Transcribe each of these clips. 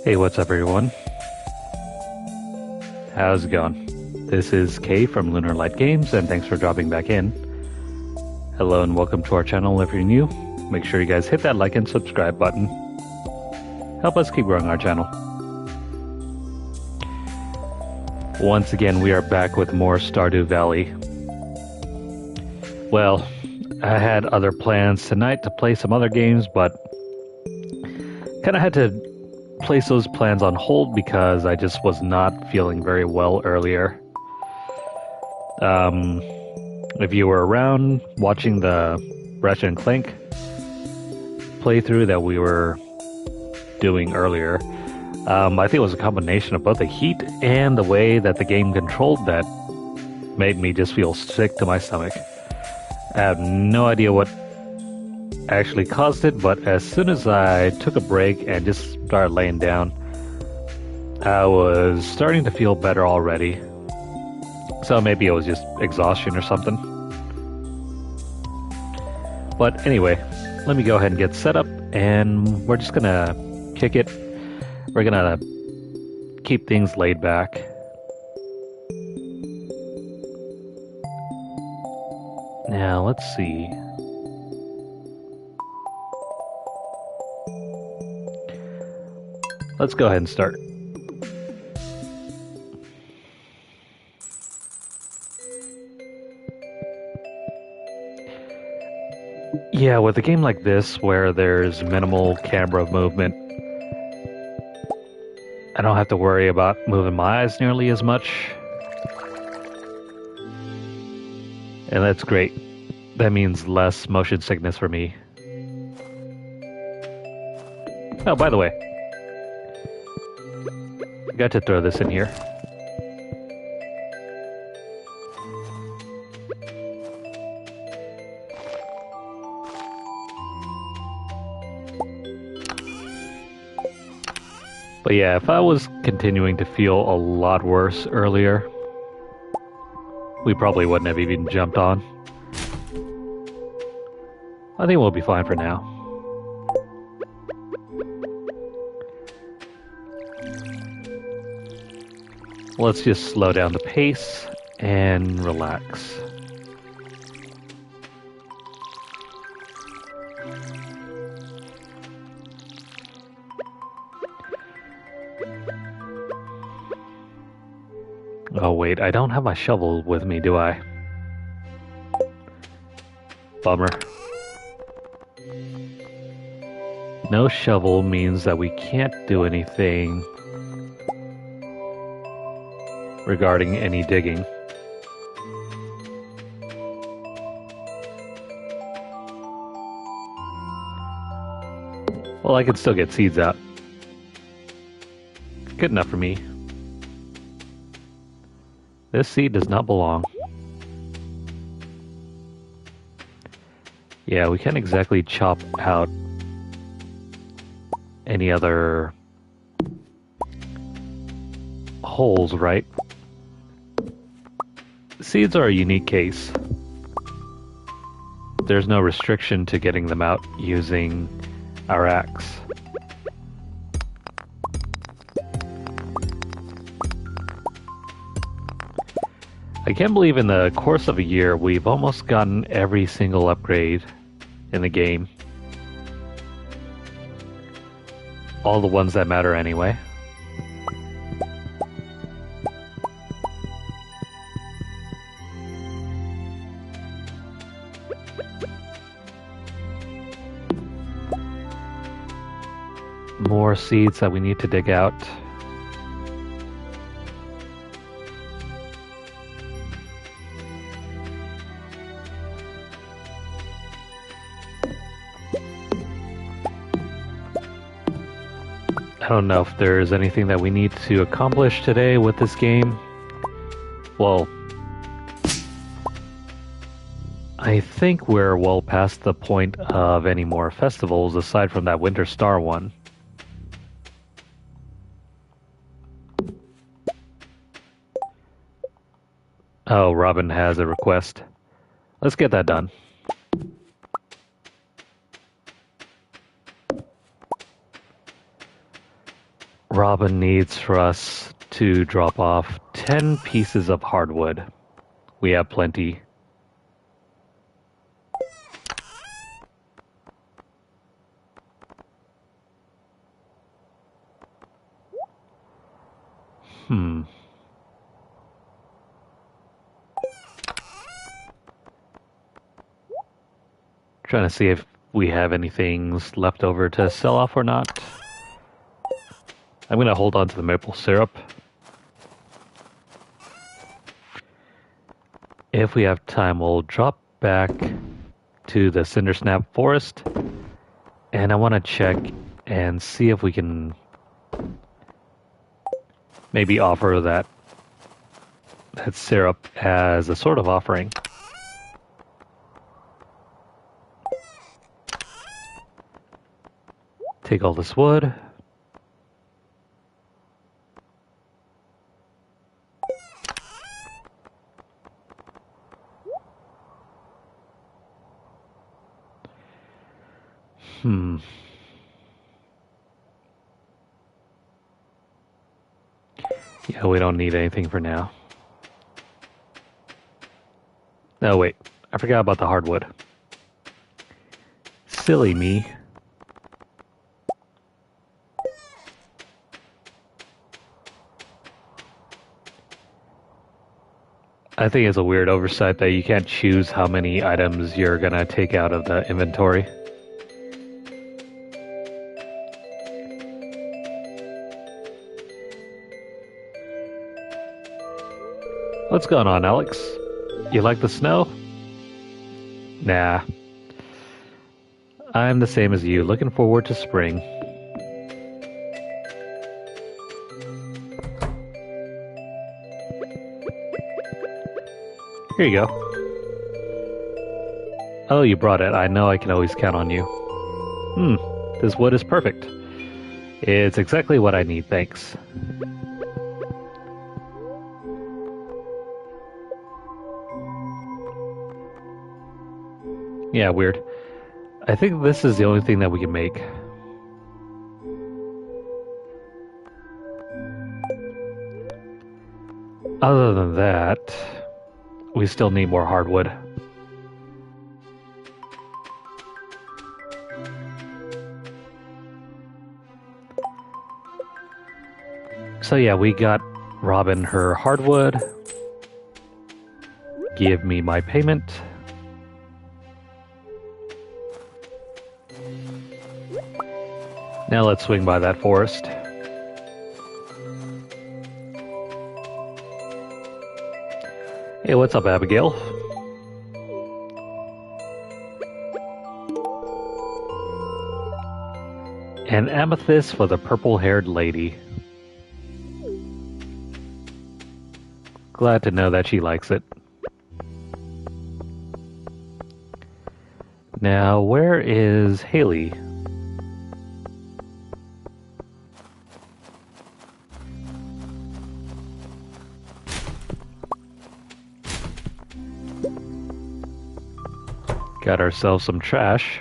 Hey, what's up, everyone? How's it going? This is Kay from Lunarlight Games, and thanks for dropping back in. Hello, and welcome to our channel. If you're new, make sure you guys hit that like and subscribe button. Help us keep growing our channel. Once again, we are back with more Stardew Valley. Well, I had other plans tonight to play some other games, but kind of had to place those plans on hold because I just was not feeling very well earlier. If you were around watching the Ratchet and Clank playthrough that we were doing earlier, I think it was a combination of both the heat and the way that the game controlled that made me just feel sick to my stomach. I have no idea what actually caused it, but as soon as I took a break and just started laying down, I was starting to feel better already. So maybe it was just exhaustion or something. But anyway, let me go ahead and get set up, and we're just gonna kick it. We're gonna keep things laid back. Now, let's see. Let's go ahead and start. Yeah, with a game like this, where there's minimal camera movement, I don't have to worry about moving my eyes nearly as much. And that's great. That means less motion sickness for me. Oh, by the way, I got to throw this in here. But yeah, if I was continuing to feel a lot worse earlier, we probably wouldn't have even jumped on. I think we'll be fine for now. Let's just slow down the pace and relax. Oh wait, I don't have my shovel with me, do I? Bummer. No shovel means that we can't do anything regarding any digging. Well, I can still get seeds out. Good enough for me. This seed does not belong. Yeah, we can't exactly chop out any other holes, right? Seeds are a unique case. There's no restriction to getting them out using our axe. I can't believe in the course of a year we've almost gotten every single upgrade in the game. All the ones that matter anyway. More seeds that we need to dig out. I don't know if there's anything that we need to accomplish today with this game. Well, I think we're well past the point of any more festivals aside from that Winter Star one. Oh, Robin has a request. Let's get that done. Robin needs for us to drop off 10 pieces of hardwood. We have plenty. Trying to see if we have any things left over to sell off or not. I'm going to hold on to the maple syrup. If we have time, we'll drop back to the Cindersnap Forest. And I want to check and see if we can maybe offer that syrup as a sort of offering. Take all this wood. Yeah, we don't need anything for now. No, wait. I forgot about the hardwood. Silly me. I think it's a weird oversight that you can't choose how many items you're gonna take out of the inventory. What's going on, Alex? You like the snow? Nah. I'm the same as you, looking forward to spring. Here you go. Oh, you brought it. I know I can always count on you. This wood is perfect. It's exactly what I need, thanks. Yeah, weird. I think this is the only thing that we can make. Other than that, we still need more hardwood. So yeah, we got Robin her hardwood. Give me my payment. Now let's swing by that forest. Hey, what's up, Abigail? An amethyst for the purple-haired lady. Glad to know that she likes it. Now, where is Haley? Got ourselves some trash.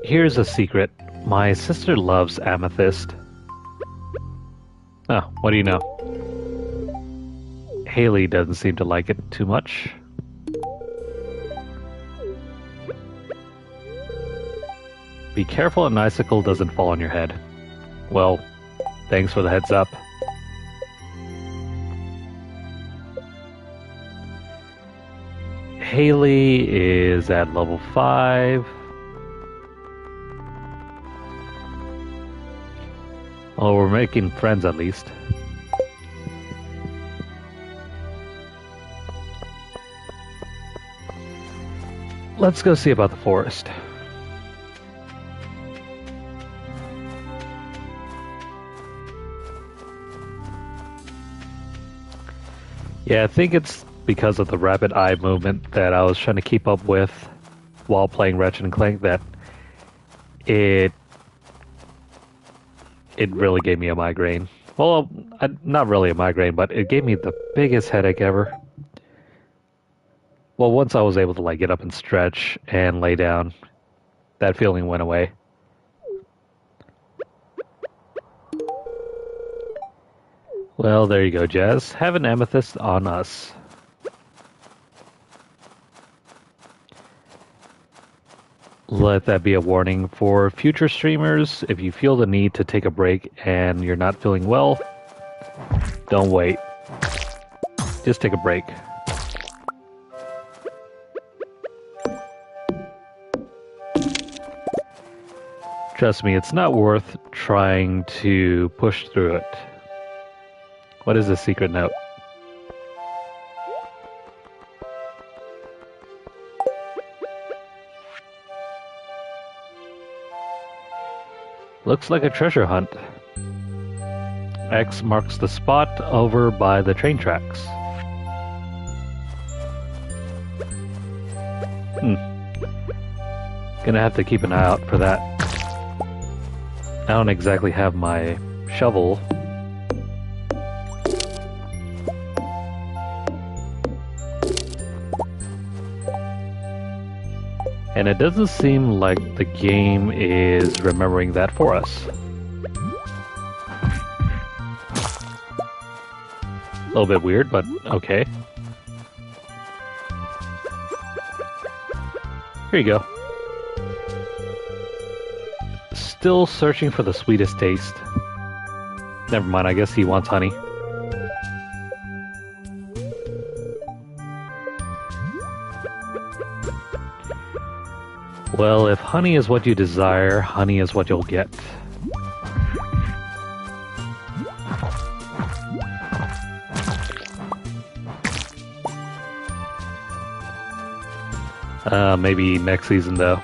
Here's a secret. My sister loves amethyst. Oh, what do you know? Haley doesn't seem to like it too much. Be careful an icicle doesn't fall on your head. Well, thanks for the heads up. Haley is at level 5. Oh, we're making friends at least. Let's go see about the forest. Yeah, I think it's because of the rapid eye movement that I was trying to keep up with while playing Ratchet and Clank that it really gave me a migraine. Well, not really a migraine, but it gave me the biggest headache ever. Well, once I was able to like get up and stretch and lay down, that feeling went away. Well, there you go, Jazz. Have an amethyst on us. Let that be a warning for future streamers. If you feel the need to take a break and you're not feeling well, don't wait. Just take a break. Trust me, it's not worth trying to push through it. What is the secret note? Looks like a treasure hunt. X marks the spot over by the train tracks. Gonna have to keep an eye out for that. I don't exactly have my shovel. And it doesn't seem like the game is remembering that for us. A little bit weird, but okay. Here you go. Still searching for the sweetest taste. Never mind, I guess he wants honey. Well, if honey is what you desire, honey is what you'll get. Maybe next season, though.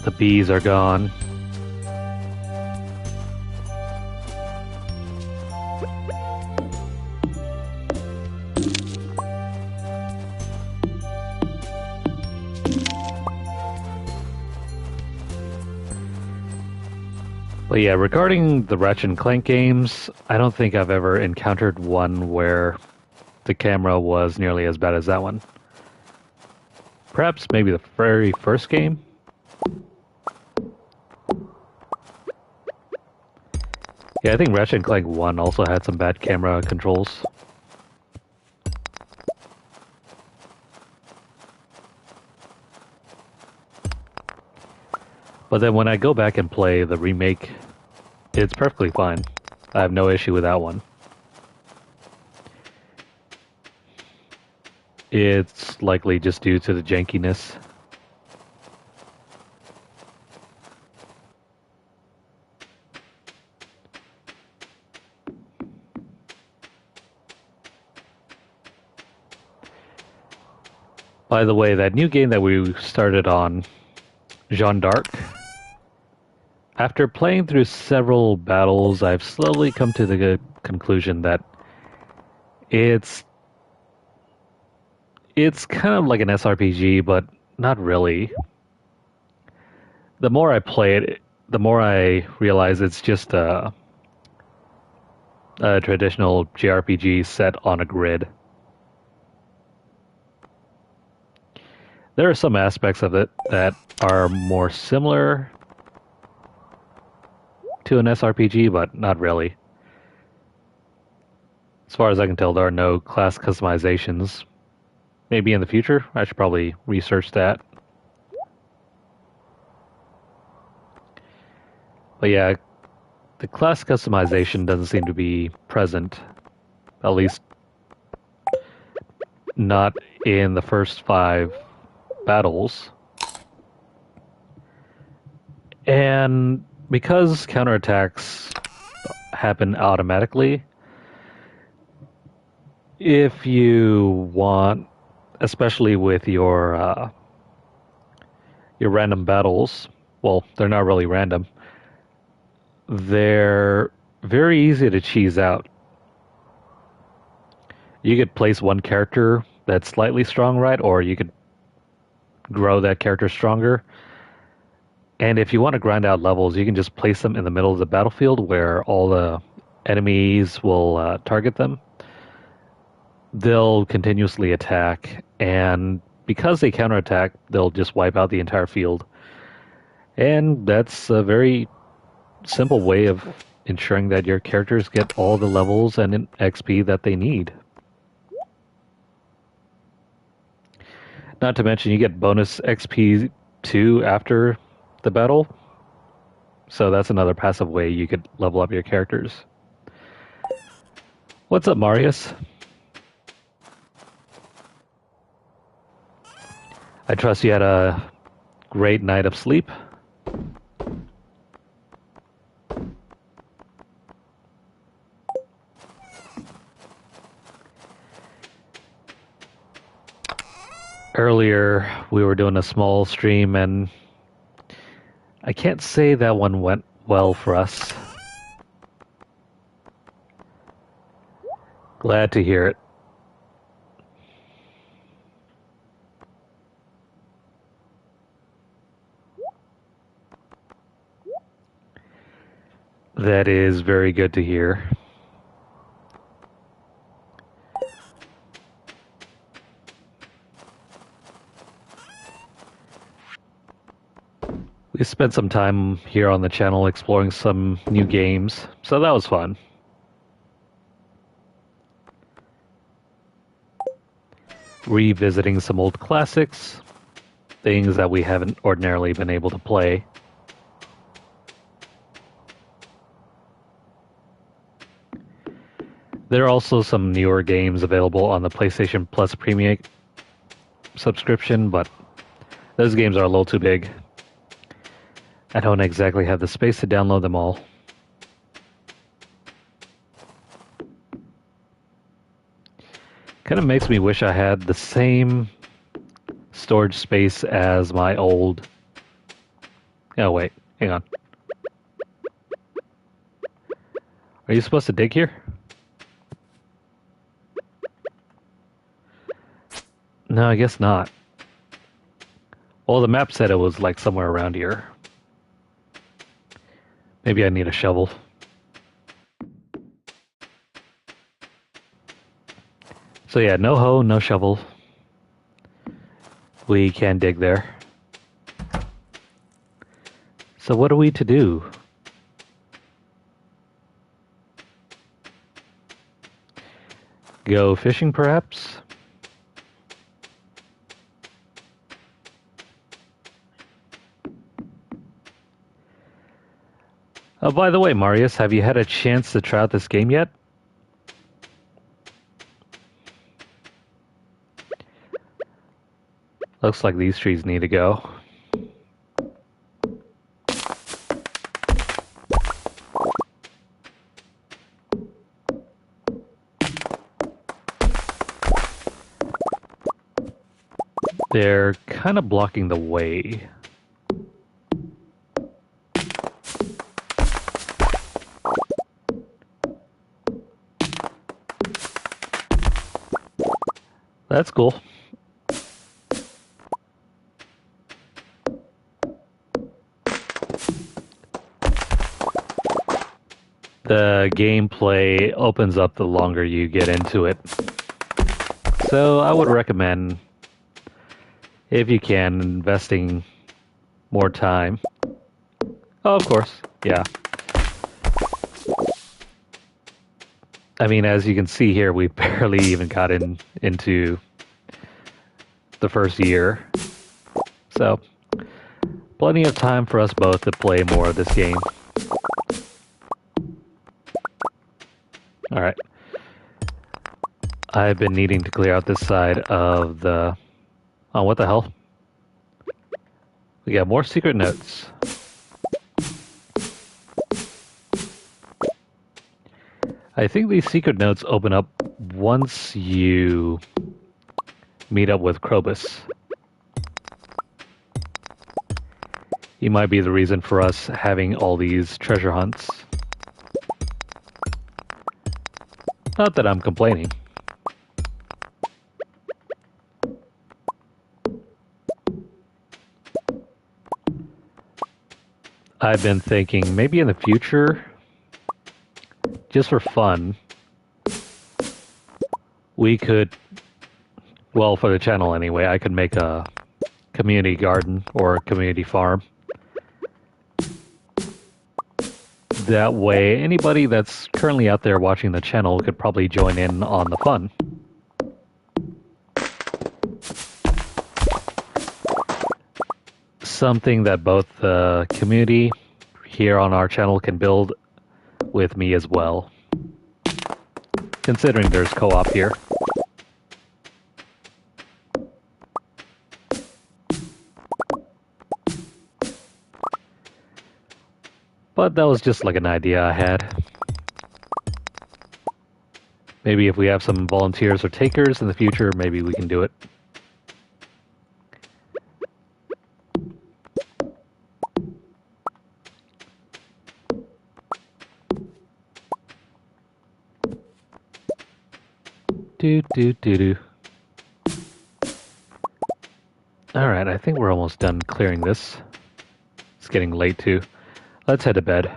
The bees are gone. But yeah, regarding the Ratchet and Clank games, I don't think I've ever encountered one where the camera was nearly as bad as that one. Perhaps maybe the very first game? Yeah, I think Ratchet and Clank 1 also had some bad camera controls. But then when I go back and play the remake, it's perfectly fine. I have no issue with that one. It's likely just due to the jankiness. By the way, that new game that we started on, Jeanne d'Arc, after playing through several battles, I've slowly come to the conclusion that it's kind of like an SRPG, but not really. The more I play it, the more I realize it's just a traditional JRPG set on a grid. There are some aspects of it that are more similar to an SRPG, but not really. As far as I can tell, there are no class customizations. Maybe in the future, I should probably research that. But yeah, the class customization doesn't seem to be present, at least not in the first 5 battles. And because counterattacks happen automatically, if you want, especially with your random battles, well, they're not really random. They're very easy to cheese out. You could place one character that's slightly strong, right? Or you could grow that character stronger. And if you want to grind out levels, you can just place them in the middle of the battlefield where all the enemies will target them. They'll continuously attack, and because they counterattack, they'll just wipe out the entire field. And that's a very simple way of ensuring that your characters get all the levels and XP that they need. Not to mention, you get bonus XP too after the battle. So that's another passive way you could level up your characters. What's up, Marius? I trust you had a great night of sleep. Earlier, we were doing a small stream, and I can't say that one went well for us. Glad to hear it. That is very good to hear. We spent some time here on the channel exploring some new games, so that was fun. Revisiting some old classics, things that we haven't ordinarily been able to play. There are also some newer games available on the PlayStation Plus Premium subscription, but those games are a little too big. I don't exactly have the space to download them all. Kind of makes me wish I had the same storage space as my old... Oh wait, hang on. Are you supposed to dig here? No, I guess not. Well, the map said it was like somewhere around here. Maybe I need a shovel. So yeah, no hoe, no shovel. We can dig there. So what are we to do? Go fishing, perhaps? Oh, by the way, Marius, have you had a chance to try out this game yet? Looks like these trees need to go. They're kind of blocking the way. That's cool. The gameplay opens up the longer you get into it. So I would recommend, if you can, investing more time. Oh, of course, yeah. I mean, as you can see here, we barely even got into the first year. So, plenty of time for us both to play more of this game. Alright. I've been needing to clear out this side of the... Oh, what the hell? We got more secret notes. I think these secret notes open up once you meet up with Krobus. He might be the reason for us having all these treasure hunts. Not that I'm complaining. I've been thinking maybe in the future, just for fun, we could Well, for the channel anyway, I could make a community garden or a community farm. That way, anybody that's currently out there watching the channel could probably join in on the fun. Something that both the community here on our channel can build with me as well. Considering there's co-op here. But that was just like an idea I had. Maybe if we have some volunteers or takers in the future, maybe we can do it. Do. Alright, I think we're almost done clearing this. It's getting late too. Let's head to bed.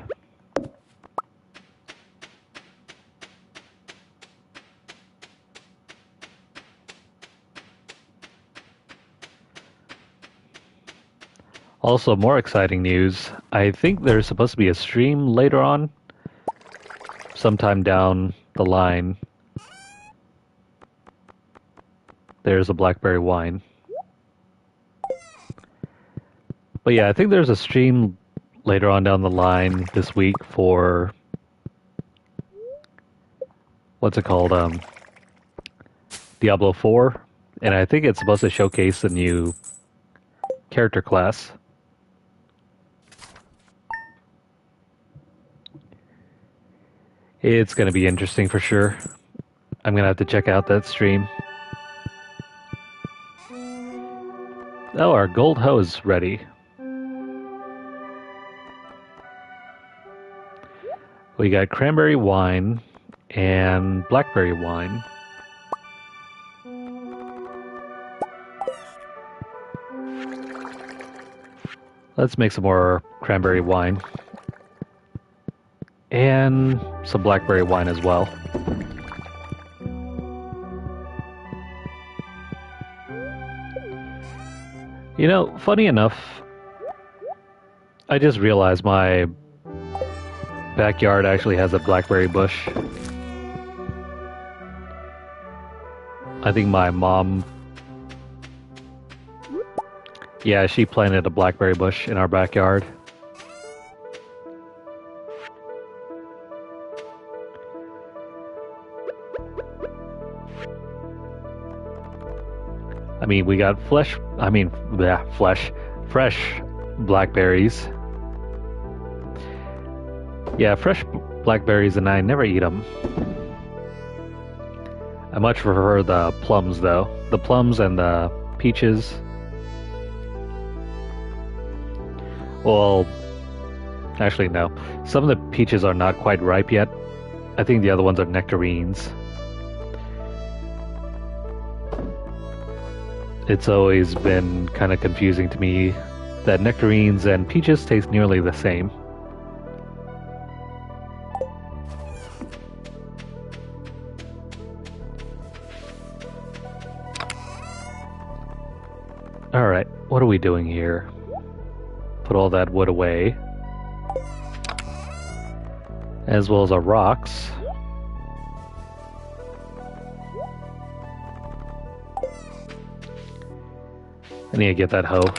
Also, more exciting news. I think there's supposed to be a stream later on. Sometime down the line. There's a blackberry wine. But yeah, I think there's a stream later on down the line this week for... what's it called? Diablo 4. And I think it's supposed to showcase the new character class. It's going to be interesting for sure. I'm going to have to check out that stream. Oh, our gold hose ready. We got cranberry wine and blackberry wine. Let's make some more cranberry wine. And some blackberry wine as well. You know, funny enough, I just realized my backyard actually has a blackberry bush. I think my mom... yeah, she planted a blackberry bush in our backyard. I mean, we got fresh blackberries. Yeah, fresh blackberries, and I never eat them. I much prefer the plums, though. The plums and the peaches. Well, actually, no. Some of the peaches are not quite ripe yet. I think the other ones are nectarines. It's always been kind of confusing to me that nectarines and peaches taste nearly the same. Alright, what are we doing here? Put all that wood away. As well as our rocks. I need to get that hoe.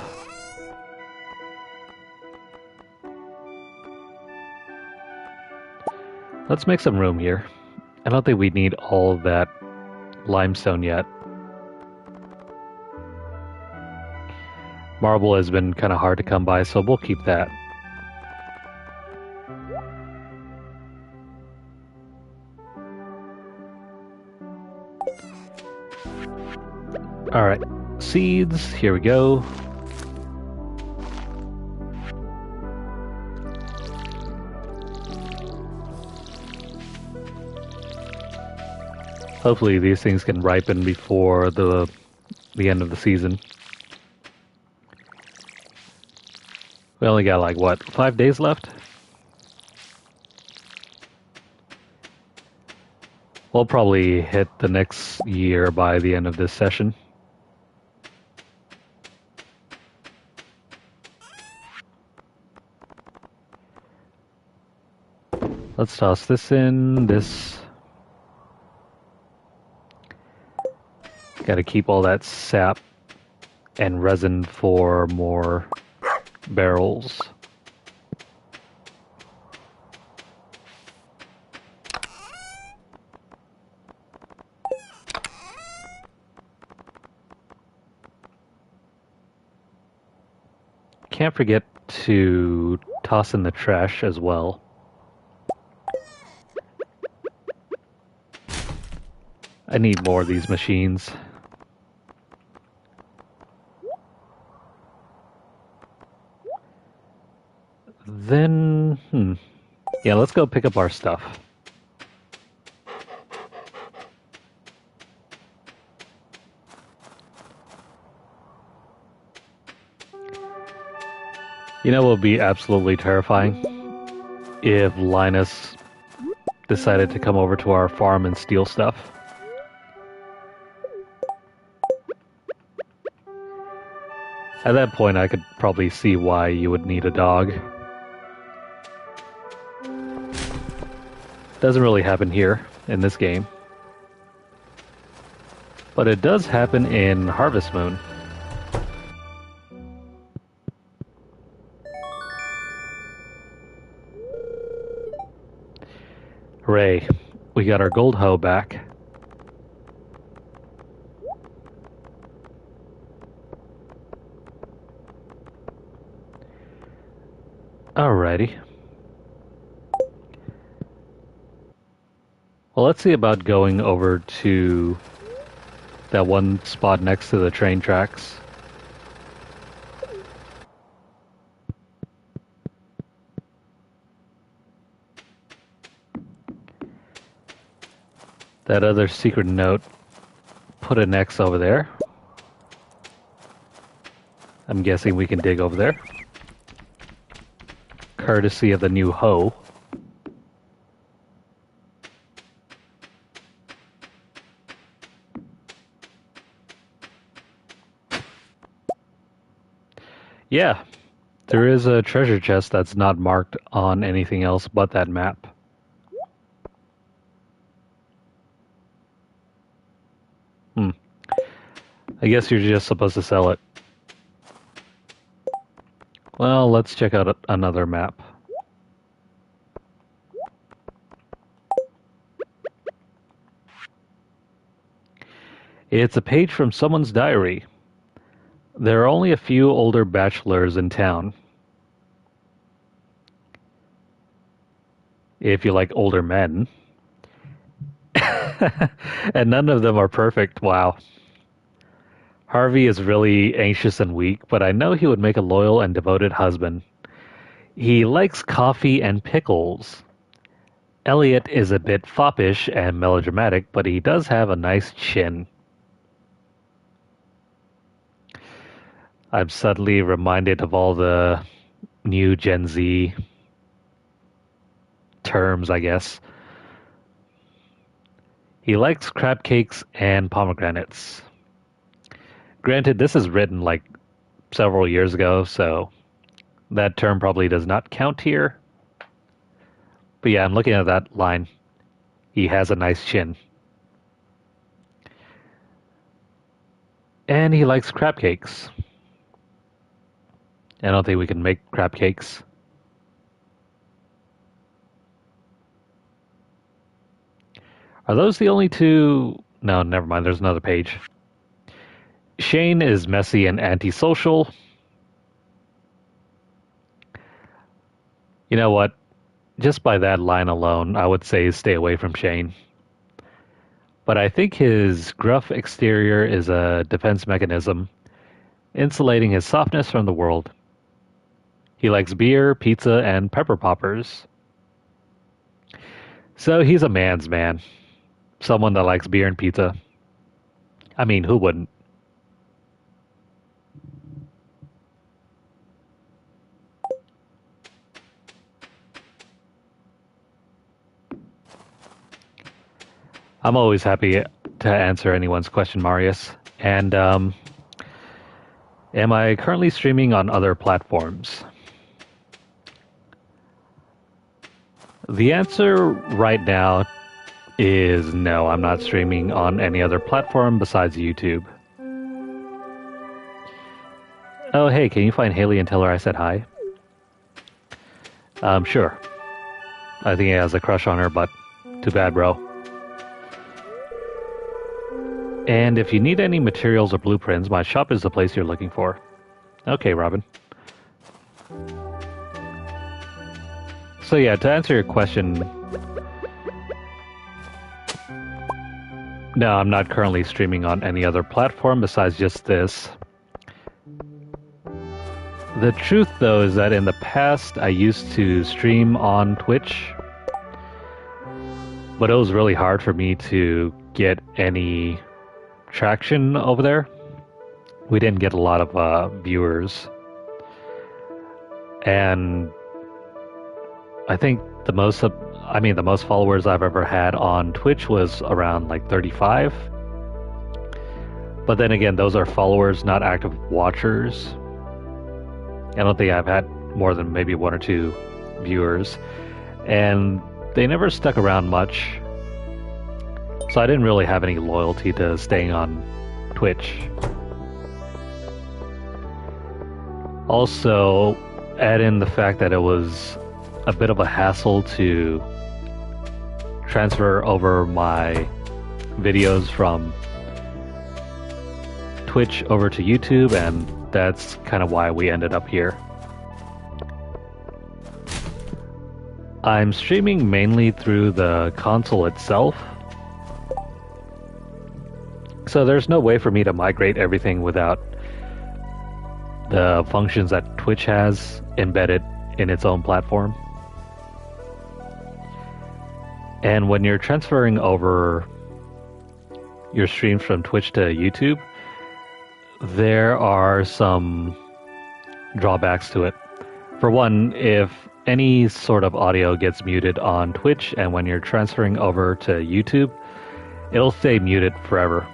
Let's make some room here. I don't think we need all of that limestone yet. Marble has been kind of hard to come by, so we'll keep that. Alright, seeds, here we go. Hopefully these things can ripen before the end of the season. We only got like, what, 5 days left? We'll probably hit the next year by the end of this session. Let's toss this in. This. Got to keep all that sap and resin for more barrels. Can't forget to toss in the trash as well. I need more of these machines. Then, yeah, let's go pick up our stuff. You know what would be absolutely terrifying? If Linus decided to come over to our farm and steal stuff. At that point, I could probably see why you would need a dog. Doesn't really happen here in this game. But it does happen in Harvest Moon. Hooray, we got our gold hoe back. Alrighty. Well, let's see about going over to that one spot next to the train tracks. That other secret note, put an X over there. I'm guessing we can dig over there. Courtesy of the new hoe. Yeah, there is a treasure chest that's not marked on anything else but that map. I guess you're just supposed to sell it. Well, let's check out another map. It's a page from someone's diary. There are only a few older bachelors in town. If you like older men. And none of them are perfect. Wow. Harvey is really anxious and weak, but I know he would make a loyal and devoted husband. He likes coffee and pickles. Elliot is a bit foppish and melodramatic, but he does have a nice chin. I'm suddenly reminded of all the new Gen Z terms, I guess. He likes crab cakes and pomegranates. Granted, this is written like several years ago, so that term probably does not count here. But yeah, I'm looking at that line. He has a nice chin. And he likes crab cakes. I don't think we can make crab cakes. Are those the only two? No, never mind. There's another page. Shane is messy and antisocial. You know what? Just by that line alone, I would say stay away from Shane. But I think his gruff exterior is a defense mechanism, insulating his softness from the world. He likes beer, pizza, and pepper poppers. So he's a man's man. Someone that likes beer and pizza. I mean, who wouldn't? I'm always happy to answer anyone's question, Marius. And am I currently streaming on other platforms? The answer right now is no. I'm not streaming on any other platform besides YouTube. Oh, hey, can you find Haley and tell her I said hi? Sure. I think he has a crush on her, but too bad, bro. And if you need any materials or blueprints, my shop is the place you're looking for. Okay, Robin. So yeah, to answer your question, no, I'm not currently streaming on any other platform besides just this. The truth, though, is that in the past, I used to stream on Twitch, but it was really hard for me to get any traction over there. We didn't get a lot of viewers. And I think the most followers I've ever had on Twitch was around like 35. But then again, those are followers, not active watchers. I don't think I've had more than maybe 1 or 2 viewers. And they never stuck around much. So I didn't really have any loyalty to staying on Twitch. Also, add in the fact that it was a bit of a hassle to transfer over my videos from Twitch over to YouTube, and that's kind of why we ended up here. I'm streaming mainly through the console itself, so there's no way for me to migrate everything without the functions that Twitch has embedded in its own platform. And when you're transferring over your streams from Twitch to YouTube, there are some drawbacks to it. For one, if any sort of audio gets muted on Twitch and when you're transferring over to YouTube, it'll stay muted forever.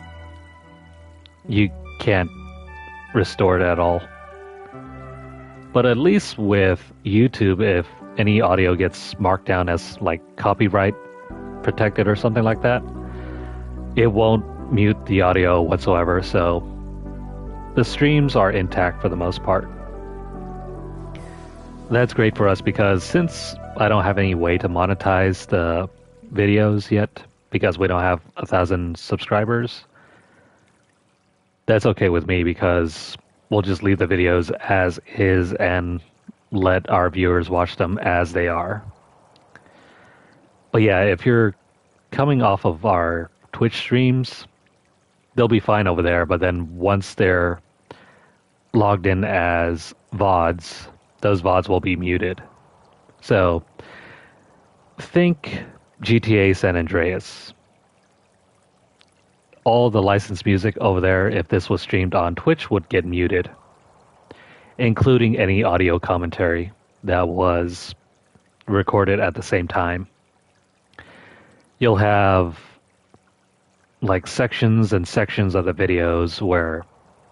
You can't restore it at all. But at least with YouTube, if any audio gets marked down as like copyright protected or something like that, it won't mute the audio whatsoever, so the streams are intact for the most part. That's great for us because since I don't have any way to monetize the videos yet, because we don't have 1,000 subscribers, that's okay with me because we'll just leave the videos as is and let our viewers watch them as they are. But yeah, if you're coming off of our Twitch streams, they'll be fine over there, but then once they're logged in as VODs, those VODs will be muted. So, think GTA San Andreas. All the licensed music over there, if this was streamed on Twitch, would get muted, including any audio commentary that was recorded at the same time. You'll have like sections and sections of the videos where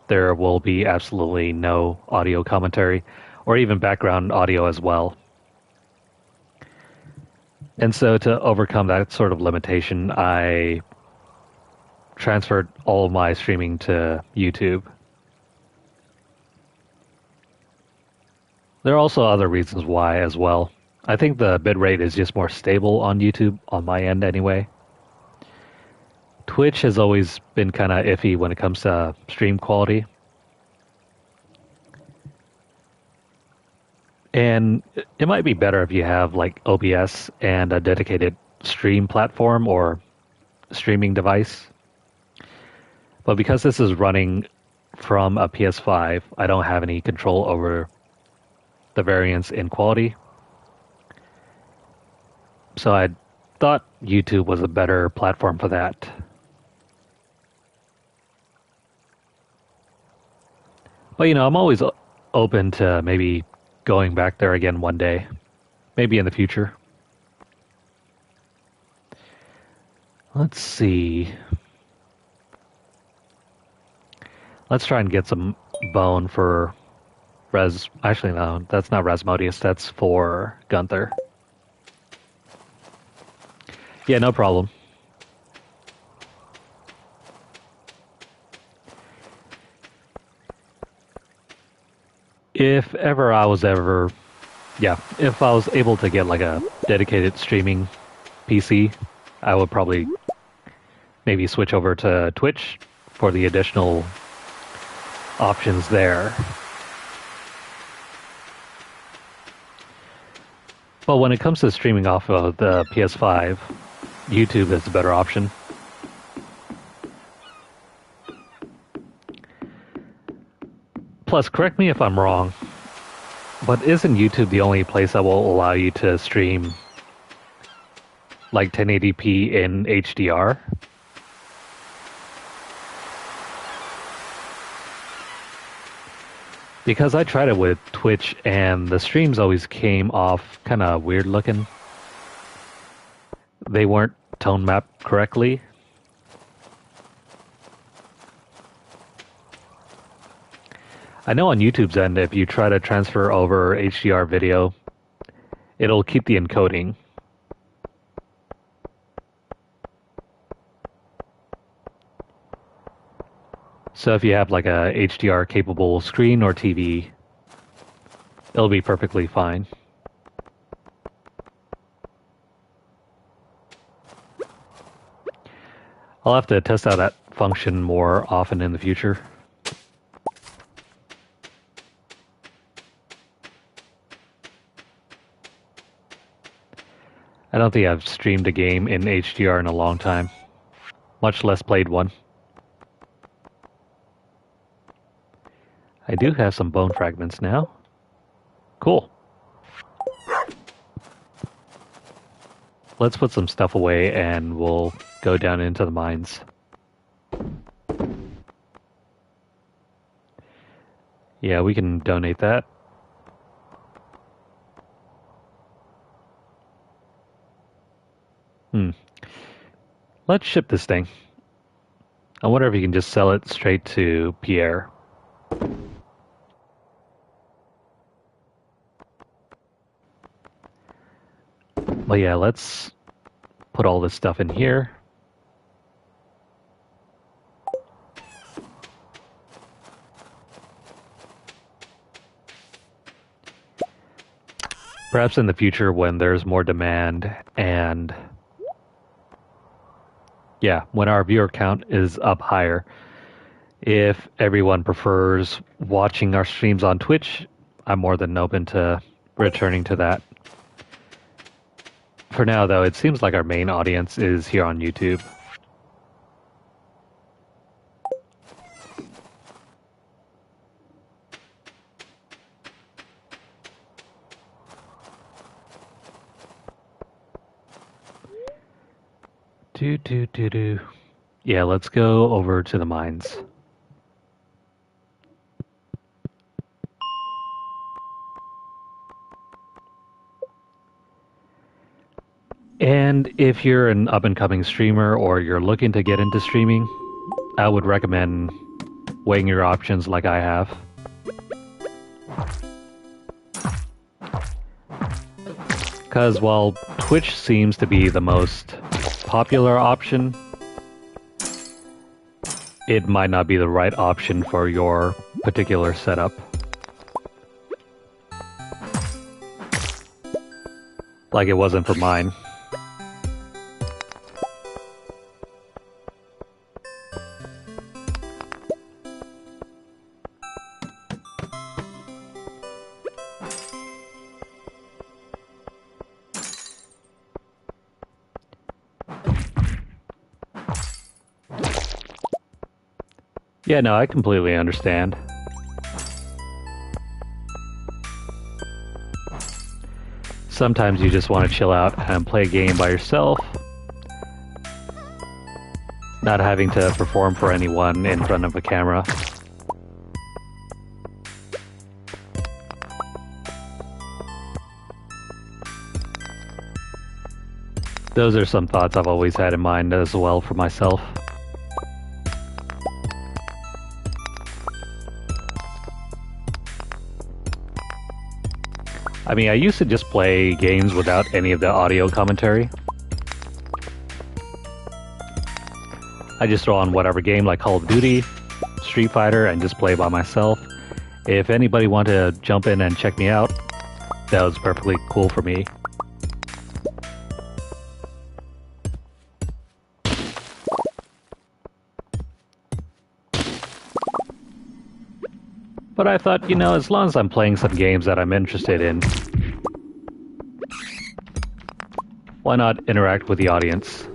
there will be absolutely no audio commentary or even background audio as well. And so to overcome that sort of limitation, I transferred all of my streaming to YouTube. There are also other reasons why as well. I think the bitrate is just more stable on YouTube, on my end anyway. Twitch has always been kind of iffy when it comes to stream quality. And it might be better if you have like OBS and a dedicated stream platform or streaming device. But because this is running from a PS5, I don't have any control over the variance in quality. So I thought YouTube was a better platform for that. But you know, I'm always open to maybe going back there again one day. Maybe in the future. Let's see. Let's try and get some bone for Actually, no, that's not Rasmodius. That's for Gunther. Yeah, no problem. If ever I was ever, yeah, if I was able to get like a dedicated streaming PC, I would probably maybe switch over to Twitch for the additional options there. But when it comes to streaming off of the PS5, YouTube is a better option. Plus, correct me if I'm wrong, but isn't YouTube the only place that will allow you to stream like 1080p in HDR? Because I tried it with Twitch and the streams always came off kind of weird looking. They weren't tone mapped correctly. I know on YouTube's end, if you try to transfer over HDR video, it'll keep the encoding. So if you have like a HDR capable screen or TV, it'll be perfectly fine. I'll have to test out that function more often in the future. I don't think I've streamed a game in HDR in a long time, much less played one. I do have some bone fragments now. Cool. Let's put some stuff away and we'll go down into the mines. Yeah, we can donate that. Let's ship this thing. I wonder if you can just sell it straight to Pierre. But yeah, let's put all this stuff in here. Perhaps in the future when there's more demand and yeah, when our viewer count is up higher, if everyone prefers watching our streams on Twitch, I'm more than open to returning to that. For now, though, it seems like our main audience is here on YouTube. Yeah, let's go over to the mines. And if you're an up-and-coming streamer or you're looking to get into streaming, I would recommend weighing your options like I have. Because while Twitch seems to be the most popular option, it might not be the right option for your particular setup. Like it wasn't for mine. Yeah, no, I completely understand. Sometimes you just want to chill out and play a game by yourself, not having to perform for anyone in front of a camera. Those are some thoughts I've always had in mind as well for myself. I mean, I used to just play games without any of the audio commentary. I just throw on whatever game like Call of Duty, Street Fighter, and just play by myself. If anybody wanted to jump in and check me out, that was perfectly cool for me. But I thought, as long as I'm playing some games that I'm interested in, why not interact with the audience?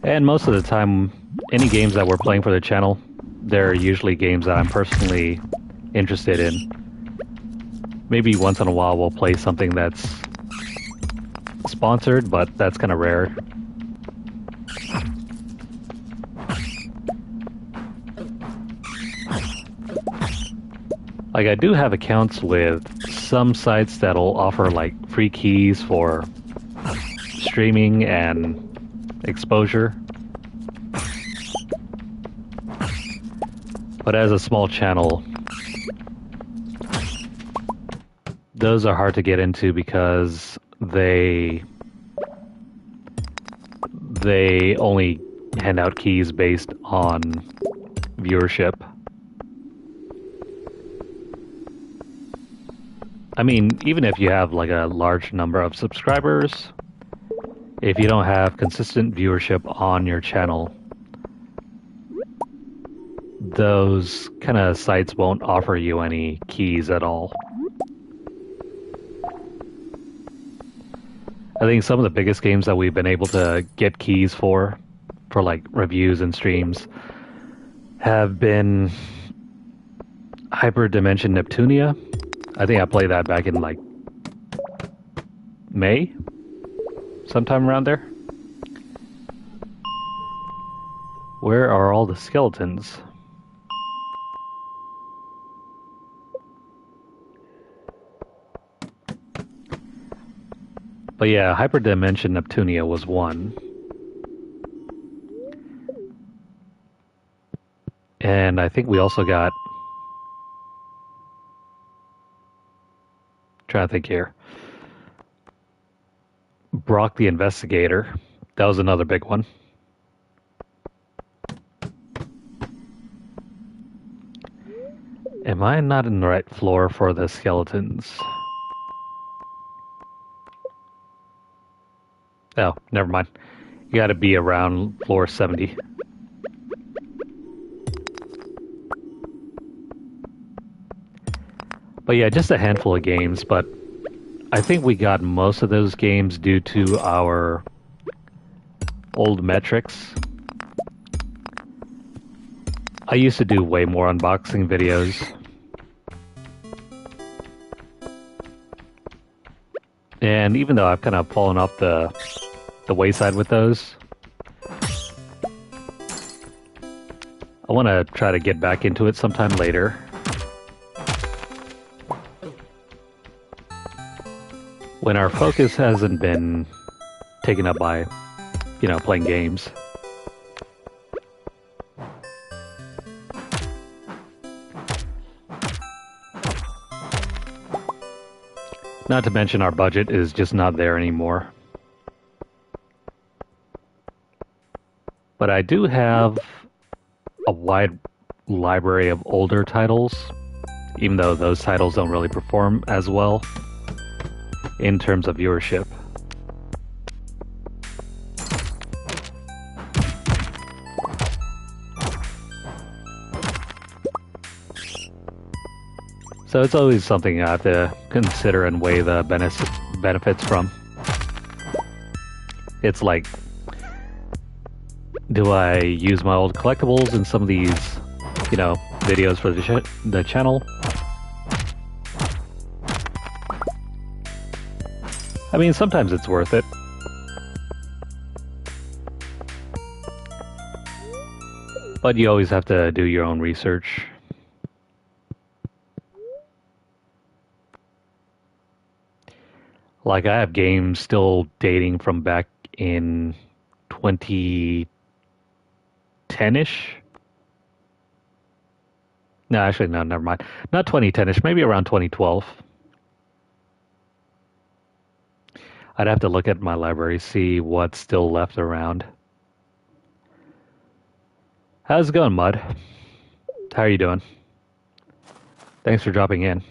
And most of the time, any games that we're playing for the channel, they're usually games that I'm personally interested in. Maybe once in a while we'll play something that's sponsored, but that's kind of rare. Like, I do have accounts with some sites that'll offer like free keys for streaming and exposure. But as a small channel, those are hard to get into because they only hand out keys based on viewership. I mean, even if you have like a large number of subscribers, if you don't have consistent viewership on your channel, those kind of sites won't offer you any keys at all. I think some of the biggest games that we've been able to get keys for like reviews and streams, have been Hyperdimension Neptunia. I think I played that back in like May, sometime around there. Where are all the skeletons? But yeah, Hyperdimension Neptunia was one. And I think we also got... trying to think here. Brock the Investigator. That was another big one. Am I not in the right floor for the skeletons? Oh, never mind. You gotta be around floor 70. But yeah, just a handful of games, but I think we got most of those games due to our old metrics. I used to do way more unboxing videos. And even though I've kind of fallen off the wayside with those, I want to try to get back into it sometime later. When our focus hasn't been taken up by, playing games. Not to mention our budget is just not there anymore. But I do have a wide library of older titles, even though those titles don't really perform as well in terms of viewership. So it's always something I have to consider and weigh the benefits from. It's like, do I use my old collectibles in some of these, videos for the channel? I mean, sometimes it's worth it. But you always have to do your own research. Like, I have games still dating from back in 2010-ish. No, actually, no, never mind. Not 2010-ish, maybe around 2012. I'd have to look at my library, see what's still left around. How's it going, Mud? How are you doing? Thanks for dropping in.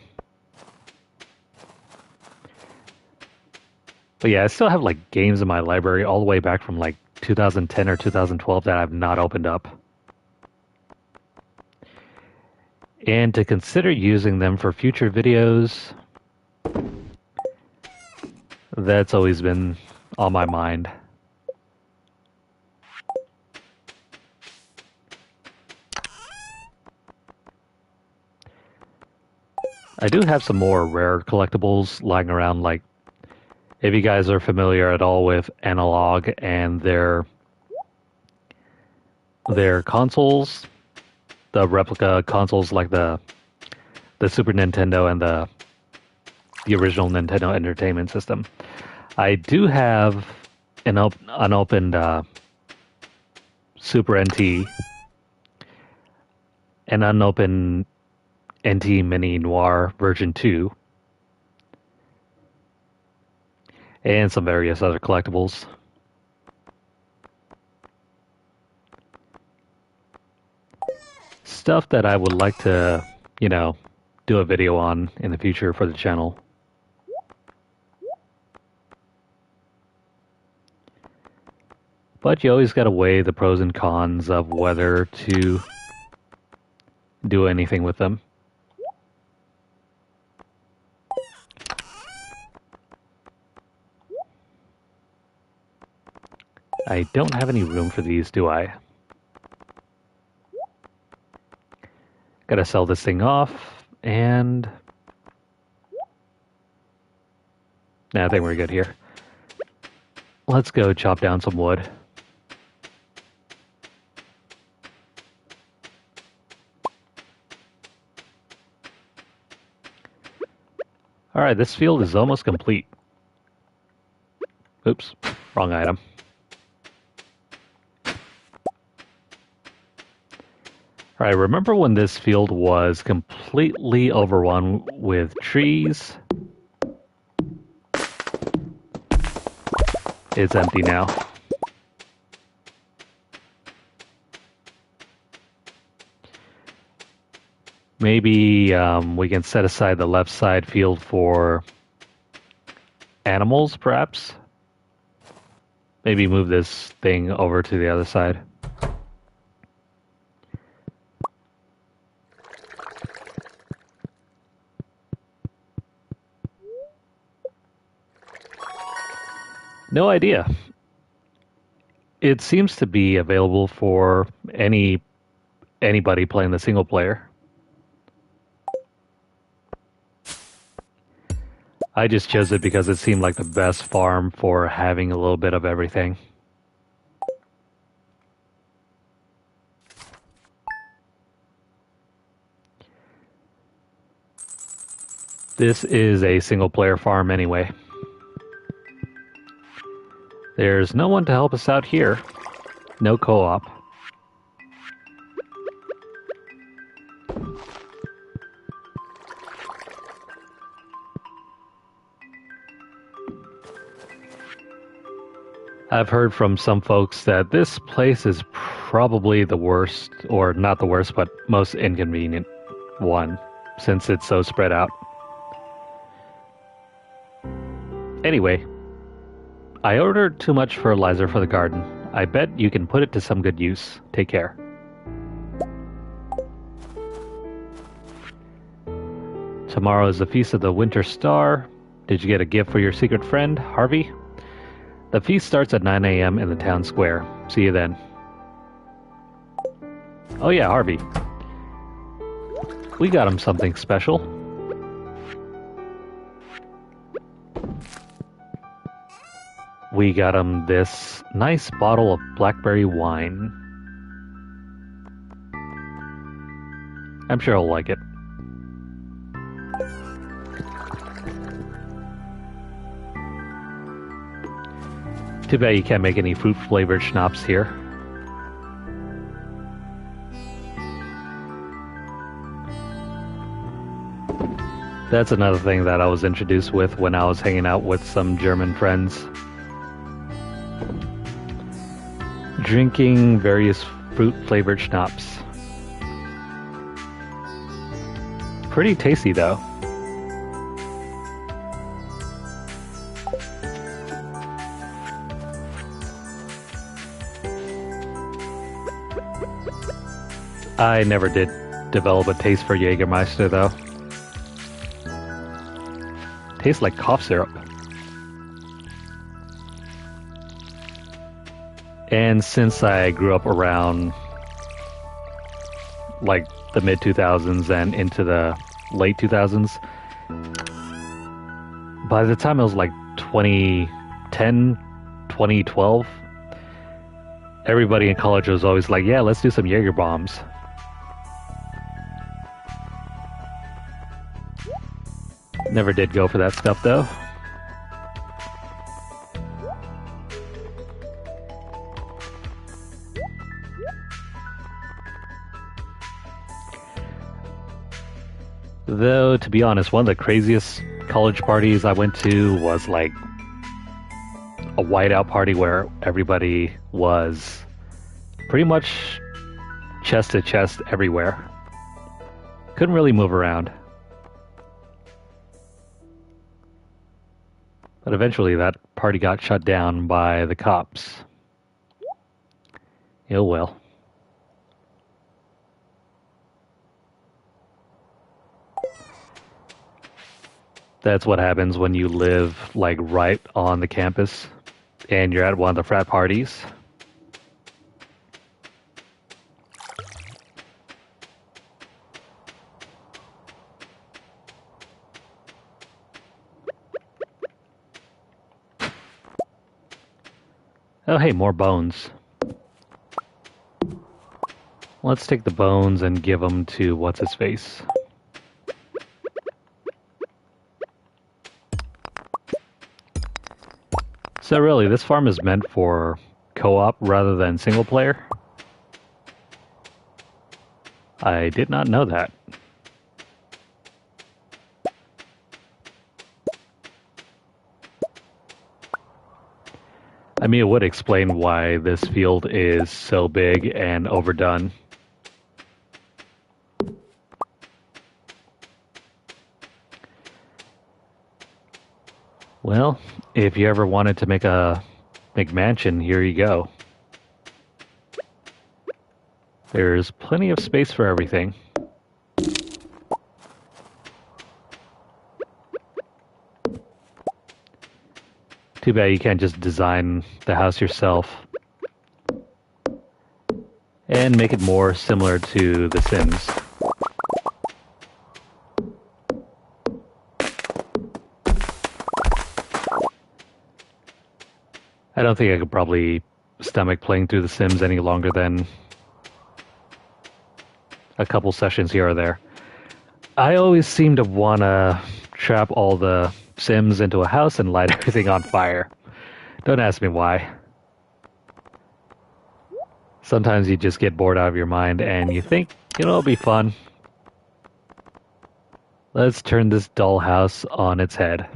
But yeah, I still have like games in my library all the way back from like 2010 or 2012 that I've not opened up. And to consider using them for future videos, that's always been on my mind. I do have some more rare collectibles lying around, like if you guys are familiar at all with Analog and their consoles, the replica consoles like the Super Nintendo and the original Nintendo Entertainment System. I do have an unopened Super NT, an unopened NT Mini Noir version 2, and some various other collectibles. Stuff that I would like to, do a video on in the future for the channel. But you always gotta weigh the pros and cons of whether to do anything with them. I don't have any room for these, do I? Gotta sell this thing off, and... Nah, I think we're good here. Let's go chop down some wood. Alright, this field is almost complete. Oops, wrong item. Alright, remember when this field was completely overrun with trees? It's empty now. Maybe we can set aside the left side field for animals, perhaps? Maybe move this thing over to the other side. No idea. It seems to be available for anybody playing the single player. I just chose it because it seemed like the best farm for having a little bit of everything. This is a single player farm anyway. There's no one to help us out here. No co-op. I've heard from some folks that this place is probably the worst, or not the worst, but most inconvenient one, since it's so spread out. Anyway, I ordered too much fertilizer for the garden. I bet you can put it to some good use. Take care. Tomorrow is the Feast of the Winter Star. Did you get a gift for your secret friend, Harvey? The feast starts at 9 a.m. in the town square. See you then. Oh yeah, Harvey. We got him something special. We got him this nice bottle of blackberry wine. I'm sure he'll like it. Too bad you can't make any fruit-flavored schnapps here. That's another thing that I was introduced with when I was hanging out with some German friends. Drinking various fruit-flavored schnapps. Pretty tasty, though. I never did develop a taste for Jägermeister, though. Tastes like cough syrup. And since I grew up around like the mid 2000s and into the late 2000s, by the time it was like 2010, 2012, everybody in college was always like, yeah, let's do some Jaeger bombs. Never did go for that stuff, though. Though, to be honest, one of the craziest college parties I went to was like a whiteout party where everybody was pretty much chest to chest everywhere. Couldn't really move around. But eventually that party got shut down by the cops. Oh well. That's what happens when you live like right on the campus and you're at one of the frat parties. Oh, hey, more bones. Let's take the bones and give them to what's-his-face. So really, this farm is meant for co-op rather than single player? I did not know that. I mean, it would explain why this field is so big and overdone. Well, if you ever wanted to make a McMansion, here you go. There's plenty of space for everything. Too bad you can't just design the house yourself and make it more similar to The Sims. I don't think I could probably stomach playing through The Sims any longer than a couple sessions here or there. I always seem to want to trap all the Sims into a house and light everything on fire. Don't ask me why. Sometimes you just get bored out of your mind and you think, you know, it'll be fun. Let's turn this dull house on its head.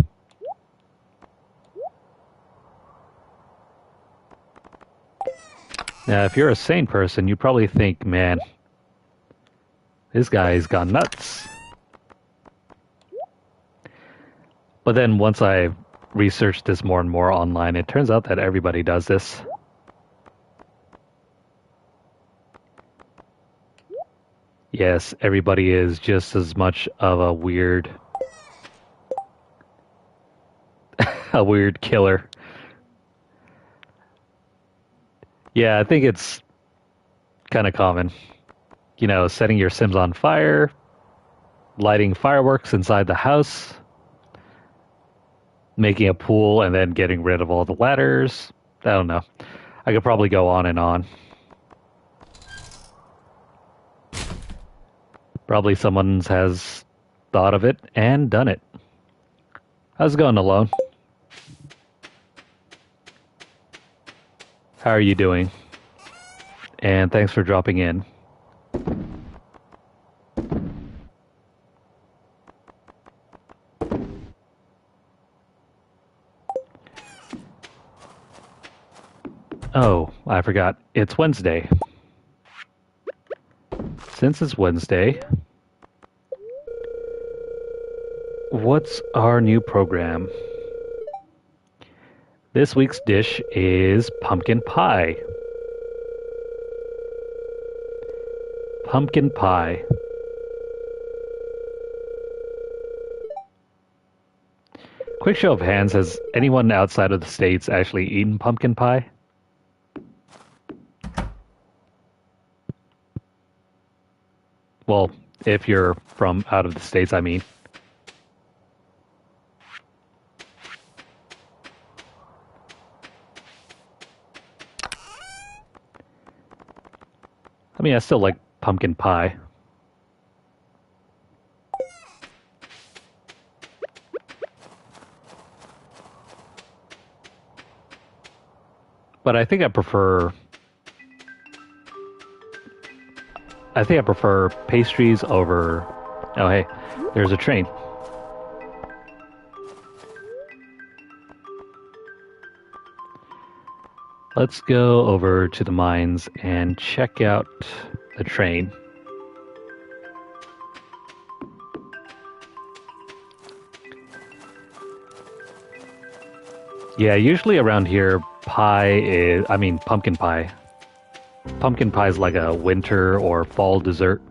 Now, if you're a sane person, you probably think, man, this guy's gone nuts. But then once I researched this more and more online, it turns out that everybody does this. Yes, everybody is just as much of a weird killer. Yeah, I think it's kind of common. You know, setting your Sims on fire, lighting fireworks inside the house, making a pool and then getting rid of all the ladders. I don't know. I could probably go on and on. Probably someone has thought of it and done it. How's it going, Alone? How are you doing? And thanks for dropping in. Oh, I forgot. It's Wednesday. Since it's Wednesday, what's our new program? This week's dish is pumpkin pie. Pumpkin pie. Quick show of hands, has anyone outside of the States actually eaten pumpkin pie? Well, if you're from out of the States, I mean. I still like pumpkin pie. But I think I prefer pastries over... Oh, hey, there's a train. Let's go over to the mines and check out the train. Yeah, usually around here, pumpkin pie. Pumpkin pie is like a winter or fall dessert.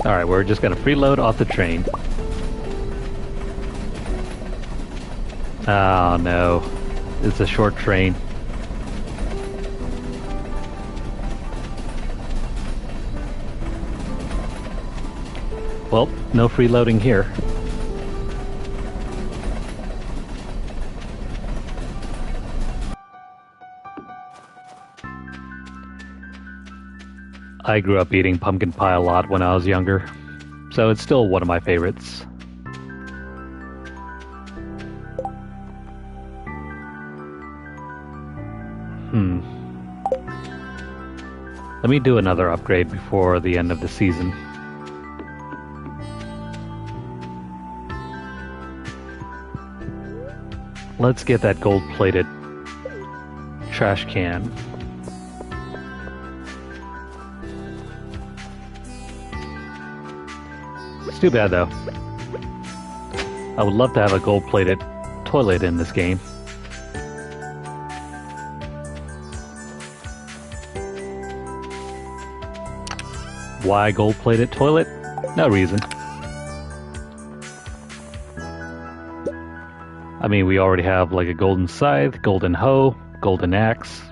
Alright, we're just gonna freeload off the train. Oh no, it's a short train. Well, no freeloading here. I grew up eating pumpkin pie a lot when I was younger, so it's still one of my favorites. Let me do another upgrade before the end of the season. Let's get that gold-plated trash can. It's too bad, though. I would love to have a gold-plated toilet in this game. Why gold-plated toilet? No reason. We already have like a golden scythe, golden hoe, golden axe,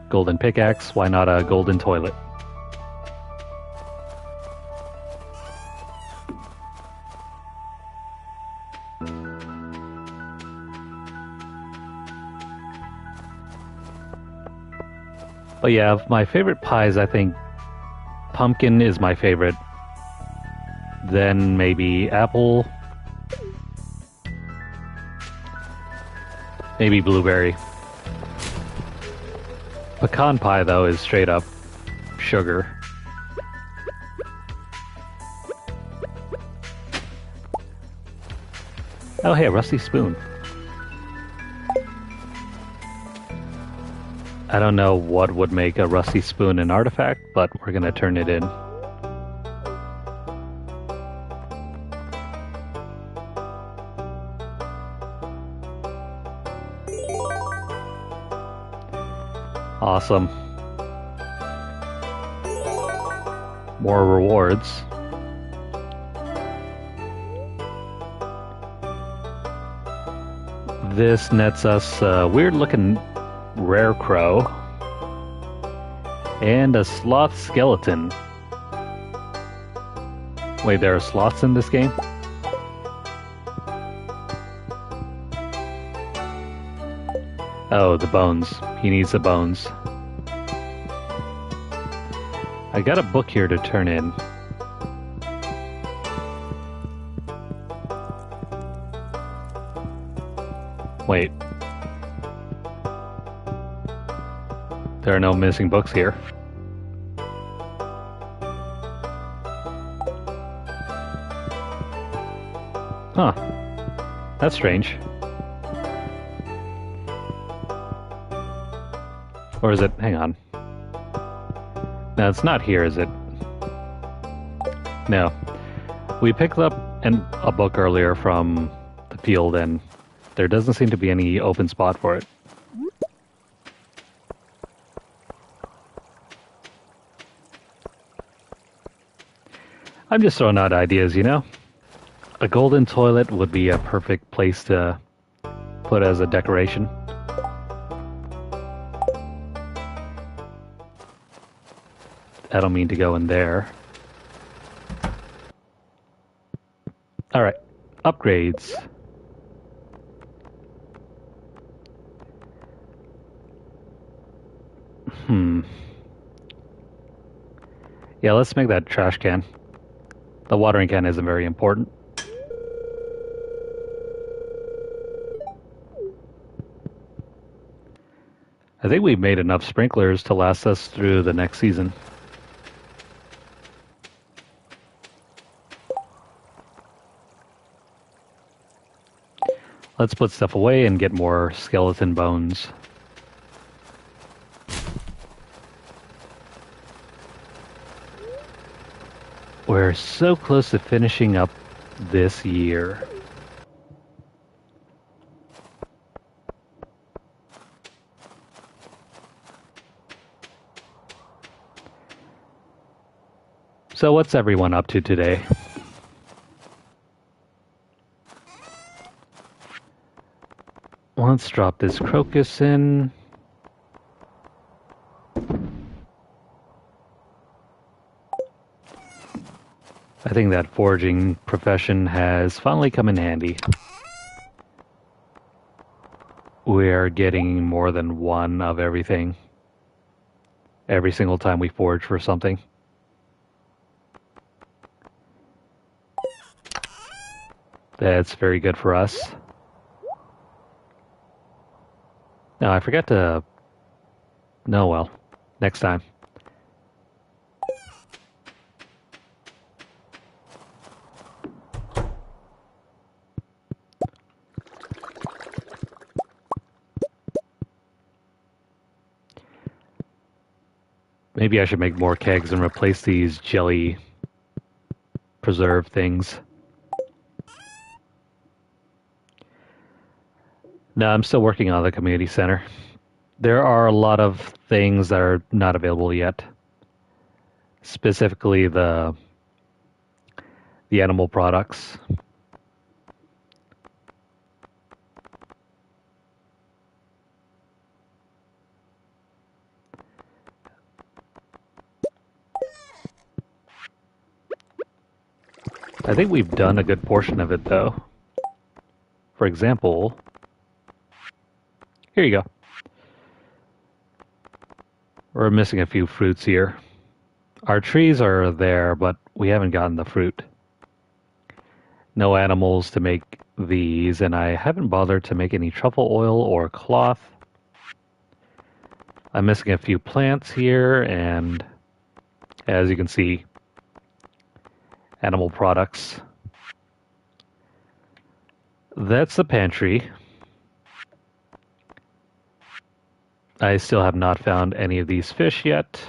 golden pickaxe. Why not a golden toilet? But yeah, of my favorite pies, I think pumpkin is my favorite. Then maybe apple. Maybe blueberry. Pecan pie, though, is straight up sugar. Oh, hey, a rusty spoon. I don't know what would make a rusty spoon an artifact, but we're gonna turn it in. Awesome. More rewards. This nets us a weird-looking rare crow and a sloth skeleton. Wait, there are sloths in this game? Oh, the bones. He needs the bones. I got a book here to turn in. Wait. There are no missing books here. Huh. That's strange. Or is it? Hang on. No, it's not here, is it? No. We picked up a book earlier from the field, and there doesn't seem to be any open spot for it. I'm just throwing out ideas, you know? A golden toilet would be a perfect place to put as a decoration. I don't mean to go in there. Alright, upgrades. Yeah, let's make that trash can. The watering can isn't very important. I think we've made enough sprinklers to last us through the next season. Let's put stuff away and get more skeleton bones. We're so close to finishing up this year. So what's everyone up to today? Let's drop this crocus in. I think that foraging profession has finally come in handy. We're getting more than one of everything every single time we forage for something. That's very good for us. No, I forgot to... No, well, next time. Maybe I should make more kegs and replace these jelly preserve things. No, I'm still working on the community center. There are a lot of things that are not available yet. Specifically the animal products. I think we've done a good portion of it, though. For example, here you go. We're missing a few fruits here. Our trees are there, but we haven't gotten the fruit. No animals to make these, and I haven't bothered to make any truffle oil or cloth. I'm missing a few plants here, and as you can see, animal products. That's the pantry. I still have not found any of these fish yet.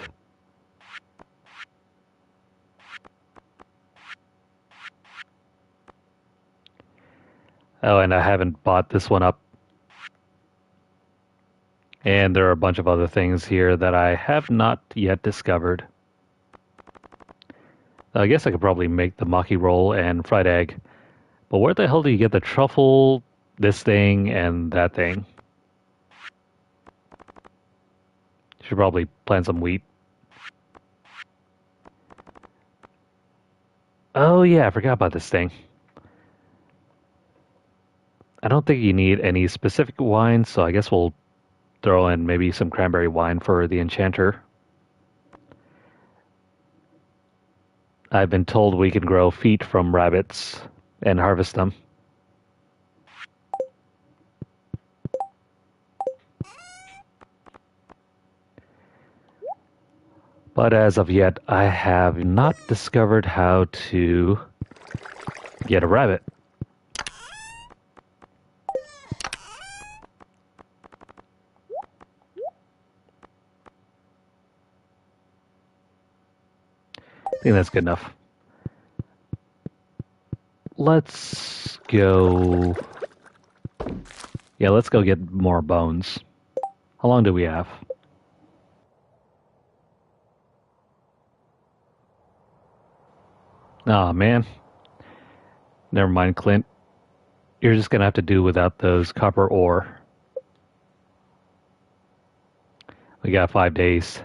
Oh, and I haven't bought this one up. And there are a bunch of other things here that I have not yet discovered. I guess I could probably make the maki roll and fried egg. But where the hell do you get the truffle, this thing, and that thing? Should probably plant some wheat. Oh yeah, I forgot about this thing. I don't think you need any specific wine, so I guess we'll throw in maybe some cranberry wine for the enchanter. I've been told we can grow feet from rabbits and harvest them. But as of yet, I have not discovered how to get a rabbit. think that's good enough. Let's go... Yeah, let's go get more bones. How long do we have? Oh man. Never mind, Clint. You're just gonna have to do without those copper ore. We got 5 days.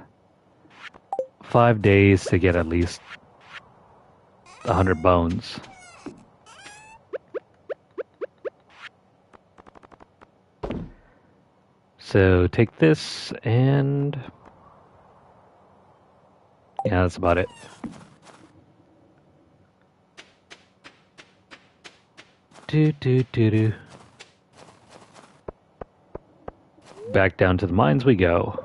5 days to get at least 100 bones. So take this and... yeah, that's about it. Do. Back down to the mines we go.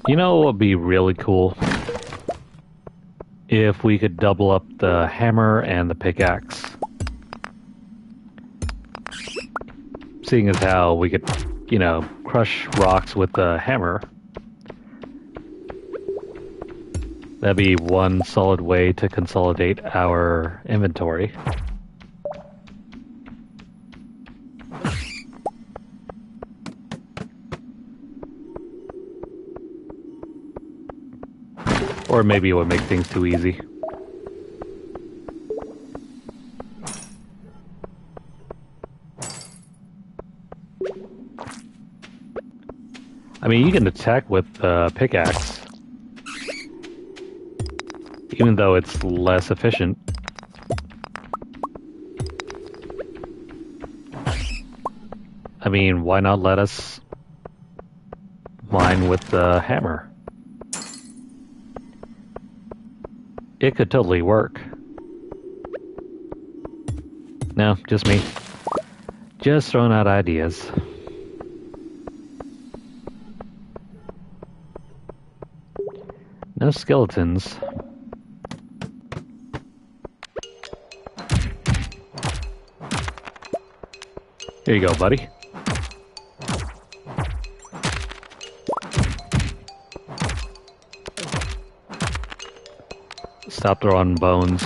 You know what would be really cool? If we could double up the hammer and the pickaxe. Seeing as how we could, you know, crush rocks with the hammer. That'd be one solid way to consolidate our inventory. Or maybe it would make things too easy. I mean, you can attack with pickaxe. Even though it's less efficient. I mean, why not let us mine with the hammer? It could totally work. No, just me. Just throwing out ideas. No skeletons. Here you go, buddy. Stop throwing bones.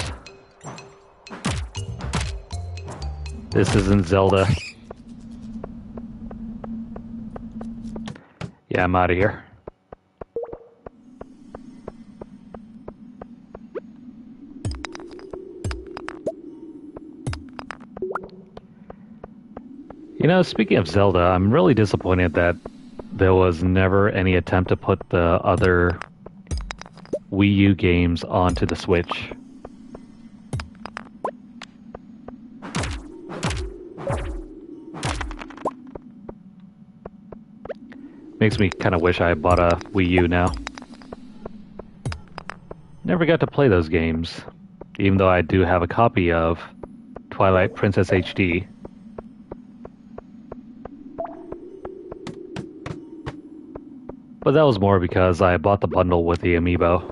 This isn't Zelda. Yeah, I'm out of here. You know, speaking of Zelda, I'm really disappointed that there was never any attempt to put the other Wii U games onto the Switch. Makes me kind of wish I bought a Wii U now. Never got to play those games, even though I do have a copy of Twilight Princess HD. But that was more because I bought the bundle with the amiibo.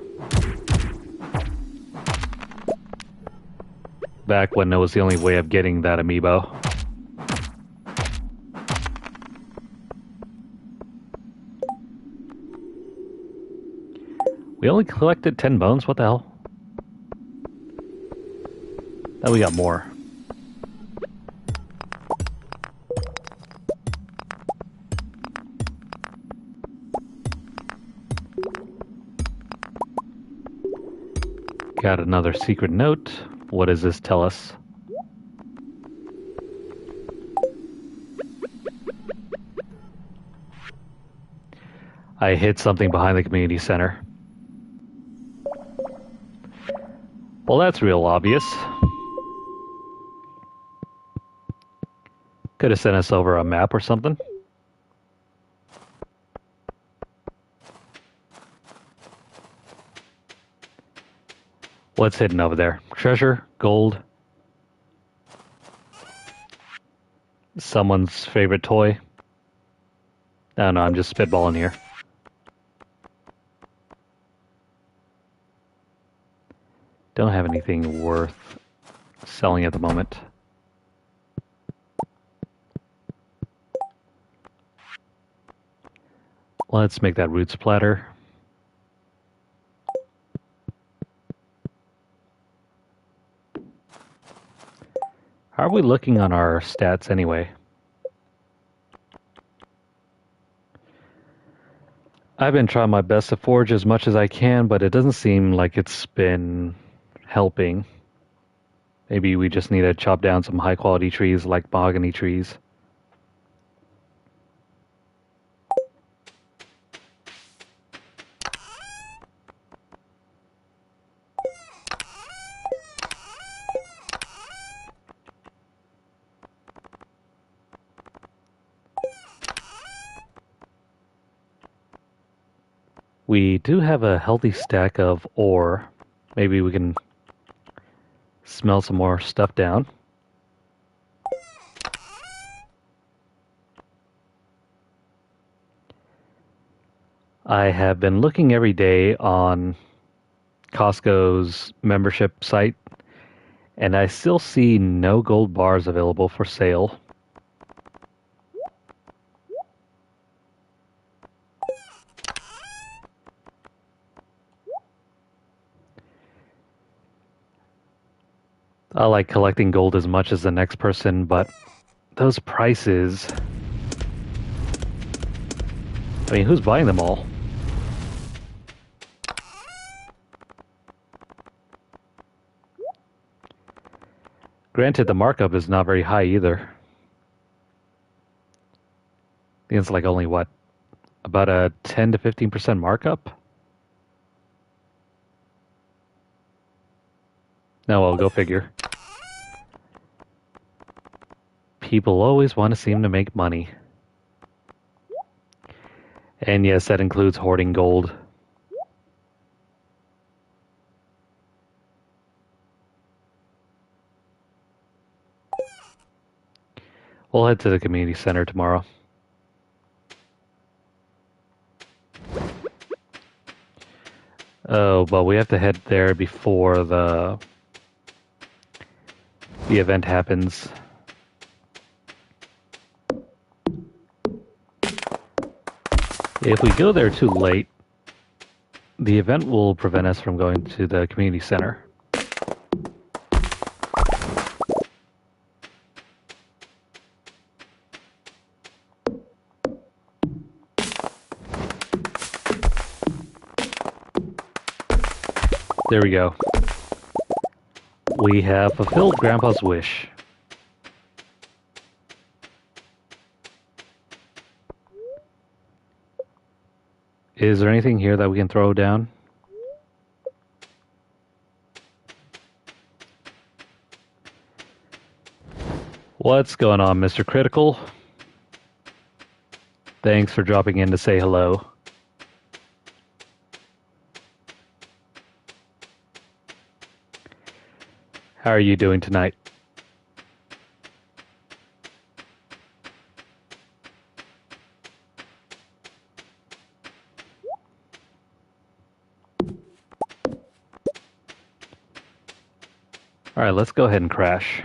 Back when it was the only way of getting that amiibo. We only collected 10 bones? What the hell? Now we got more. Got another secret note. What does this tell us? I hid something behind the community center. Well, that's real obvious. Could have sent us over a map or something. What's hidden over there? Treasure? Gold? Someone's favorite toy? I don't know, I'm just spitballing here. Don't have anything worth selling at the moment. Let's make that roots platter. How are we looking on our stats anyway? I've been trying my best to forge as much as I can, but it doesn't seem like it's been helping. Maybe we just need to chop down some high quality trees like mahogany trees. We do have a healthy stack of ore. Maybe we can smell some more stuff down. I have been looking every day on Costco's membership site, and I still see no gold bars available for sale. I like collecting gold as much as the next person, but those prices... I mean, who's buying them all? Granted, the markup is not very high either. I think it's like only, what, about a 10 to 15% markup? No, well, go figure. People always want to seem to make money. And yes, that includes hoarding gold. We'll head to the community center tomorrow. Oh, but we have to head there before the event happens. If we go there too late, the event will prevent us from going to the community center. There we go. We have fulfilled Grandpa's wish. Is there anything here that we can throw down? What's going on, Mr. Critical? Thanks for dropping in to say hello. How are you doing tonight? Alright, let's go ahead and crash.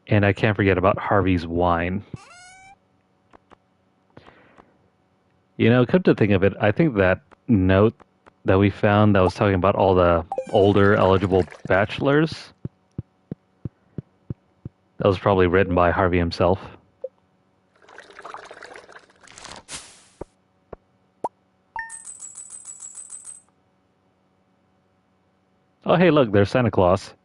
And I can't forget about Harvey's wine. You know, come to think of it, I think that note that we found that was talking about all the older eligible bachelors, that was probably written by Harvey himself. Oh, hey, look, there's Santa Claus.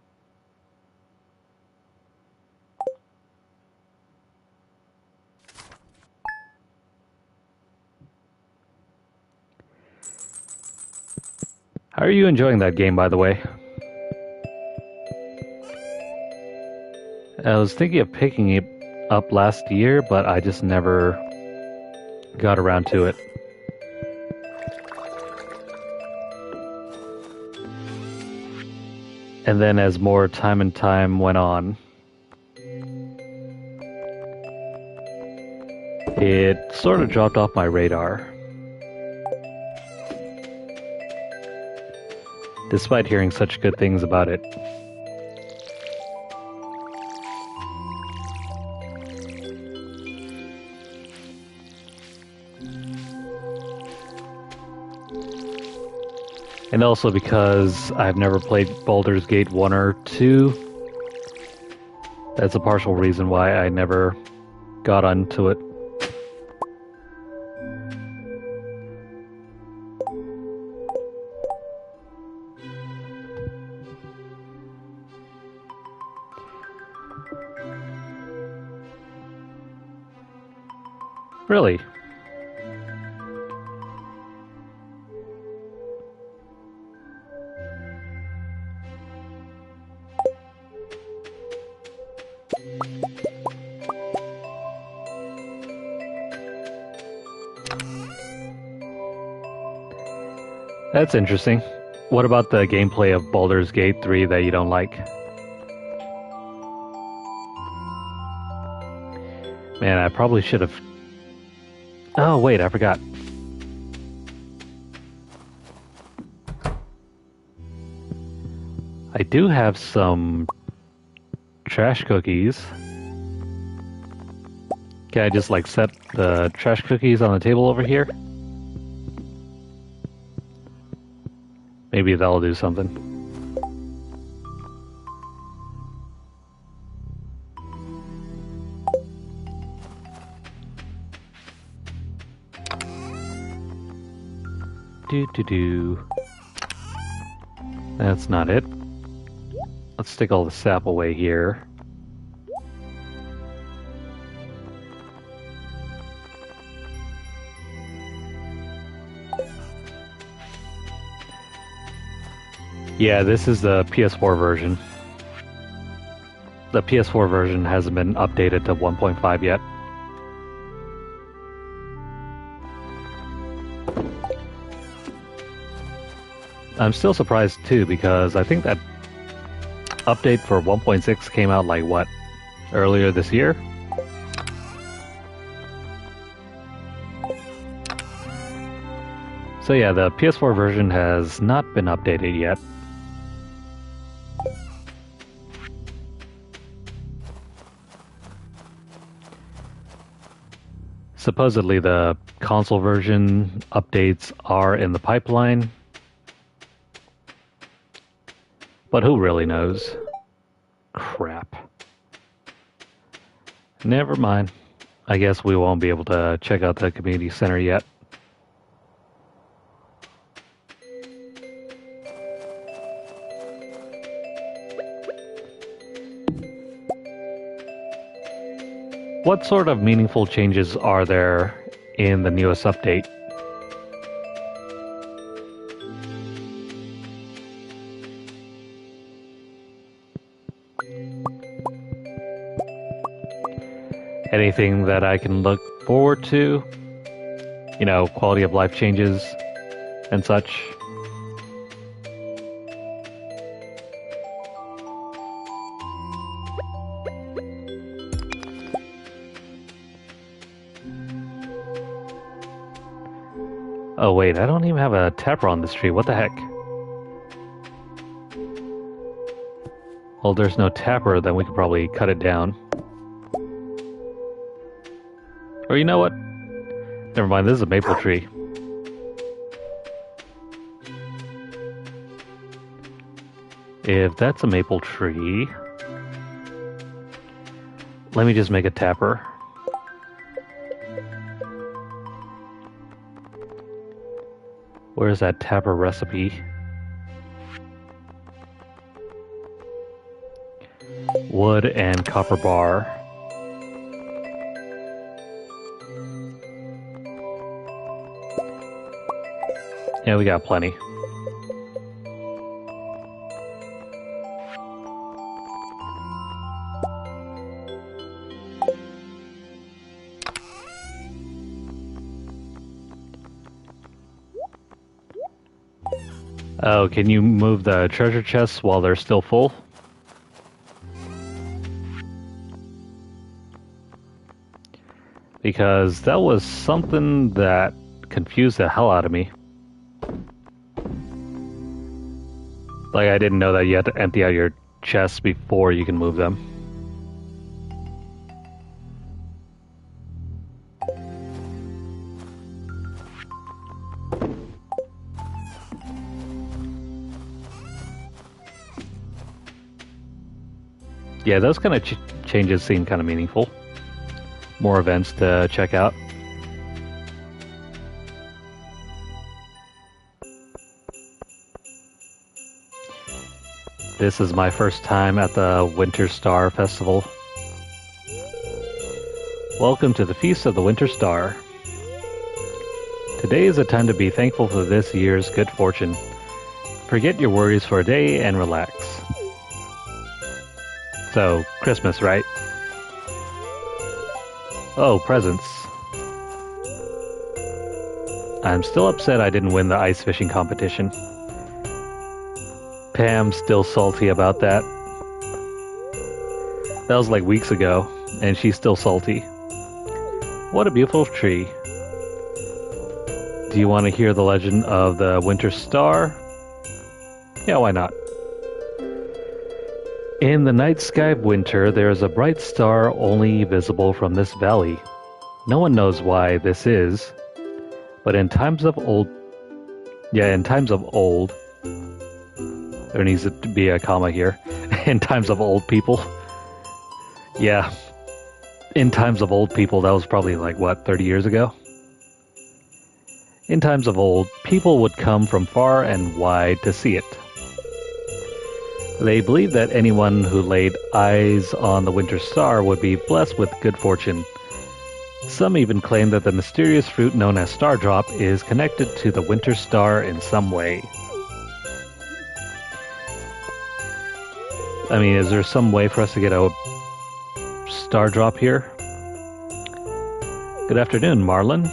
How are you enjoying that game, by the way? I was thinking of picking it up last year, but I just never got around to it. And then as more time and time went on, it sort of dropped off my radar. despite hearing such good things about it. And also because I've never played Baldur's Gate 1 or 2, that's a partial reason why I never got onto it. Really? That's interesting. What about the gameplay of Baldur's Gate 3 that you don't like? Man, I probably should have... Oh, wait, I forgot. I do have some trash cookies. Can I just, like, set the trash cookies on the table over here? Maybe that'll do something. Do. That's not it. Let's stick all the sap away here. Yeah, this is the PS4 version. The PS4 version hasn't been updated to 1.5 yet. I'm still surprised too, because I think that update for 1.6 came out like what? Earlier this year? So yeah, the PS4 version has not been updated yet. Supposedly the console version updates are in the pipeline, but who really knows? Crap. Never mind. I guess we won't be able to check out the community center yet. What sort of meaningful changes are there in the newest update? Anything that I can look forward to? You know, quality of life changes and such. Oh wait, I don't even have a tapper on this tree. What the heck? Well, there's no tapper, then we could probably cut it down. Or you know what? Never mind, this is a maple tree. If that's a maple tree, let me just make a tapper. Where's that tapper recipe? Wood and copper bar. Yeah, we got plenty. Oh, can you move the treasure chests while they're still full? Because that was something that confused the hell out of me. Like, I didn't know that you had to empty out your chests before you can move them. Yeah, those kind of changes seem kind of meaningful. More events to check out. This is my first time at the Winter Star Festival. Welcome to the Feast of the Winter Star. Today is a time to be thankful for this year's good fortune. Forget your worries for a day and relax. So, Christmas, right? Oh, presents. I'm still upset I didn't win the ice fishing competition. Pam's still salty about that. That was like weeks ago, and she's still salty. What a beautiful tree. Do you want to hear the legend of the Winter Star? Yeah, why not? In the night sky of winter, there is a bright star only visible from this valley. No one knows why this is, but in times of old, there needs to be a comma here. In times of old people. Yeah. In times of old people, that was probably like, what, 30 years ago? In times of old, people would come from far and wide to see it. They believed that anyone who laid eyes on the Winter Star would be blessed with good fortune. Some even claim that the mysterious fruit known as Stardrop is connected to the Winter Star in some way. I mean, is there some way for us to get a Stardrop here? Good afternoon, Marlon.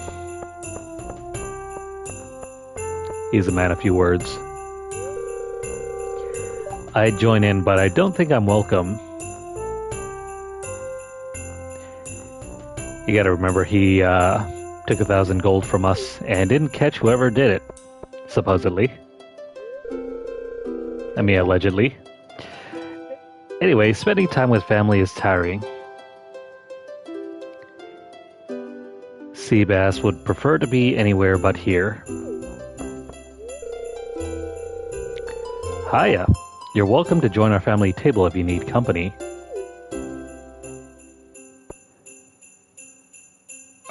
He's a man of few words. I'd join in, but I don't think I'm welcome. You gotta remember, he took 1,000 gold from us and didn't catch whoever did it, supposedly. I mean, allegedly. Anyway, spending time with family is tiring. Seabass would prefer to be anywhere but here. Hiya. You're welcome to join our family table if you need company.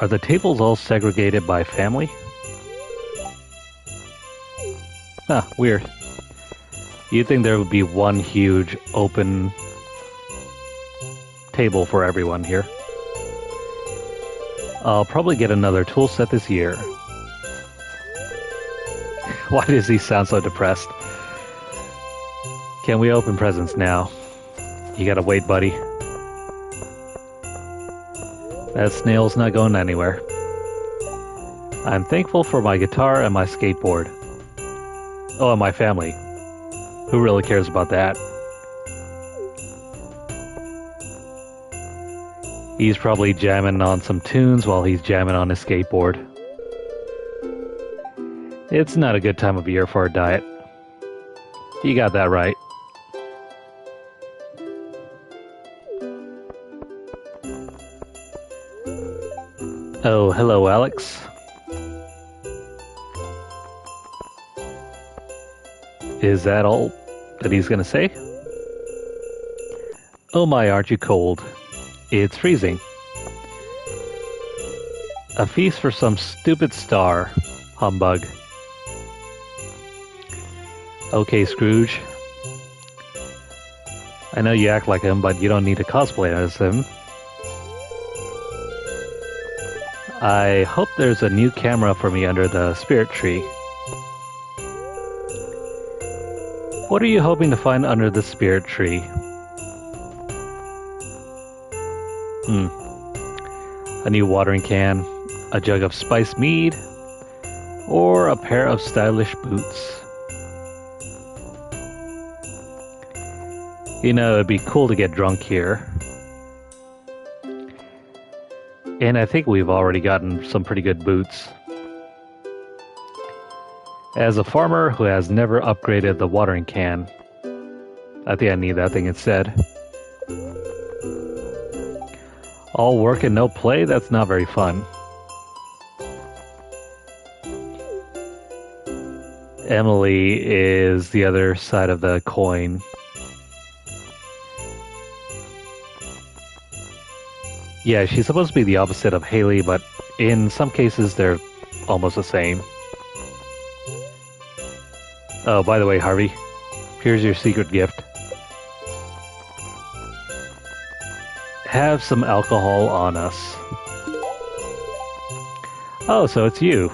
Are the tables all segregated by family? Huh, weird. You'd think there would be one huge open table for everyone here. I'll probably get another tool set this year. Why does he sound so depressed? Can we open presents now? You gotta wait, buddy. That snail's not going anywhere. I'm thankful for my guitar and my skateboard. Oh, and my family. Who really cares about that? He's probably jamming on some tunes while he's jamming on his skateboard. It's not a good time of year for a diet. You got that right. Oh, hello, Alex. Is that all that he's gonna say? Oh my, aren't you cold? It's freezing. A feast for some stupid star. Humbug. Okay, Scrooge. I know you act like him, but you don't need to cosplay as him. I hope there's a new camera for me under the spirit tree. What are you hoping to find under the spirit tree? A new watering can, a jug of spiced mead, or a pair of stylish boots. You know, it'd be cool to get drunk here. And I think we've already gotten some pretty good boots. As a farmer who has never upgraded the watering can, I think I need that thing instead. All work and no play? That's not very fun. Emily is the other side of the coin. Yeah, she's supposed to be the opposite of Haley, but in some cases they're almost the same. Oh, by the way, Harvey, here's your secret gift. Have some alcohol on us. Oh, so it's you.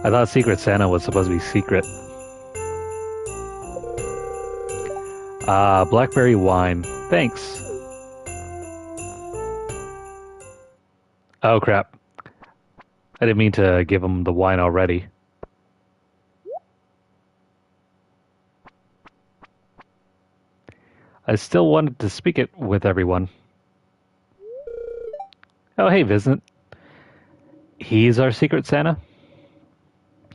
I thought Secret Santa was supposed to be secret. Blackberry wine. Thanks. Oh, crap. I didn't mean to give him the wine already. I still wanted to speak it with everyone. Oh, hey, Vincent. He's our Secret Santa?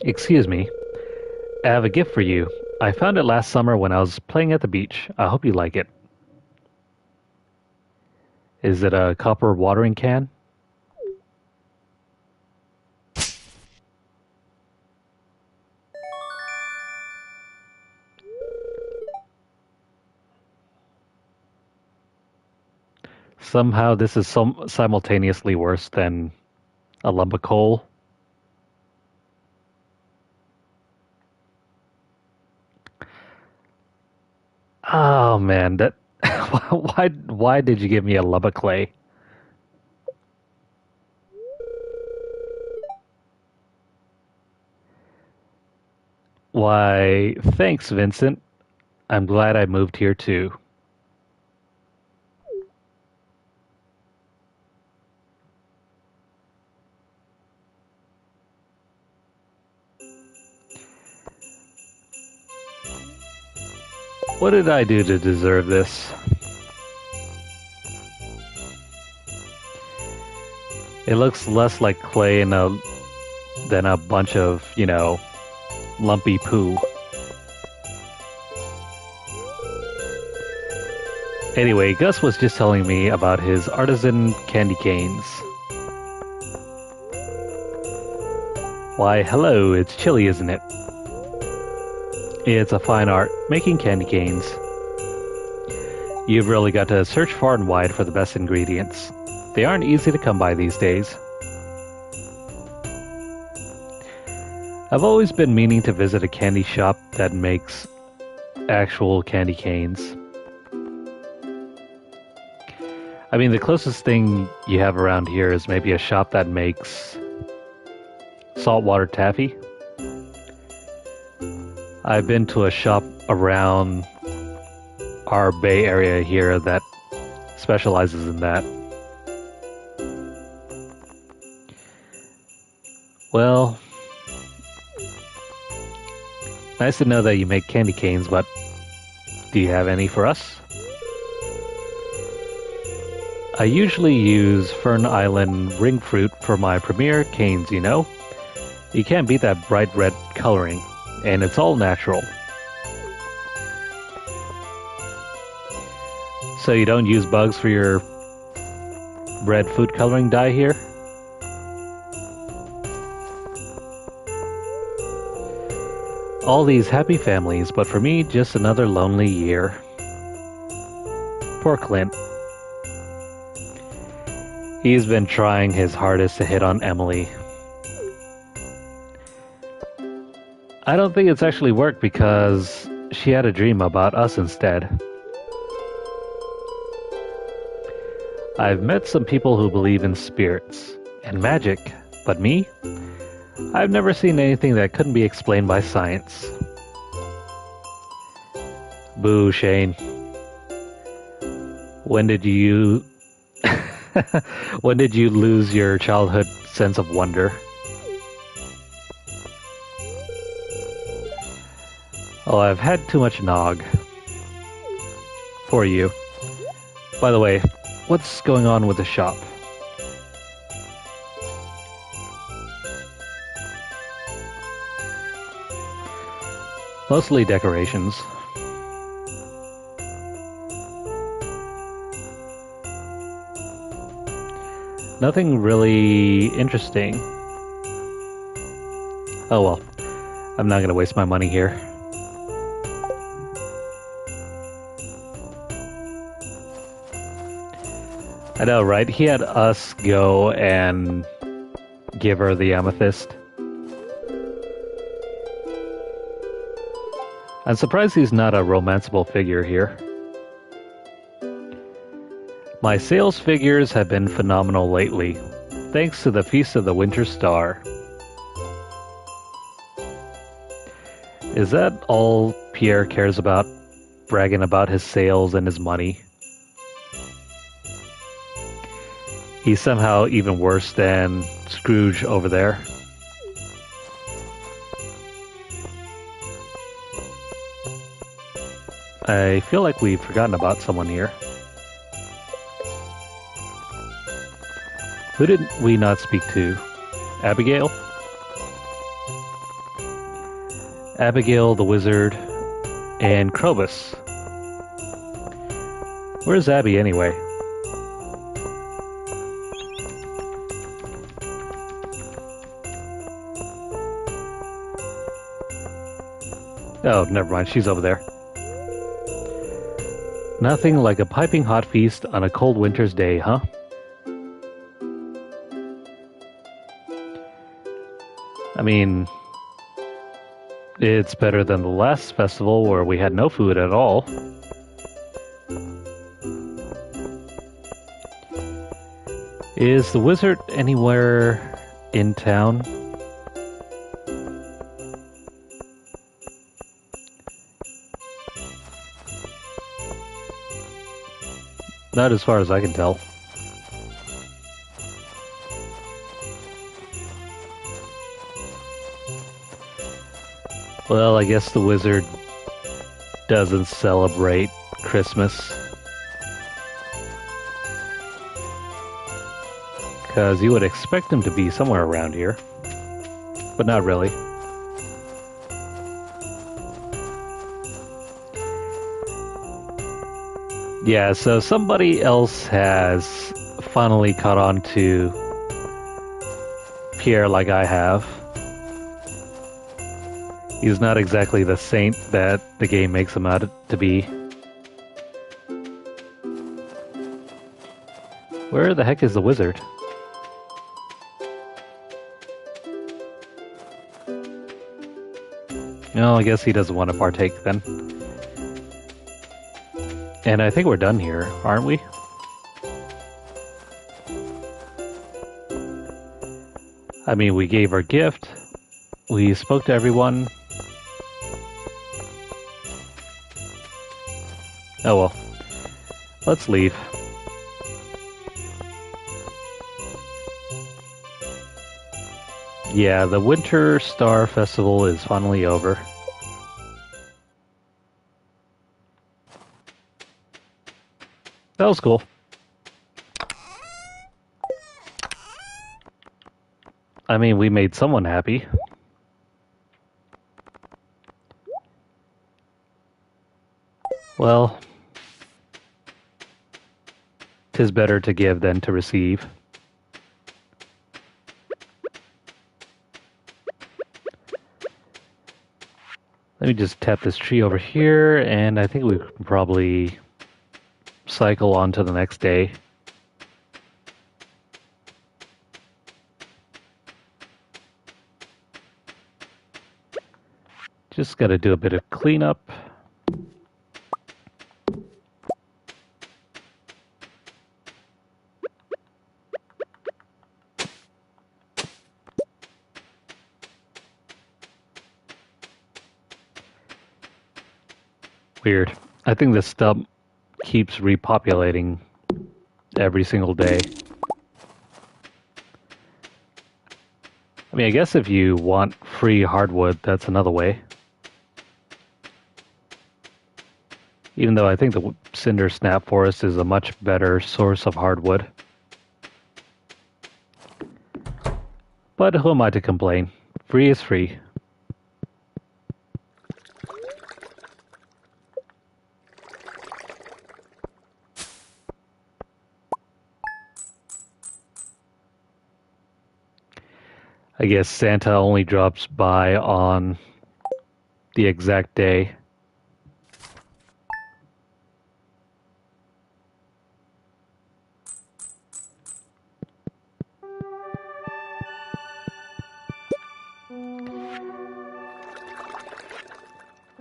Excuse me. I have a gift for you. I found it last summer when I was playing at the beach. I hope you like it. Is it a copper watering can? Somehow this is simultaneously worse than a lump of coal. Oh man, that why did you give me a lump of clay? Why, thanks, Vincent. I'm glad I moved here too. What did I do to deserve this? It looks less like clay than a bunch of, lumpy poo. Anyway, Gus was just telling me about his artisan candy canes. Why, hello, it's chilly, isn't it? It's a fine art, making candy canes. You've really got to search far and wide for the best ingredients. They aren't easy to come by these days. I've always been meaning to visit a candy shop that makes actual candy canes. I mean, the closest thing you have around here is maybe a shop that makes saltwater taffy. I've been to a shop around our Bay Area here that specializes in that. Well, nice to know that you make candy canes, but do you have any for us? I usually use Fern Island ring fruit for my premier canes, you know? You can't beat that bright red coloring, and it's all natural. So you don't use bugs for your red food coloring dye here? All these happy families, but for me, just another lonely year. Poor Clint. He's been trying his hardest to hit on Emily. I don't think it's actually worked because she had a dream about us instead. I've met some people who believe in spirits and magic, but me? I've never seen anything that couldn't be explained by science. Boo, Shane. When did you lose your childhood sense of wonder? Oh, I've had too much nog. For you. By the way, what's going on with the shop? Mostly decorations. Nothing really interesting. Oh well, I'm not gonna waste my money here. I know, right? He had us go and give her the amethyst. I'm surprised he's not a romanceable figure here. My sales figures have been phenomenal lately, thanks to the Feast of the Winter Star. Is that all Pierre cares about? Bragging about his sales and his money? He's somehow even worse than Scrooge over there. I feel like we've forgotten about someone here. Who did we not speak to? Abigail? Abigail the wizard and Krobus. Where's Abby anyway? Oh, never mind, she's over there. Nothing like a piping hot feast on a cold winter's day, huh? I mean, it's better than the last festival where we had no food at all. Is the wizard anywhere in town? Not as far as I can tell. Well, I guess the wizard doesn't celebrate Christmas. Because you would expect him to be somewhere around here. But not really. Yeah, so somebody else has finally caught on to Pierre like I have. He's not exactly the saint that the game makes him out to be. Where the heck is the wizard? No, I guess he doesn't want to partake then. And I think we're done here, aren't we? I mean, we gave our gift. We spoke to everyone. Oh well. Let's leave. Yeah, the Winter Star Festival is finally over. That was cool. I mean, we made someone happy. Well, 'tis better to give than to receive. Let me just tap this tree over here, and I think we can probably cycle on to the next day. Just got to do a bit of cleanup. Weird. I think this stub keeps repopulating every single day. I mean, I guess if you want free hardwood, that's another way. Even though I think the Cinder Snap Forest is a much better source of hardwood. But who am I to complain? Free is free. I guess Santa only drops by on the exact day.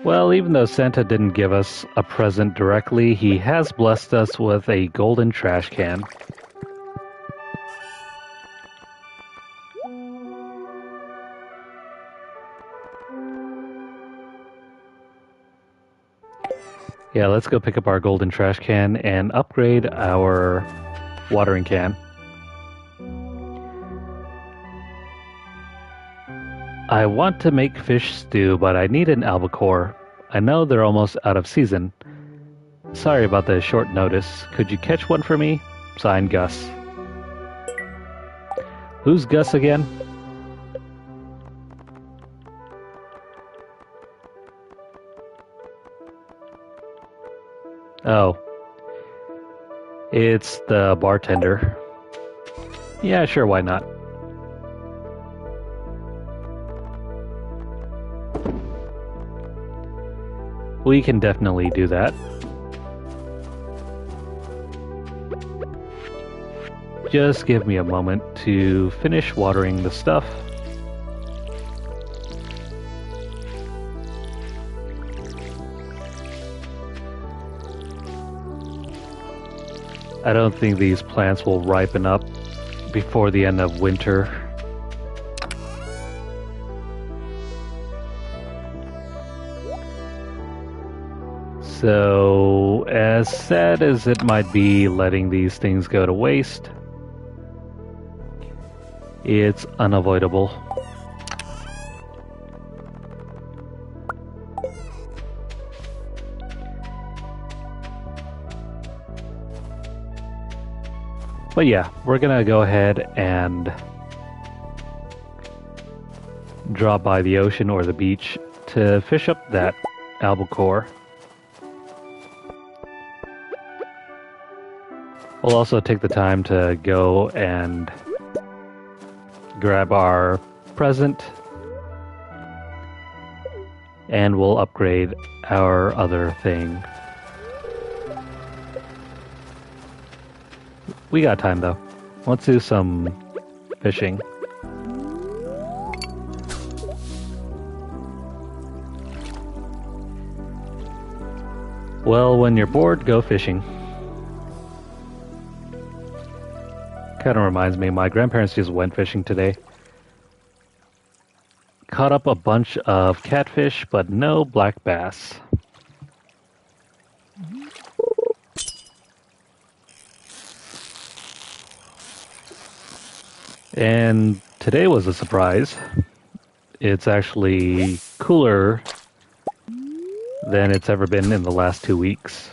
Well, even though Santa didn't give us a present directly, he has blessed us with a golden trash can. Yeah, let's go pick up our golden trash can and upgrade our watering can. I want to make fish stew, but I need an albacore. I know they're almost out of season. Sorry about the short notice. Could you catch one for me? Signed, Gus. Who's Gus again? Oh. It's the bartender. Yeah, sure, why not? We can definitely do that. Just give me a moment to finish watering the stuff. I don't think these plants will ripen up before the end of winter. So, as sad as it might be letting these things go to waste, it's unavoidable. But yeah, we're gonna go ahead and drop by the ocean or the beach to fish up that albacore. We'll also take the time to go and grab our present, and we'll upgrade our other thing. We got time though. Let's do some fishing. Well, when you're bored, go fishing. Kind of reminds me, my grandparents just went fishing today. Caught up a bunch of catfish, but no black bass. And today was a surprise. It's actually cooler than it's ever been in the last 2 weeks.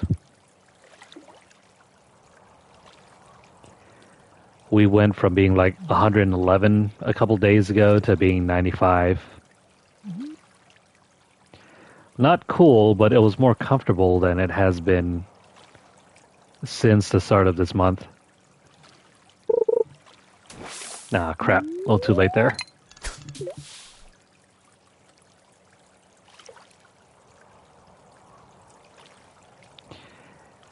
We went from being like 111 a couple days ago to being 95. Not cool, but it was more comfortable than it has been since the start of this month. Ah, crap. A little too late there.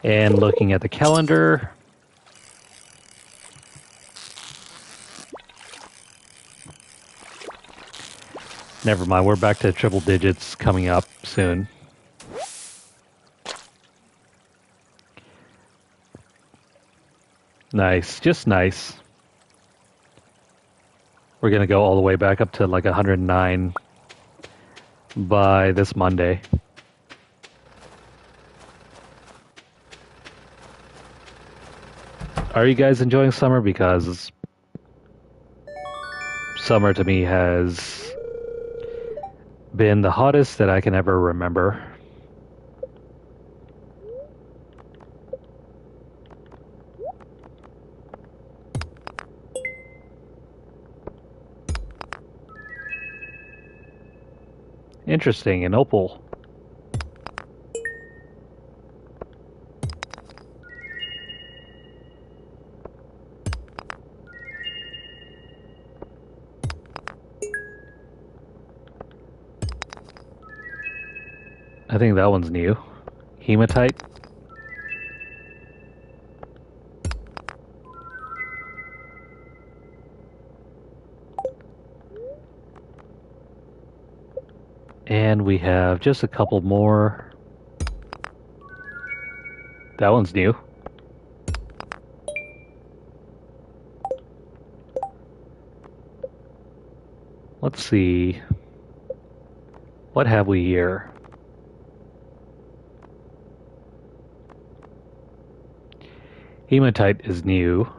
And looking at the calendar, never mind, we're back to triple digits coming up soon. Nice, just nice. We're gonna go all the way back up to like 109 by this Monday. Are you guys enjoying summer? Because summer to me has been the hottest that I can ever remember. Interesting, an opal. I think that one's new. Hematite. And we have just a couple more. That one's new. Let's see. What have we here? Hematite is new.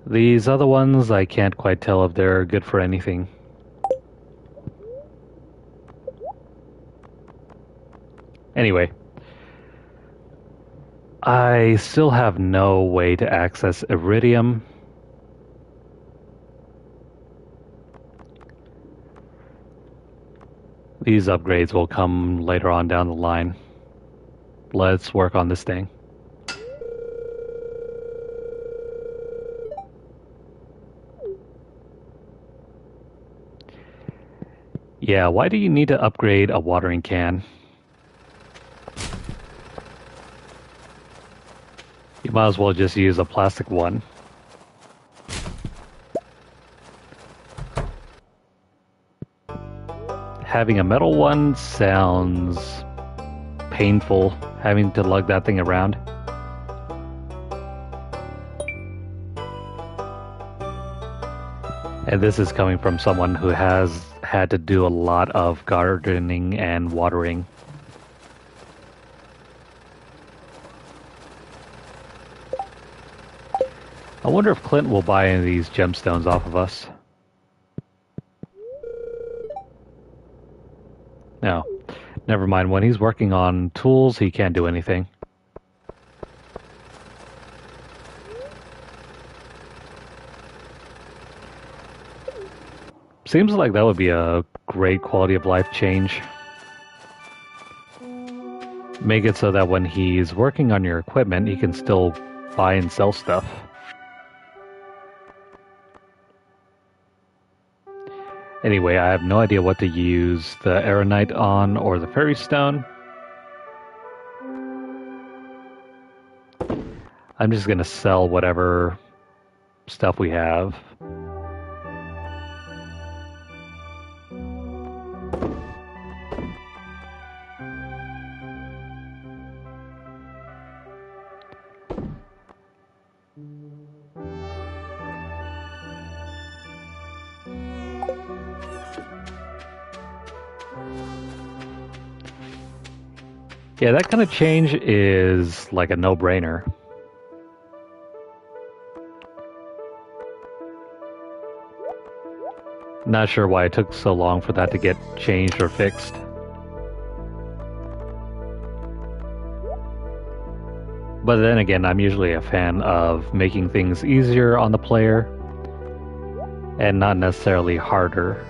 These other ones, I can't quite tell if they're good for anything. Anyway, I still have no way to access Iridium. These upgrades will come later on down the line. Let's work on this thing. Yeah, why do you need to upgrade a watering can? You might as well just use a plastic one. Having a metal one sounds painful, having to lug that thing around. And this is coming from someone who has had to do a lot of gardening and watering. I wonder if Clint will buy any of these gemstones off of us. No. Never mind. When he's working on tools, he can't do anything. Seems like that would be a great quality of life change. Make it so that when he's working on your equipment, he can still buy and sell stuff. Anyway, I have no idea what to use the Aeronite on or the Fairy Stone. I'm just going to sell whatever stuff we have. Yeah, that kind of change is like a no-brainer. Not sure why it took so long for that to get changed or fixed. But then again, I'm usually a fan of making things easier on the player and not necessarily harder.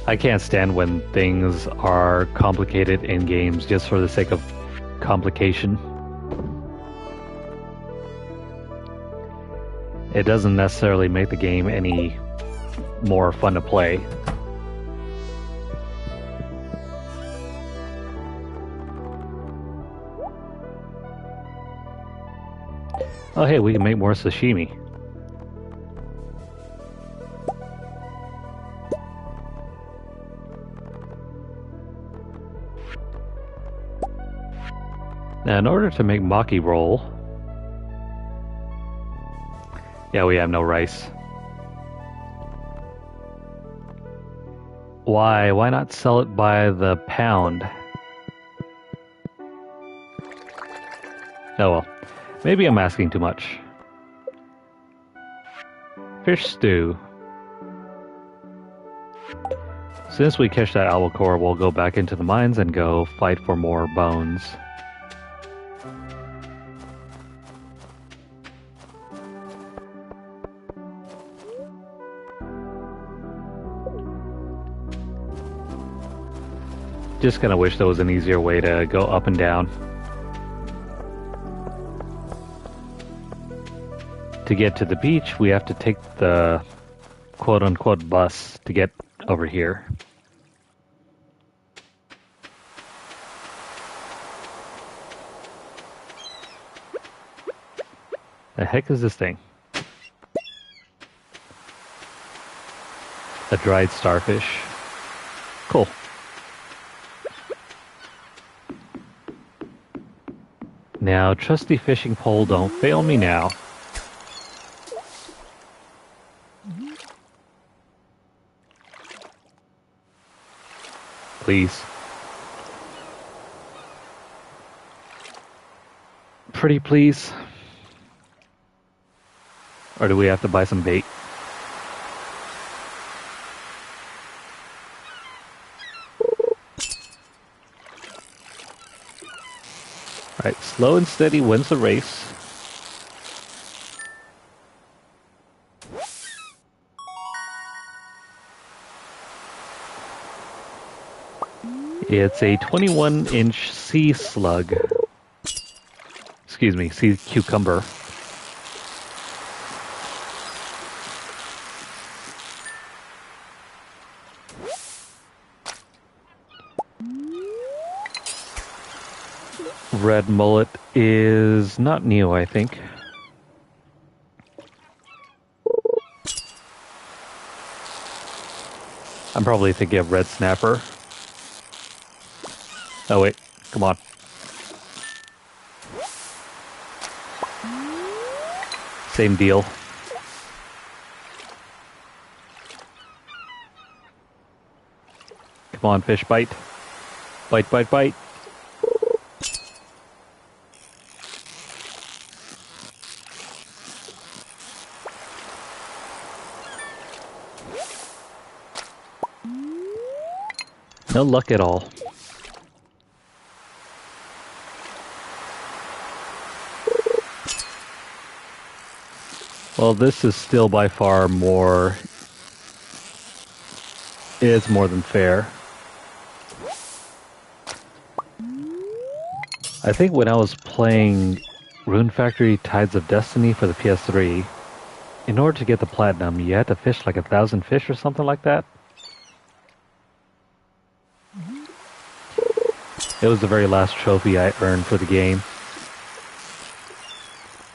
I can't stand when things are complicated in games just for the sake of complication. It doesn't necessarily make the game any more fun to play. Oh hey, we can make more sashimi. Now, in order to make maki roll, yeah, we have no rice. Why not sell it by the pound? Oh well, maybe I'm asking too much. Fish stew. Since we catch that albacore, we'll go back into the mines and go fight for more bones. Just kind of wish there was an easier way to go up and down. to get to the beach, we have to take the quote-unquote bus to get over here. The heck is this thing? A dried starfish. Cool. Now, trusty fishing pole, don't fail me now. Please. Pretty please. Or do we have to buy some bait? Alright, slow and steady wins the race. It's a 21-inch sea slug. Excuse me, sea cucumber. Red mullet is not new, I think. I'm probably thinking of red snapper. Oh wait, come on. Same deal. Come on, fish, bite. Bite, bite, bite. No luck at all. Well, this is still by far more... It's more than fair. I think when I was playing Rune Factory Tides of Destiny for the PS3, in order to get the platinum, you had to fish like 1,000 fish or something like that. It was the very last trophy I earned for the game.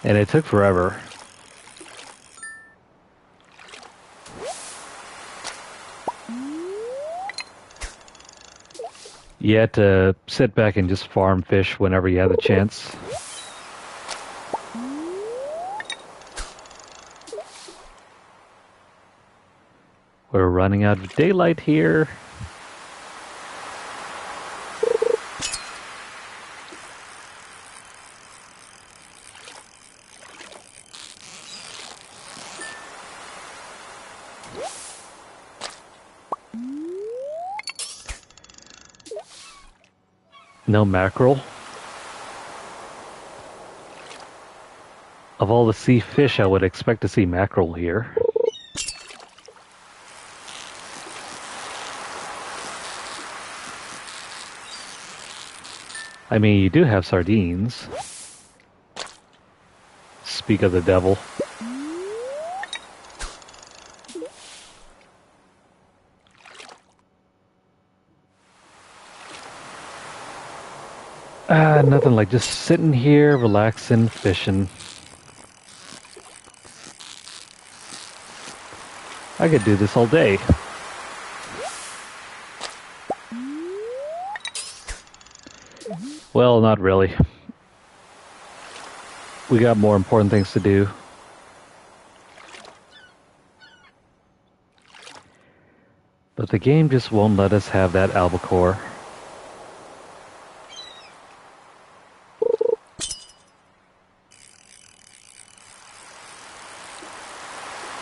And it took forever. You had to sit back and just farm fish whenever you had the chance. We're running out of daylight here. No mackerel. Of all the sea fish, I would expect to see mackerel here. I mean, you do have sardines. Speak of the devil. Nothing like just sitting here, relaxing, fishing. I could do this all day. Well, not really. We got more important things to do. But the game just won't let us have that albacore.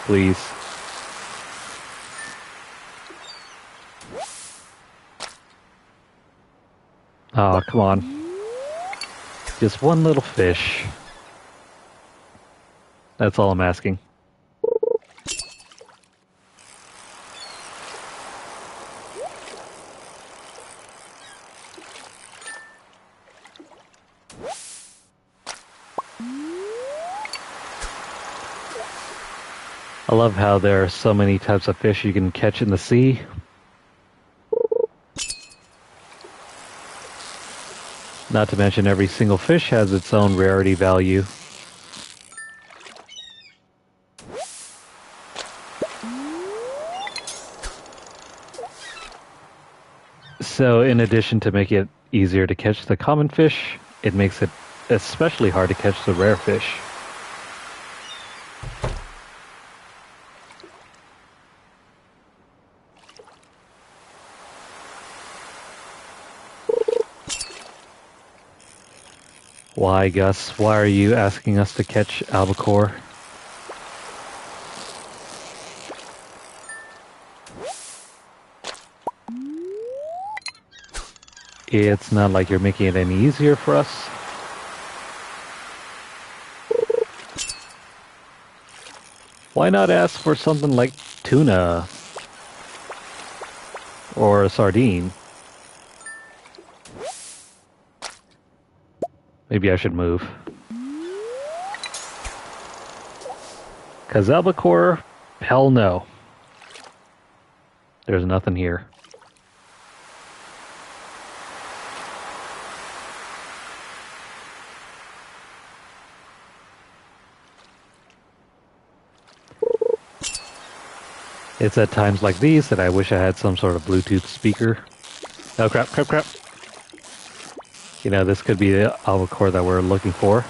Please. Oh, come on. Just one little fish. That's all I'm asking. I love how there are so many types of fish you can catch in the sea. Not to mention every single fish has its own rarity value. So in addition to make it easier to catch the common fish, it makes it especially hard to catch the rare fish. Why, Gus? Why are you asking us to catch albacore? It's not like you're making it any easier for us. Why not ask for something like tuna or a sardine? Maybe I should move. Cause albacore, hell no. There's nothing here. It's at times like these that I wish I had some sort of Bluetooth speaker. Oh crap, crap, crap. You know, this could be the albacore that we're looking for.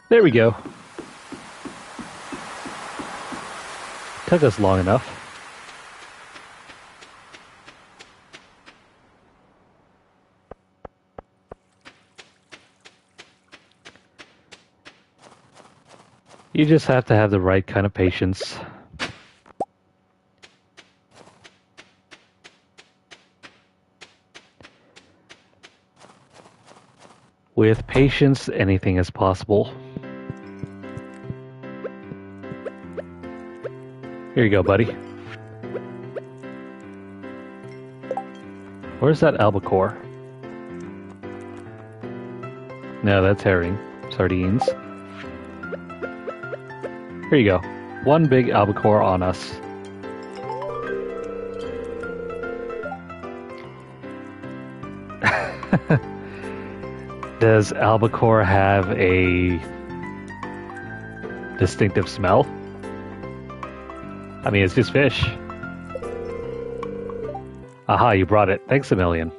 There we go. Took us long enough. You just have to have the right kind of patience. With patience, anything is possible. Here you go, buddy. Where's that albacore? No, that's herring. Sardines. Here you go. One big albacore on us. Does albacore have a distinctive smell? I mean, it's just fish. Aha, you brought it. Thanks a million.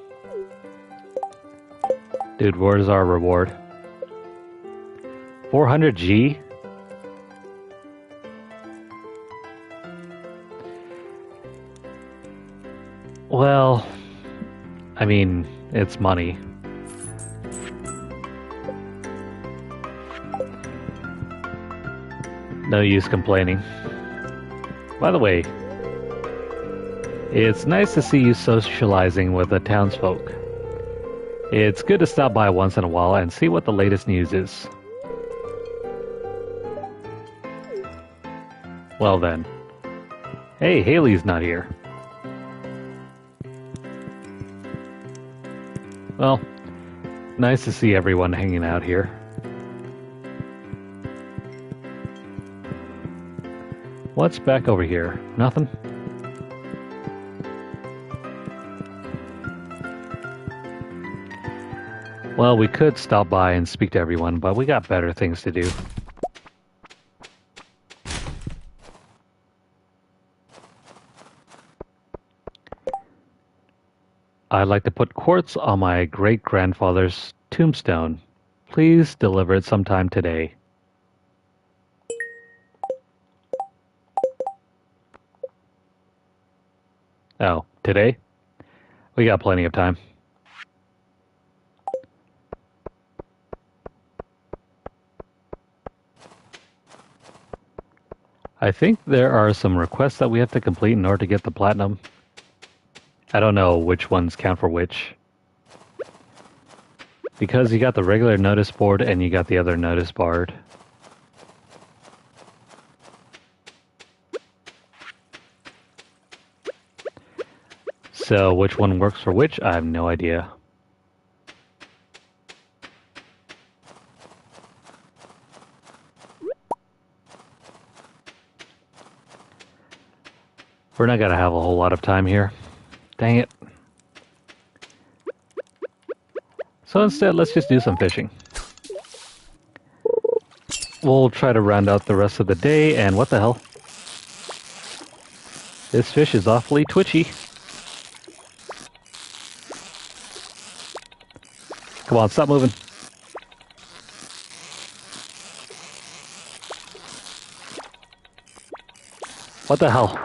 Dude, where's our reward? 400G? Well, I mean, it's money. No use complaining. By the way, it's nice to see you socializing with the townsfolk. It's good to stop by once in a while and see what the latest news is. Well then. Hey, Haley's not here. Well, nice to see everyone hanging out here. What's back over here? Nothing? Well, we could stop by and speak to everyone, but we got better things to do. I'd like to put quartz on my great-grandfather's tombstone. Please deliver it sometime today. Oh, today? We got plenty of time. I think there are some requests that we have to complete in order to get the platinum. I don't know which ones count for which. Because you got the regular notice board and you got the other notice board. So which one works for which, I have no idea. We're not gonna have a whole lot of time here. Dang it. So instead, let's just do some fishing. We'll try to round out the rest of the day, and what the hell? This fish is awfully twitchy. Come on, stop moving. What the hell?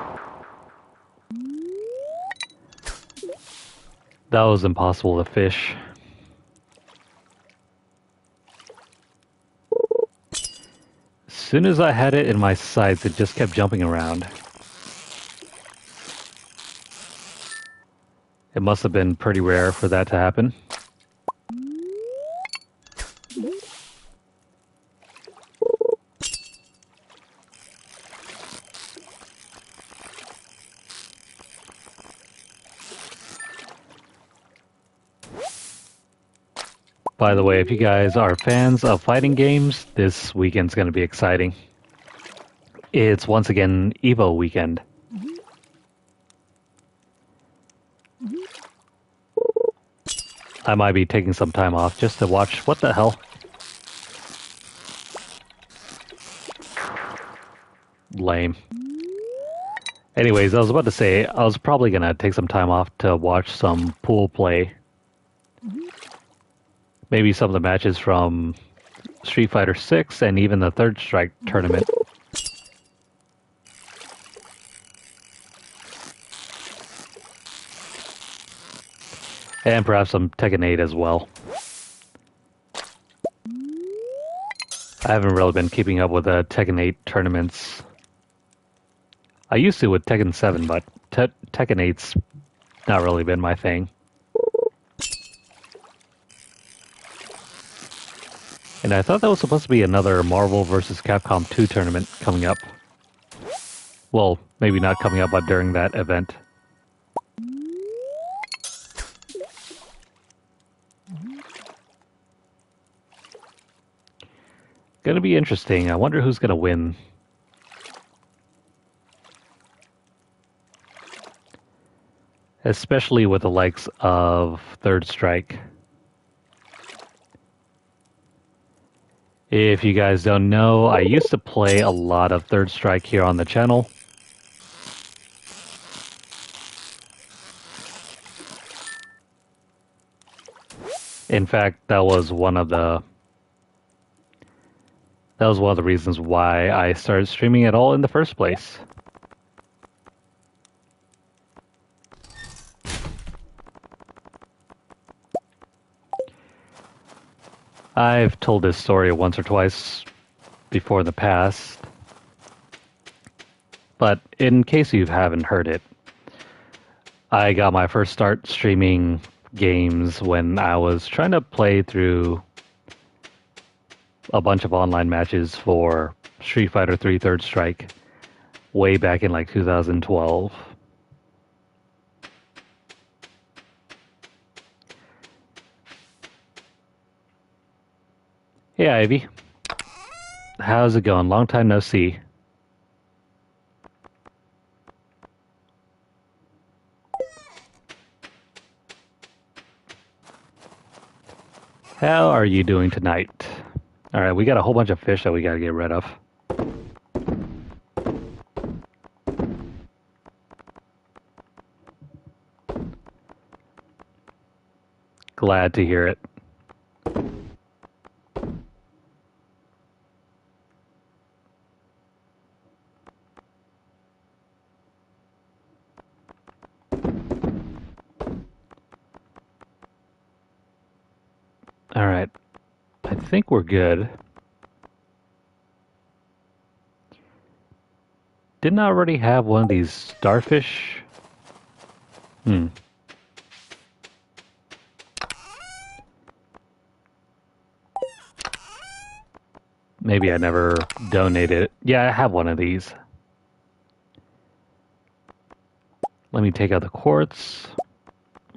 That was impossible to fish. As soon as I had it in my sights, it just kept jumping around. It must have been pretty rare for that to happen. By the way, if you guys are fans of fighting games, this weekend's going to be exciting. It's once again Evo weekend. I might be taking some time off just to watch. What the hell? Lame. Anyways, I was about to say, I was probably going to take some time off to watch some pool play. Maybe some of the matches from Street Fighter 6 and even the Third Strike tournament. And perhaps some Tekken 8 as well. I haven't really been keeping up with the Tekken 8 tournaments. I used to with Tekken 7, but Tekken 8's not really been my thing. And I thought that was supposed to be another Marvel vs. Capcom 2 tournament coming up. Well, maybe not coming up, but during that event. Gonna be interesting. I wonder who's gonna win. Especially with the likes of Third Strike. If you guys don't know, I used to play a lot of Third Strike here on the channel. In fact, that was one of the reasons why I started streaming at all in the first place. I've told this story once or twice before in the past, but in case you haven't heard it, I got my first start streaming games when I was trying to play through a bunch of online matches for Street Fighter 3 Third Strike way back in like 2012. Hey Ivy, how's it going? Long time no see. How are you doing tonight? Alright, we got a whole bunch of fish that we gotta get rid of. Glad to hear it. Alright, I think we're good. Didn't I already have one of these starfish? Maybe I never donated it. Yeah, I have one of these. Let me take out the quartz.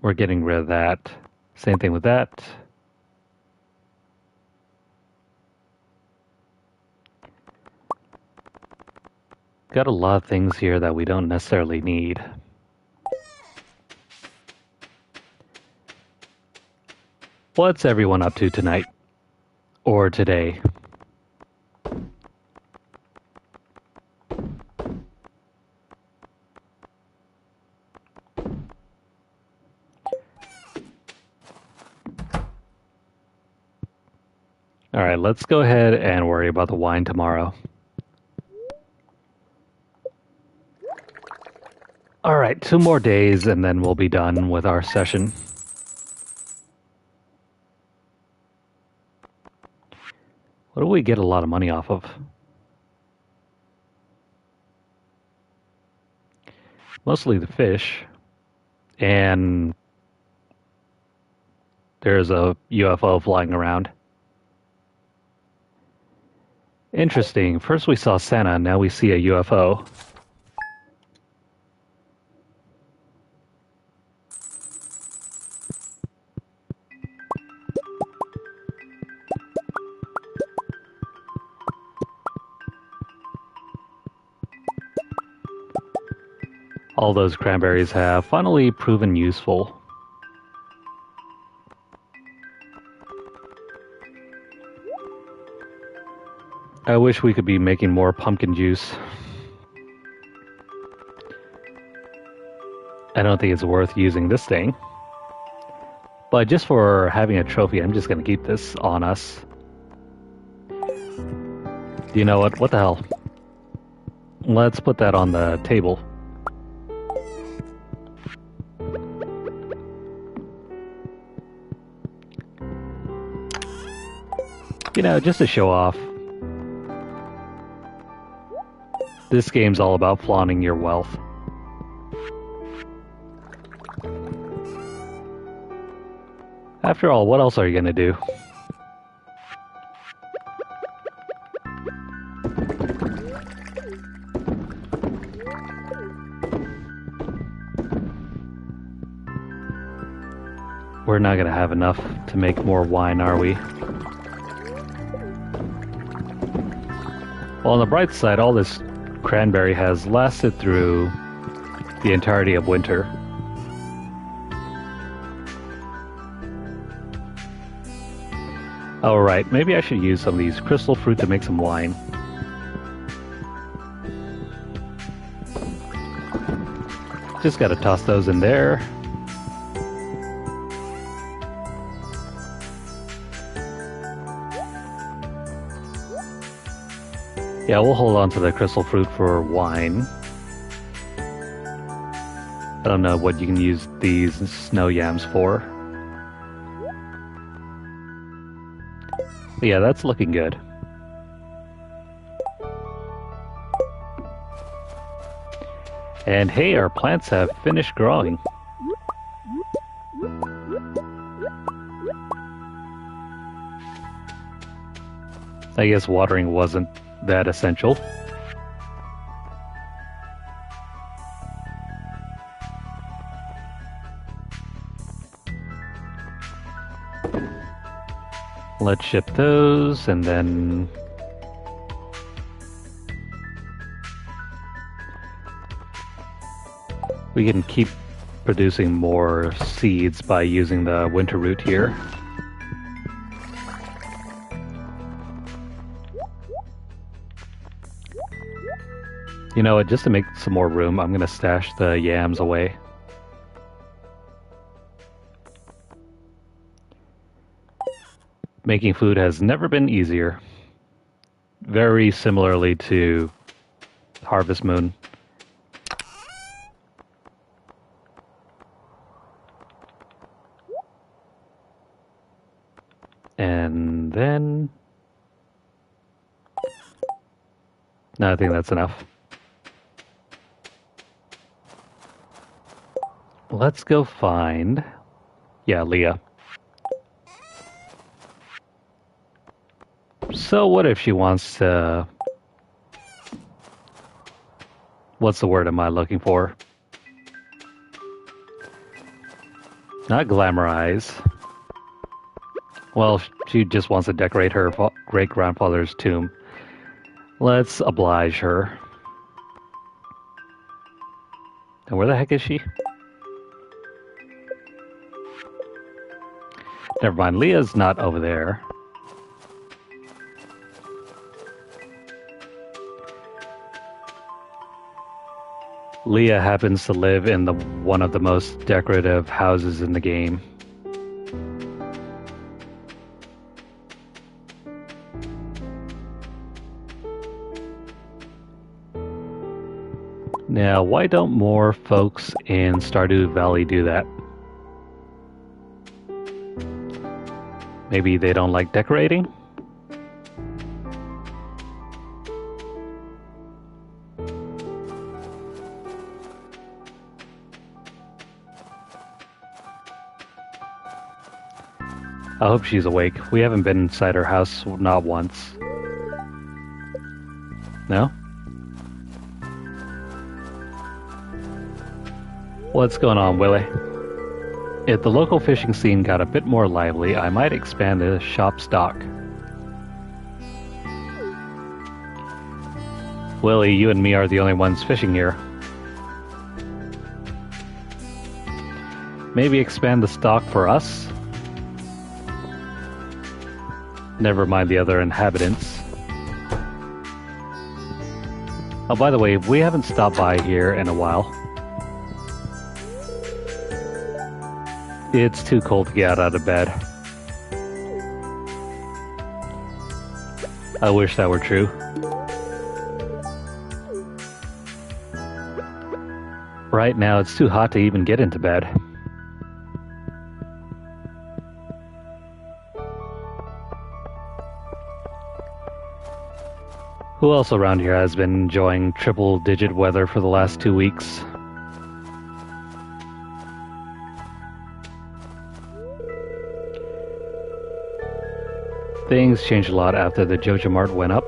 We're getting rid of that. Same thing with that. Got a lot of things here that we don't necessarily need. What's everyone up to tonight? Or today? Alright, let's go ahead and worry about the wine tomorrow. Alright, 2 more days and then we'll be done with our session. What do we get a lot of money off of? Mostly the fish. And there's a UFO flying around. Interesting. First we saw Santa, now we see a UFO. All those cranberries have finally proven useful. I wish we could be making more pumpkin juice. I don't think it's worth using this thing. But just for having a trophy, I'm just going to keep this on us. You know what? What the hell? Let's put that on the table. You know, just to show off. This game's all about flaunting your wealth. After all, what else are you gonna do? We're not gonna have enough to make more wine, are we? Well, on the bright side, all this cranberry has lasted through the entirety of winter. Oh, right. Maybe I should use some of these crystal fruit to make some wine. Just gotta toss those in there. Yeah, we'll hold on to the crystal fruit for wine. I don't know what you can use these snow yams for. But yeah, that's looking good. And hey, our plants have finished growing. I guess watering wasn't that essential. Let's ship those, and then we can keep producing more seeds by using the winter root here. You know what, just to make some more room, I'm gonna stash the yams away. Making food has never been easier. Very similarly to Harvest Moon. And then... no, I think that's enough. Let's go find... yeah, Leah. So what if she wants to... what's the word am I looking for? Not glamorize. Well, she just wants to decorate her great-grandfather's tomb. Let's oblige her. And where the heck is she? Never mind, Leah's not over there. Leah happens to live in one of the most decorative houses in the game. Now, why don't more folks in Stardew Valley do that? Maybe they don't like decorating? I hope she's awake. We haven't been inside her house, not once. No? What's going on, Willie? If the local fishing scene got a bit more lively, I might expand the shop stock. Willie, you and me are the only ones fishing here. Maybe expand the stock for us? Never mind the other inhabitants. Oh, by the way, we haven't stopped by here in a while. It's too cold to get out of bed. I wish that were true. Right now, it's too hot to even get into bed. Who else around here has been enjoying triple-digit weather for the last 2 weeks? Things changed a lot after the Joja Mart went up.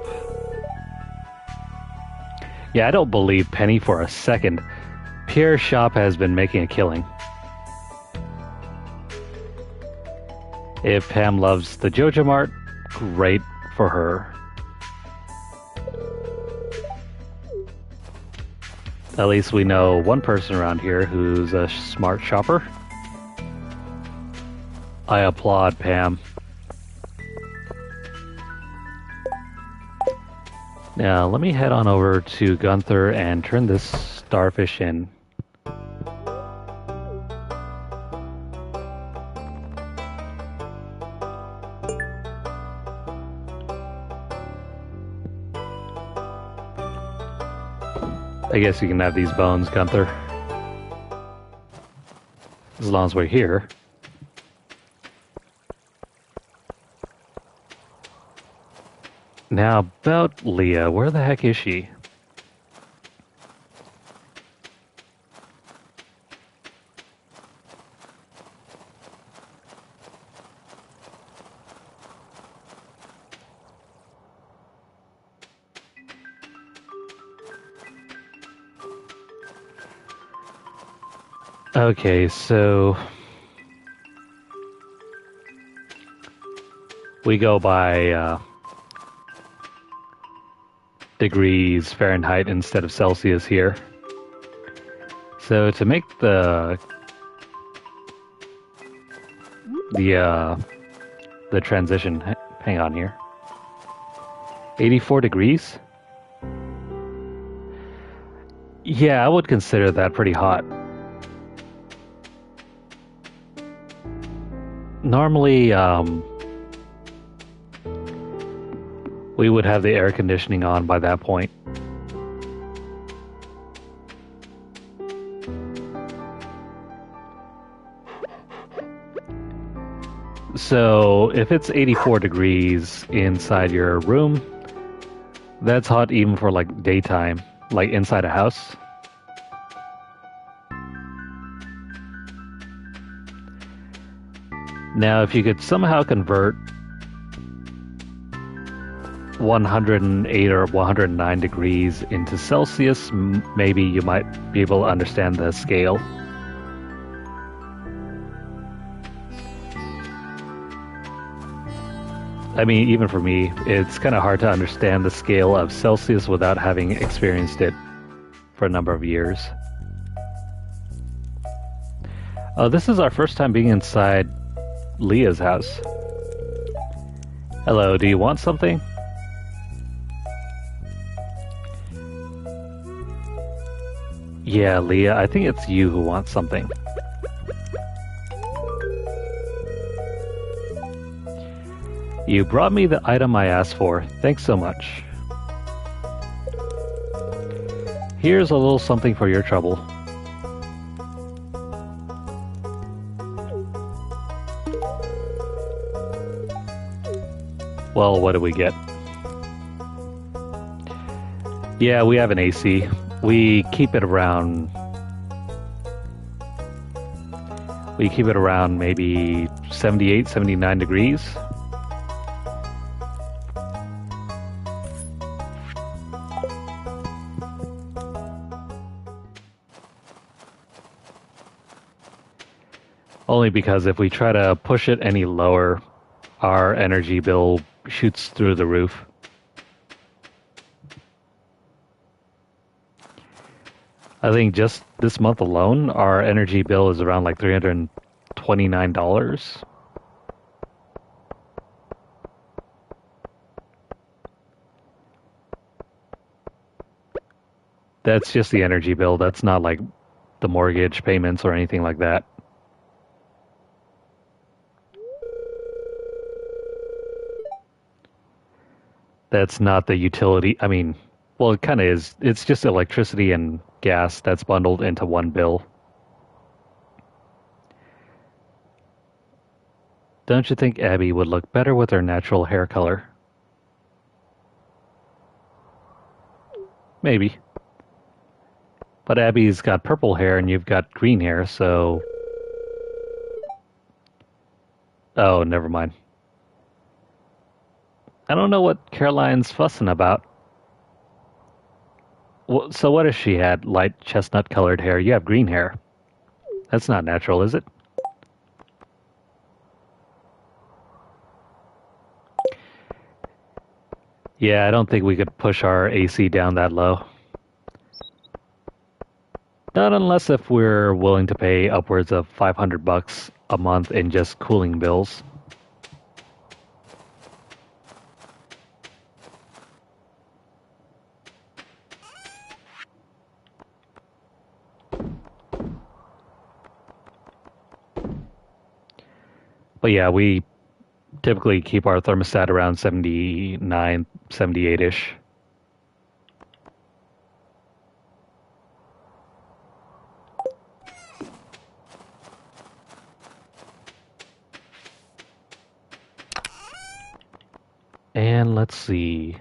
Yeah, I don't believe Penny for a second. Pierre's shop has been making a killing. If Pam loves the Joja Mart, great for her. At least we know one person around here who's a smart shopper. I applaud Pam. Now, let me head on over to Gunther and turn this starfish in. I guess you can have these bones, Gunther. As long as we're here. Now, about Leah, where the heck is she? Okay, so we go by degrees Fahrenheit instead of Celsius here. So to make the transition, hang on here. 84 degrees? Yeah, I would consider that pretty hot. Normally, we would have the air conditioning on by that point. So, if it's 84 degrees inside your room, that's hot even for like daytime, like inside a house. Now, if you could somehow convert 108 or 109 degrees into Celsius, maybe you might be able to understand the scale. I mean, even for me, it's kind of hard to understand the scale of Celsius without having experienced it for a number of years. Oh, this is our first time being inside Leah's house. Hello, do you want something? Yeah, Leah, I think it's you who wants something. You brought me the item I asked for. Thanks so much. Here's a little something for your trouble. Well, what do we get? Yeah, we have an AC. We keep it around... We keep it around maybe 78, 79 degrees. Only because if we try to push it any lower, our energy bill shoots through the roof. I think just this month alone, our energy bill is around like $329. That's just the energy bill. That's not like the mortgage payments or anything like that. That's not the utility. I mean, well, it kind of is. It's just electricity and gas that's bundled into one bill. Don't you think Abby would look better with her natural hair color? Maybe. But Abby's got purple hair and you've got green hair, so... Oh, never mind. I don't know what Caroline's fussing about. So what if she had light chestnut-colored hair? You have green hair. That's not natural, is it? Yeah, I don't think we could push our AC down that low. Not unless if we're willing to pay upwards of $500 a month in just cooling bills. But yeah, we typically keep our thermostat around 79, 78-ish. And let's see.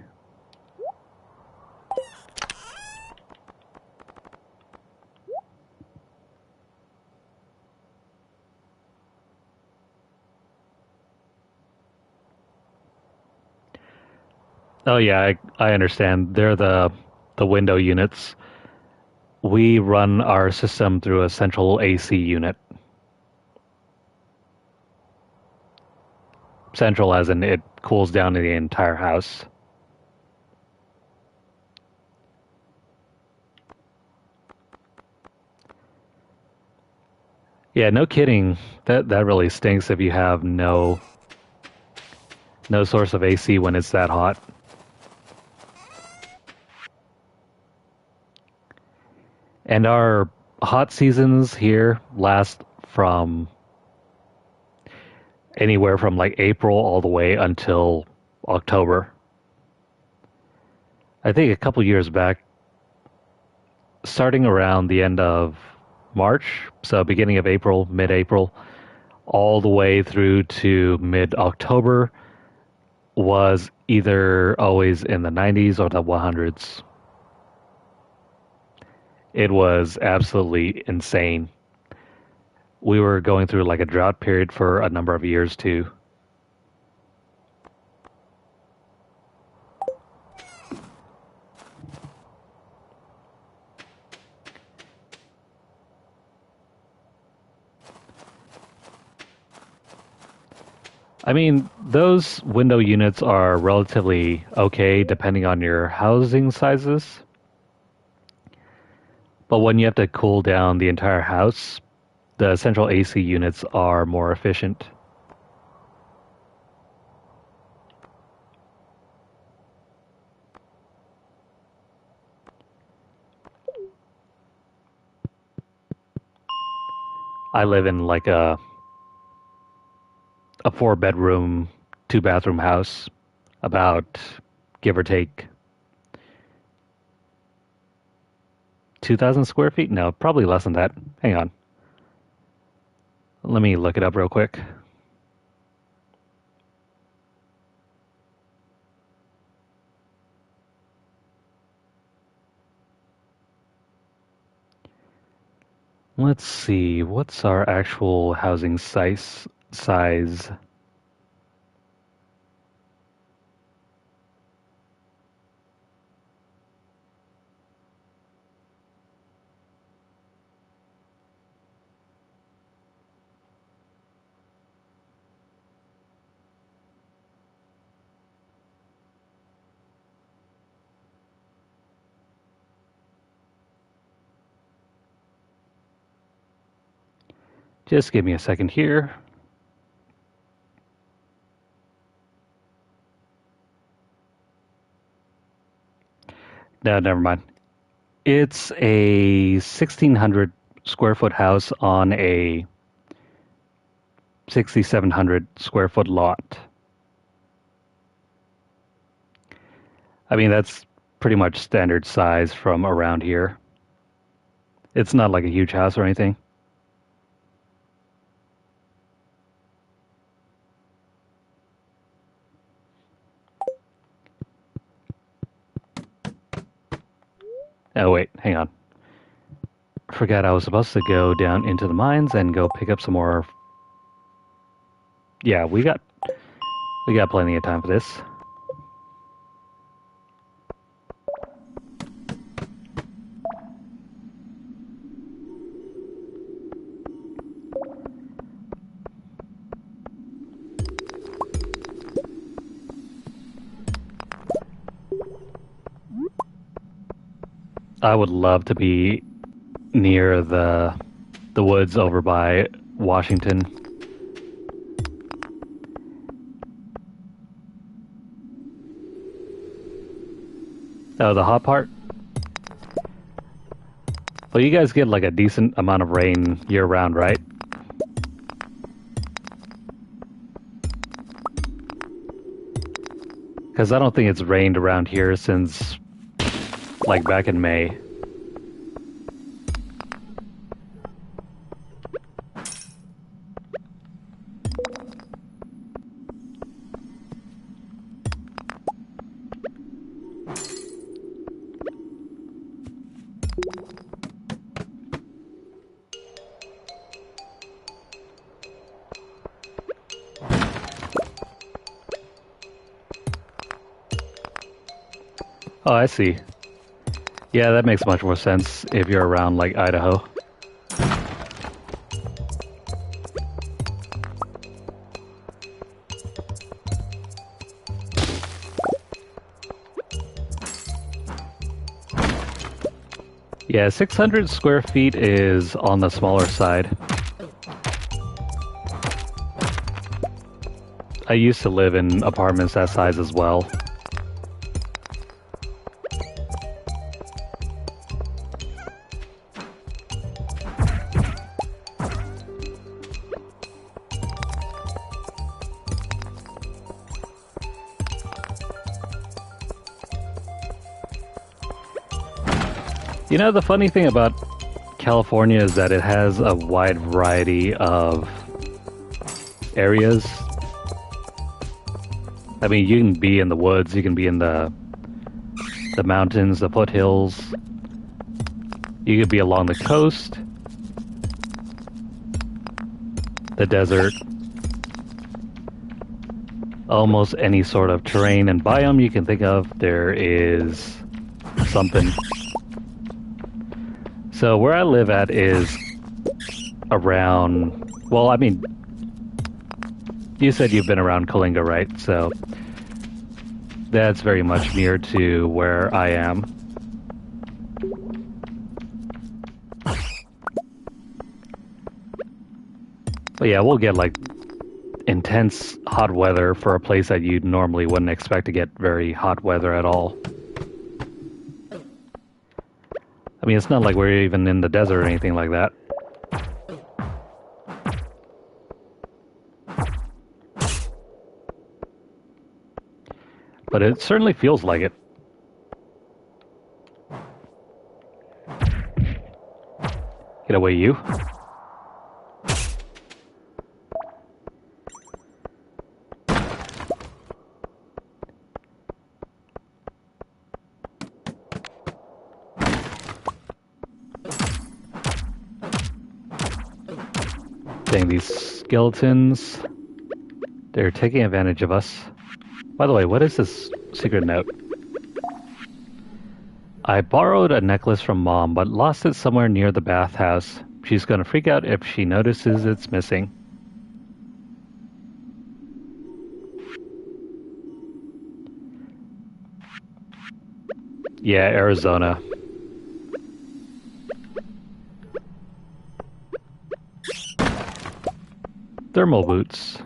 Oh yeah, I understand. They're the window units. We run our system through a central AC unit. Central as in it cools down the entire house. Yeah, no kidding. That really stinks if you have no source of AC when it's that hot. And our hot seasons here last from anywhere from like April all the way until October. I think a couple years back, starting around the end of March, so beginning of April, mid-April, all the way through to mid-October was either always in the 90s or the 100s. It was absolutely insane. We were going through like a drought period for a number of years too. I mean, those window units are relatively okay depending on your housing sizes. But when you have to cool down the entire house, The central AC units are more efficient. I live in like a 4-bedroom, 2-bathroom house, about, give or take, 2,000 square feet? No, probably less than that. Hang on. Let me look it up real quick. Let's see, what's our actual housing size? Just give me a second here. No, never mind. It's a 1,600 square foot house on a 6,700 square foot lot. I mean, that's pretty much standard size from around here. It's not like a huge house or anything. Oh, wait, hang on. Forgot I was supposed to go down into the mines and go pick up some more. Yeah, we got plenty of time for this. I would love to be near the woods over by Washington. Oh, the hot part? Well, you guys get like a decent amount of rain year-round, right? Because I don't think it's rained around here since like back in May. Oh, I see. Yeah, that makes much more sense if you're around like Idaho. Yeah, 600 square feet is on the smaller side. I used to live in apartments that size as well. You know, the funny thing about California is that it has a wide variety of areas. I mean, you can be in the woods, you can be in the mountains, the foothills. You could be along the coast, the desert. Almost any sort of terrain and biome you can think of, there is something. So where I live at is around, well, I mean, you said you've been around Kalinga, right? So that's very much near to where I am. But yeah, we'll get like intense hot weather for a place that you normally wouldn't expect to get very hot weather at all. I mean, it's not like we're even in the desert or anything like that. But it certainly feels like it. Get away, you. Dang, these skeletons. They're taking advantage of us. By the way, what is this secret note? I borrowed a necklace from Mom, but lost it somewhere near the bathhouse. She's gonna freak out if she notices it's missing. Yeah, Arizona. Thermal boots.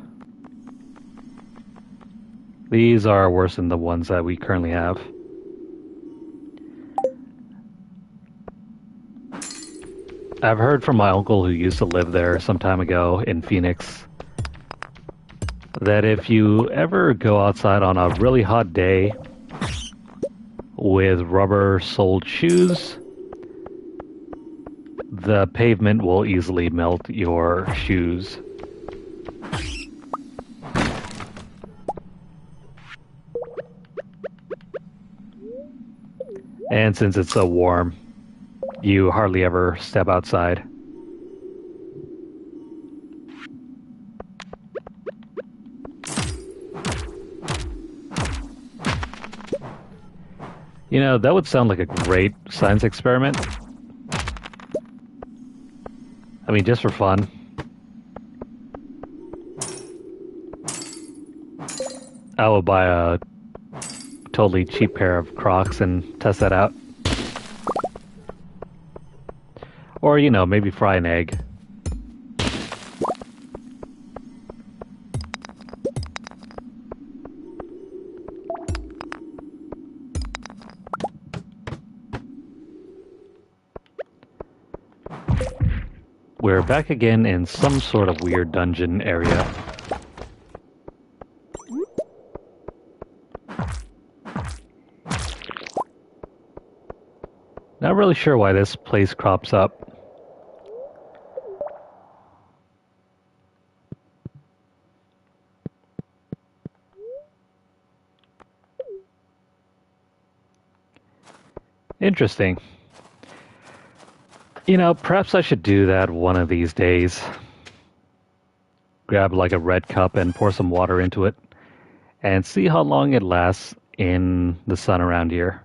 These are worse than the ones that we currently have. I've heard from my uncle who used to live there some time ago in Phoenix that if you ever go outside on a really hot day with rubber-soled shoes, the pavement will easily melt your shoes. And since it's so warm, you hardly ever step outside. You know, that would sound like a great science experiment. I mean, just for fun. I would buy a totally cheap pair of Crocs and test that out. Or, you know, maybe fry an egg. We're back again in some sort of weird dungeon area. Not really sure why this place crops up. Interesting. You know, perhaps I should do that one of these days. Grab like a red cup and pour some water into it and see how long it lasts in the sun around here.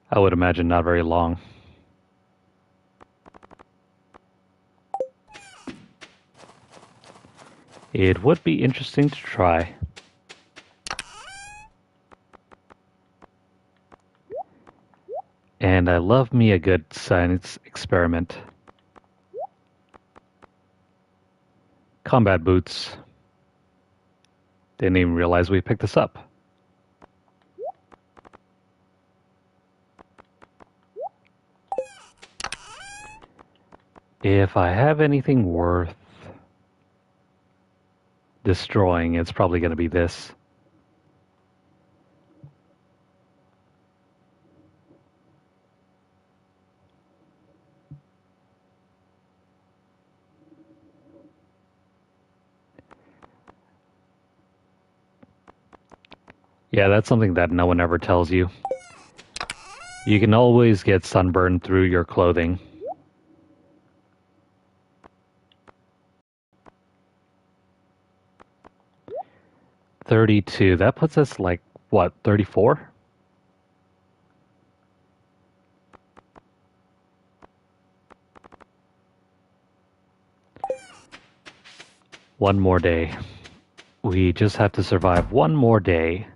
I would imagine not very long. It would be interesting to try. And I love me a good science experiment. Combat boots. Didn't even realize we picked this up. If I have anything worth destroying, it's probably going to be this. Yeah, that's something that no one ever tells you. You can always get sunburned through your clothing. $32. That puts us like, what, 34? One more day. We just have to survive one more day.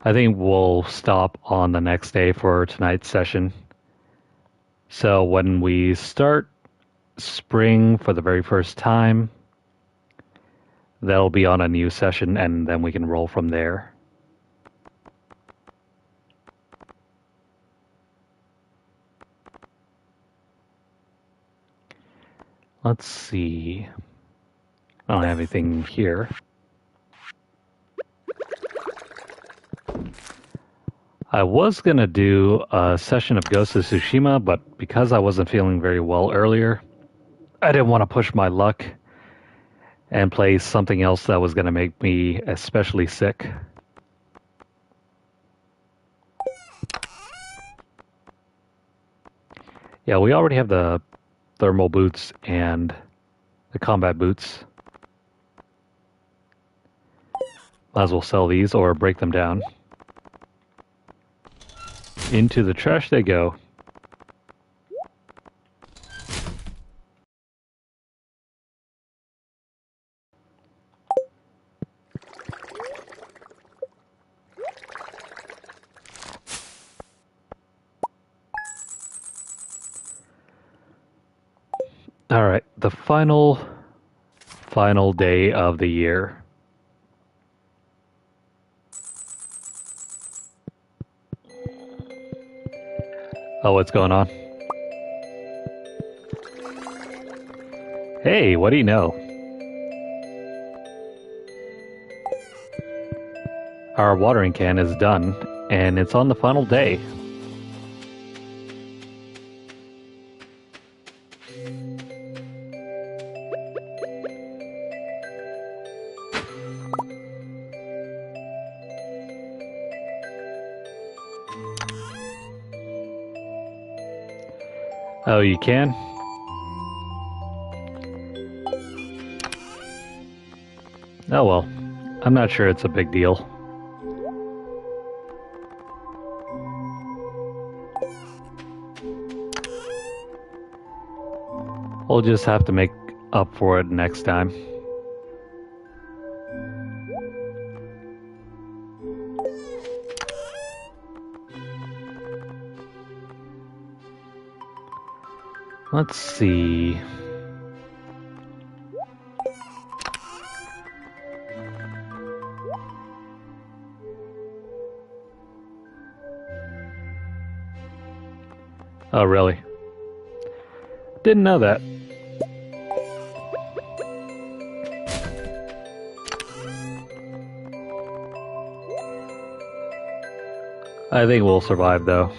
I think we'll stop on the next day for tonight's session. So when we start spring for the very first time, that'll be on a new session, and then we can roll from there. Let's see. I don't have anything here. I was going to do a session of Ghost of Tsushima, but because I wasn't feeling very well earlier, I didn't want to push my luck and play something else that was going to make me especially sick. Yeah, we already have the thermal boots and the combat boots. Might as well sell these or break them down. Into the trash they go. All right, the final day of the year. Oh, what's going on? Hey, what do you know? Our watering can is done, and it's on the final day. Oh, you can? Oh well, I'm not sure it's a big deal. We'll just have to make up for it next time. Let's see. Oh, really? Didn't know that. I think we'll survive, though.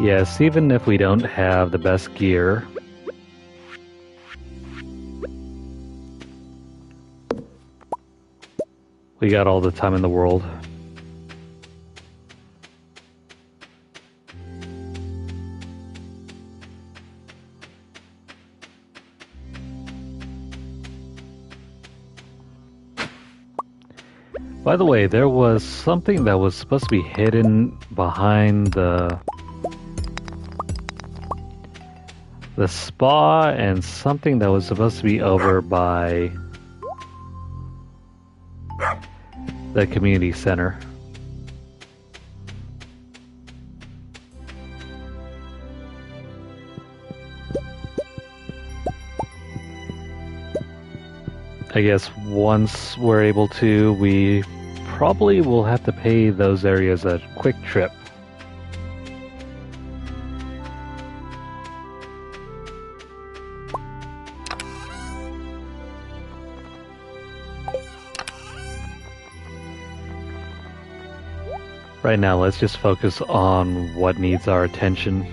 Yes, even if we don't have the best gear, we got all the time in the world. By the way, there was something that was supposed to be hidden behind the spa, and something that was supposed to be over by the community center. I guess once we're able to, we probably will have to pay those areas a quick trip. Right now, let's just focus on what needs our attention.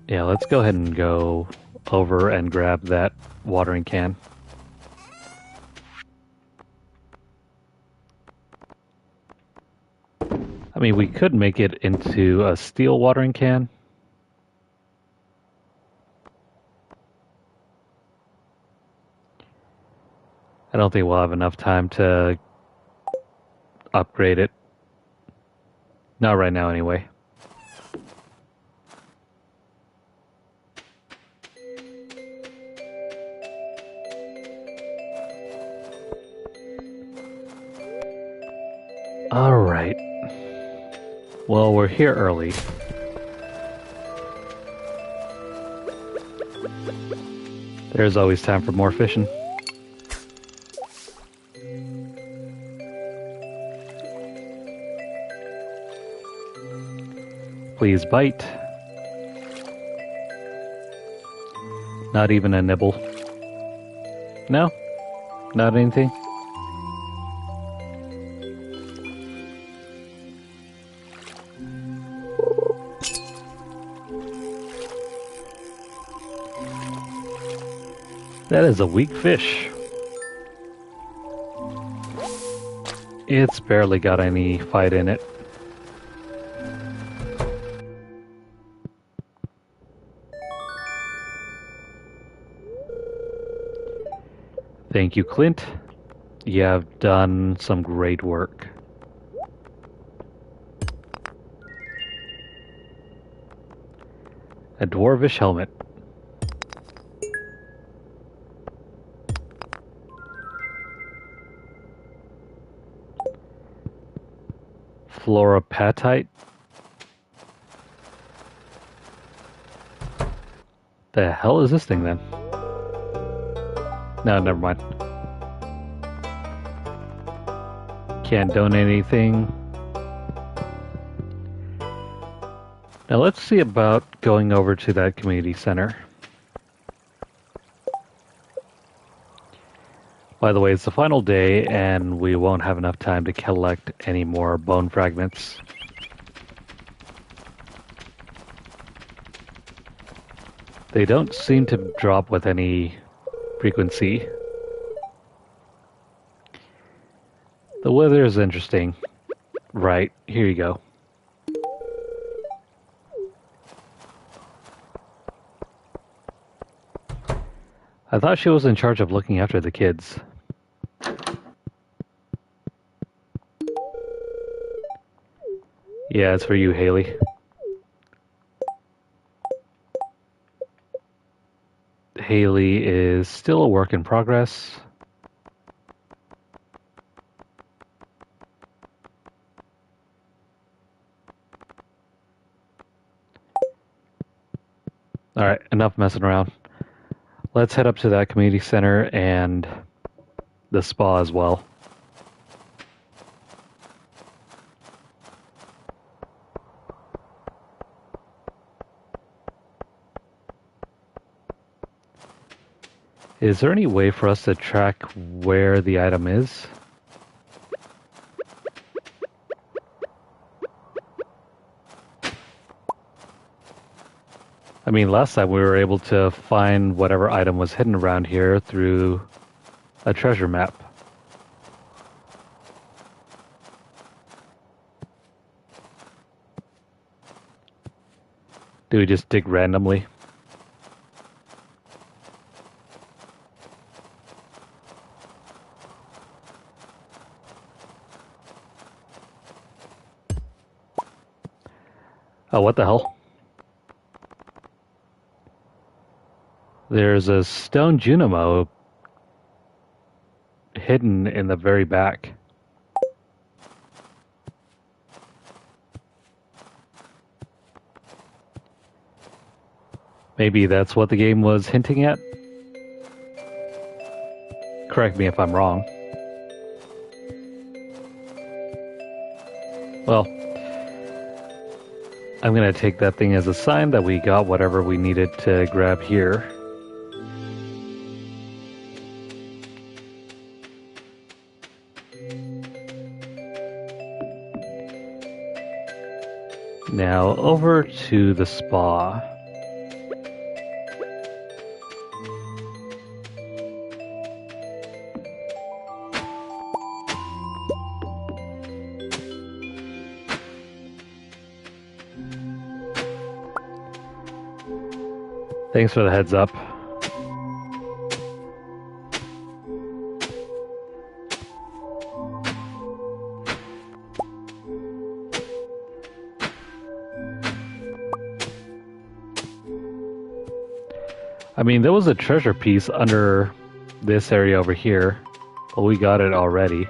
Yeah, let's go ahead and go over and grab that watering can. I mean, we could make it into a steel watering can. I don't think we'll have enough time to upgrade it. Not right now, anyway. Alright. Well, we're here early. There's always time for more fishing. Please bite. Not even a nibble. No? Not anything? That is a weak fish. It's barely got any fight in it. Thank you, Clint. You have done some great work. A dwarvish helmet. Fluoropatite. The hell is this thing then? No, never mind. Can't donate anything. Now let's see about going over to that community center. By the way, it's the final day and we won't have enough time to collect any more bone fragments. They don't seem to drop with any frequency. The weather is interesting. Right, here you go. I thought she was in charge of looking after the kids. Yeah, it's for you, Haley. Haley is still a work in progress. Alright, enough messing around. Let's head up to that community center and the spa as well. Is there any way for us to track where the item is? I mean, last time we were able to find whatever item was hidden around here through a treasure map. Do we just dig randomly? Oh, what the hell? There's a stone Junimo hidden in the very back. Maybe that's what the game was hinting at? Correct me if I'm wrong. Well, I'm gonna take that thing as a sign that we got whatever we needed to grab here. Now over to the spa. Thanks for the heads up. I mean, there was a treasure piece under this area over here, but we got it already.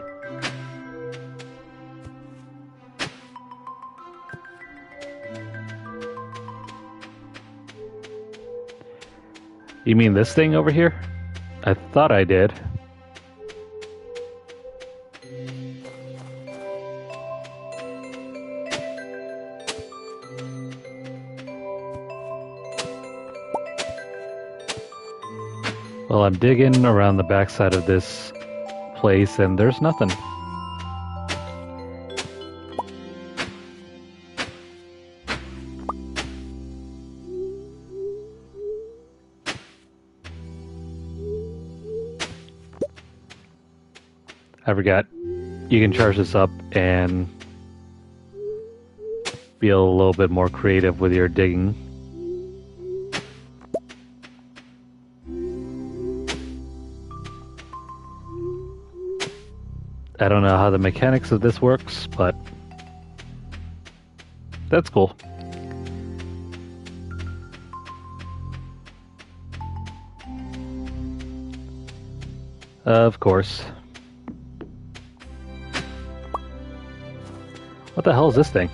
You mean this thing over here? I thought I did. Well, I'm digging around the backside of this place and there's nothing. I forgot. You can charge this up and be a little bit more creative with your digging. I don't know how the mechanics of this works, but that's cool. Of course. What the hell is this thing?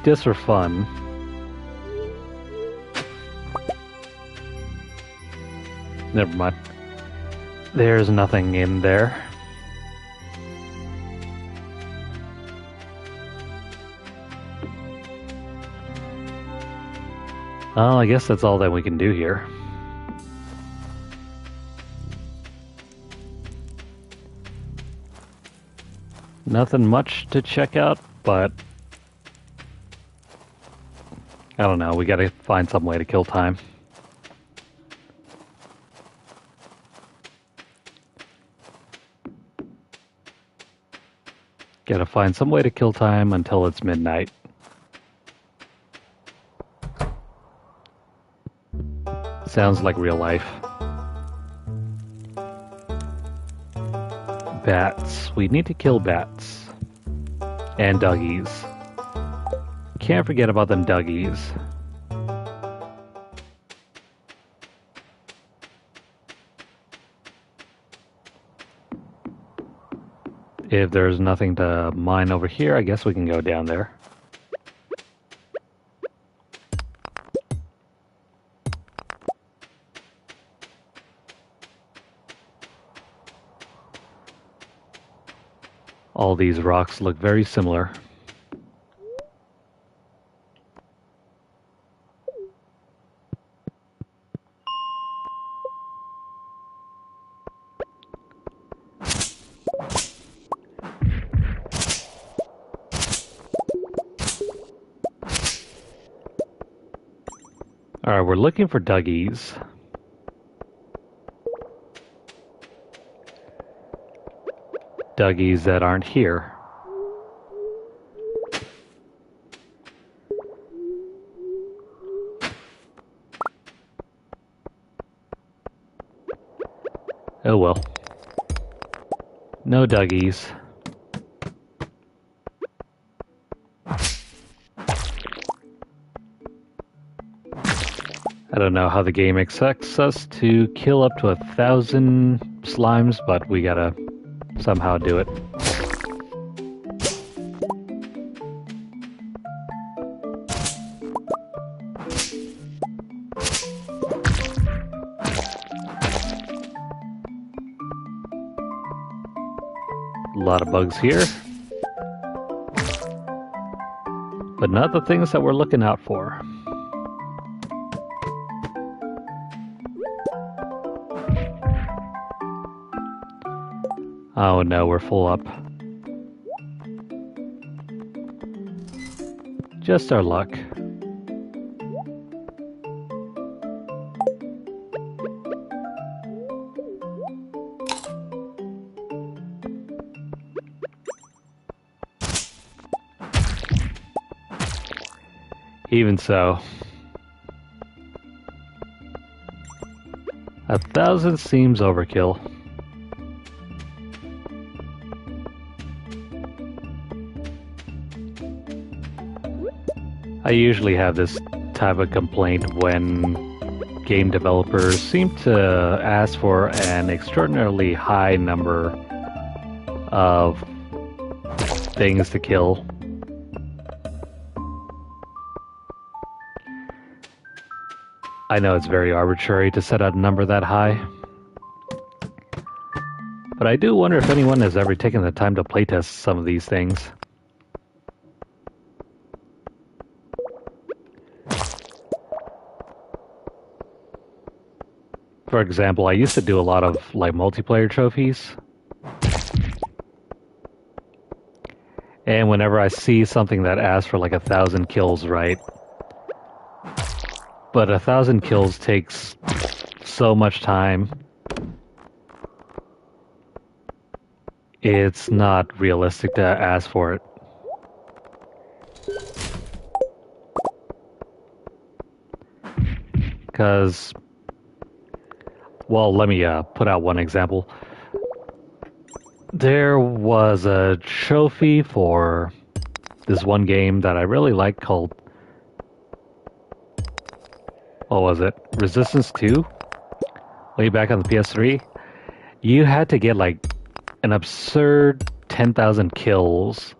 Just for fun. Never mind. There's nothing in there. Well, I guess that's all that we can do here. Nothing much to check out, but I don't know, we gotta find some way to kill time. Gotta find some way to kill time until it's midnight. Sounds like real life. Bats. We need to kill bats. And duggies. Can't forget about them duggies. If there's nothing to mine over here, I guess we can go down there. All these rocks look very similar. Alright, we're looking for duggies. Duggies that aren't here. Oh well. No duggies. I don't know how the game expects us to kill up to 1,000 slimes, but we gotta somehow do it. A lot of bugs here. But not the things that we're looking out for. Oh no, we're full up. Just our luck. Even so. 1,000 seems overkill. I usually have this type of complaint when game developers seem to ask for an extraordinarily high number of things to kill. I know it's very arbitrary to set a number that high, but I do wonder if anyone has ever taken the time to playtest some of these things. For example, I used to do a lot of like multiplayer trophies. And whenever I see something that asks for like 1,000 kills, right? But 1,000 kills takes so much time. It's not realistic to ask for it. Because, well, let me put out one example. There was a trophy for this one game that I really liked called, what was it? Resistance 2? Way back on the PS3. You had to get like an absurd 10,000 kills.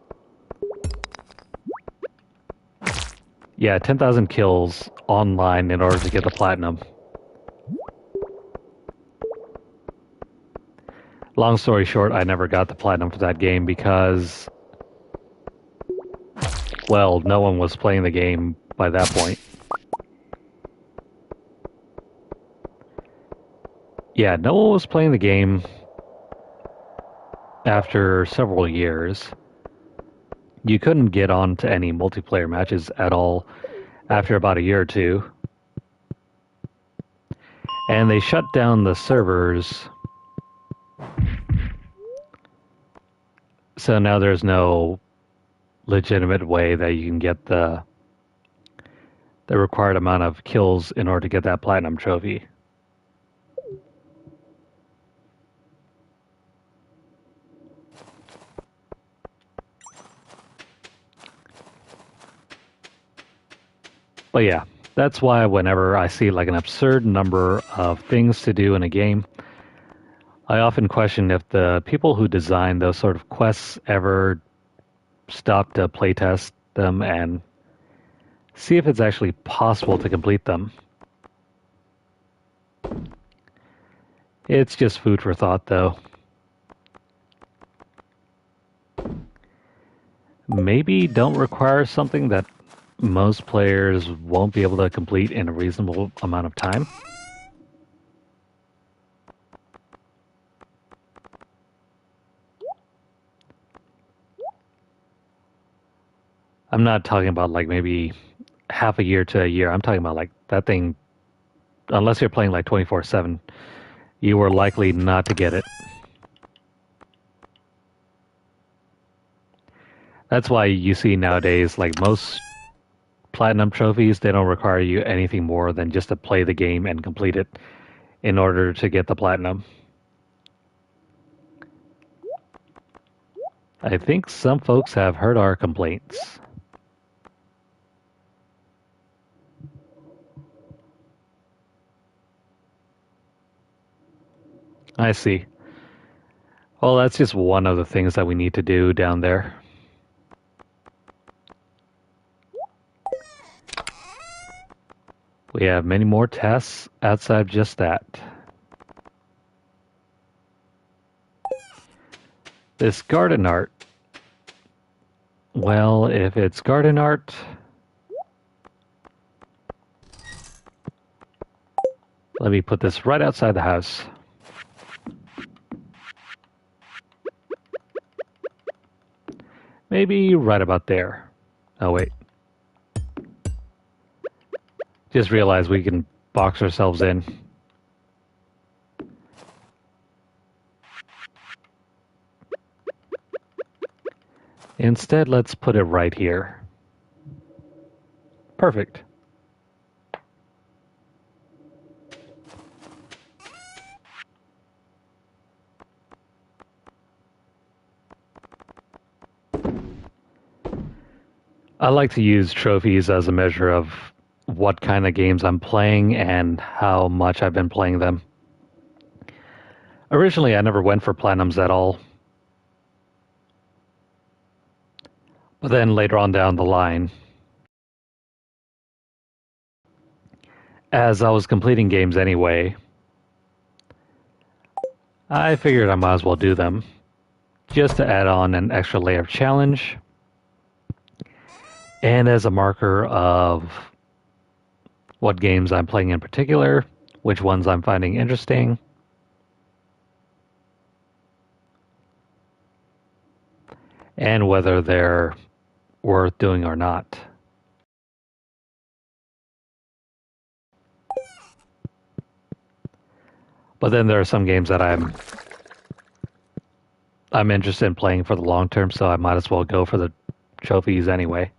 Yeah, 10,000 kills online in order to get the platinum. Long story short, I never got the platinum for that game because, well, no one was playing the game by that point. Yeah, no one was playing the game after several years. You couldn't get on to any multiplayer matches at all after about a year or two. And they shut down the servers. So now there's no legitimate way that you can get the required amount of kills in order to get that platinum trophy. But yeah, that's why whenever I see like an absurd number of things to do in a game, I often question if the people who design those sort of quests ever stop to playtest them and see if it's actually possible to complete them. It's just food for thought, though. Maybe don't require something that most players won't be able to complete in a reasonable amount of time. I'm not talking about like maybe half a year to a year. I'm talking about like that thing, unless you're playing like 24/7, you were likely not to get it. That's why you see nowadays, like most platinum trophies, they don't require you anything more than just to play the game and complete it in order to get the platinum. I think some folks have heard our complaints. I see. Well, that's just one of the things that we need to do down there. We have many more tasks outside of just that. This garden art. Well, if it's garden art, let me put this right outside the house. Maybe right about there. Oh, wait. Just realized we can box ourselves in. Instead, let's put it right here. Perfect. I like to use trophies as a measure of what kind of games I'm playing and how much I've been playing them. Originally, I never went for platinums at all. But then later on down the line, as I was completing games anyway, I figured I might as well do them, just to add on an extra layer of challenge, and as a marker of what games I'm playing in particular, which ones I'm finding interesting, and whether they're worth doing or not. But then there are some games that I'm interested in playing for the long term, so I might as well go for the trophies anyway.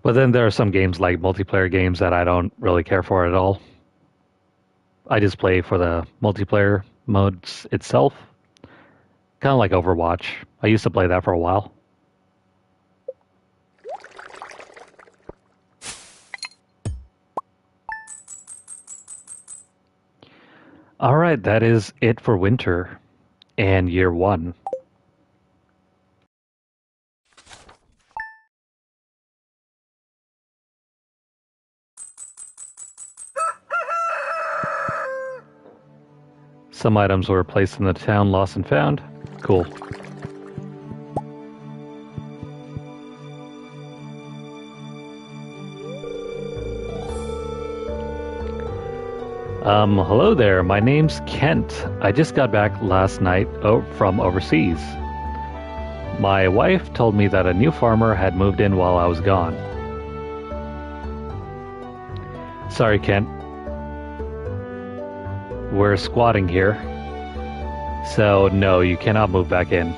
But then there are some games like multiplayer games that I don't really care for at all. I just play for the multiplayer modes itself. Kind of like Overwatch. I used to play that for a while. Alright, that is it for winter and year one. Some items were placed in the town lost and found. Cool. Hello there. My name's Kent. I just got back last night from overseas. My wife told me that a new farmer had moved in while I was gone. Sorry, Kent. We're squatting here. So, no, you cannot move back in.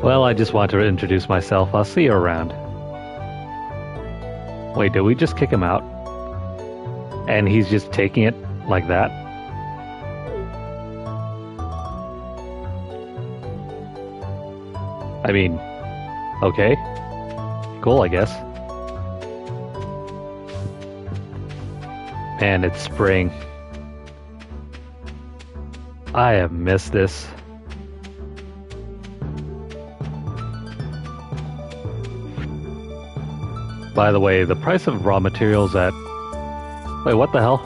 Well, I just wanted to introduce myself. I'll see you around. Wait, did we just kick him out? And he's just taking it like that? I mean, okay. Cool, I guess. Man, it's spring. I have missed this. By the way, the price of raw materials at... Wait, what the hell?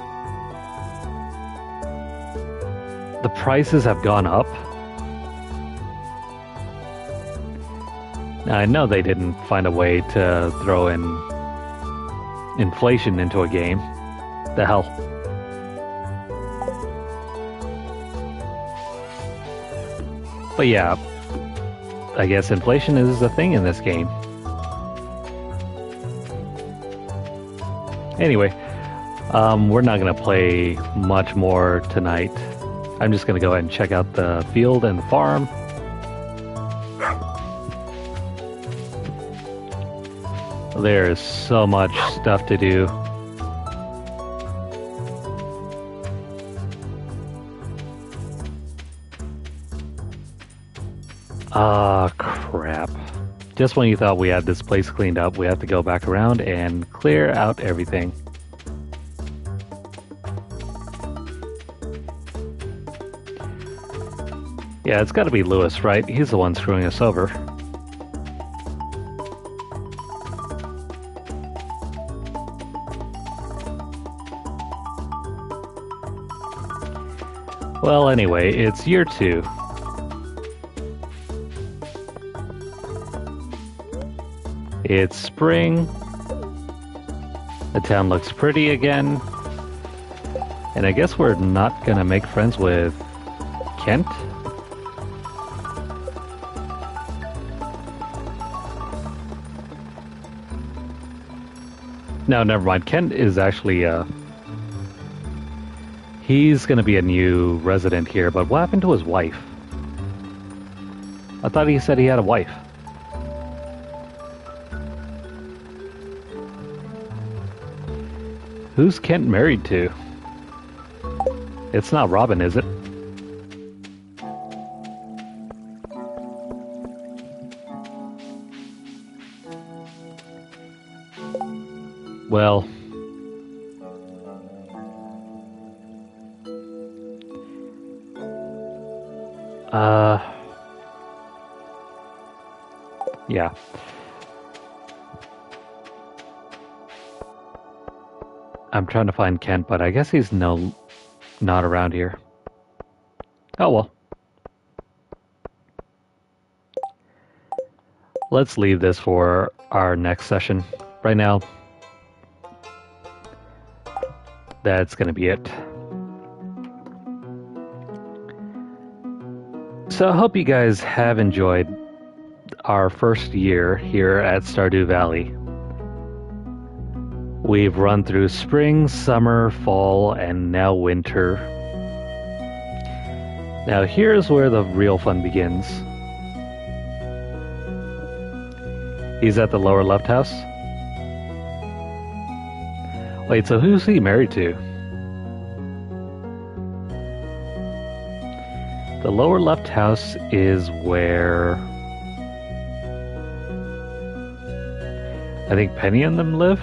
The prices have gone up? Now, I know they didn't find a way to throw in inflation into a game. The hell? But yeah, I guess inflation is a thing in this game. Anyway, we're not going to play much more tonight. I'm just going to go ahead and check out the field and the farm. There's so much stuff to do. Ah, crap. Just when you thought we had this place cleaned up, we have to go back around and clear out everything. Yeah, it's gotta be Lewis, right? He's the one screwing us over. Well, anyway, it's year 2. It's spring. The town looks pretty again. And I guess we're not gonna make friends with Kent? No, never mind. Kent is actually, he's gonna be a new resident here, but what happened to his wife? I thought he said he had a wife. Who's Kent married to? It's not Robin, is it? Well, yeah. I'm trying to find Kent, but I guess he's not around here. Oh well. Let's leave this for our next session. Right now, that's going to be it. So I hope you guys have enjoyed our first year here at Stardew Valley. We've run through spring, summer, fall, and now winter. Now here's where the real fun begins. He's at the lower left house. Wait, so who's he married to? The lower left house is where I think Penny and them live.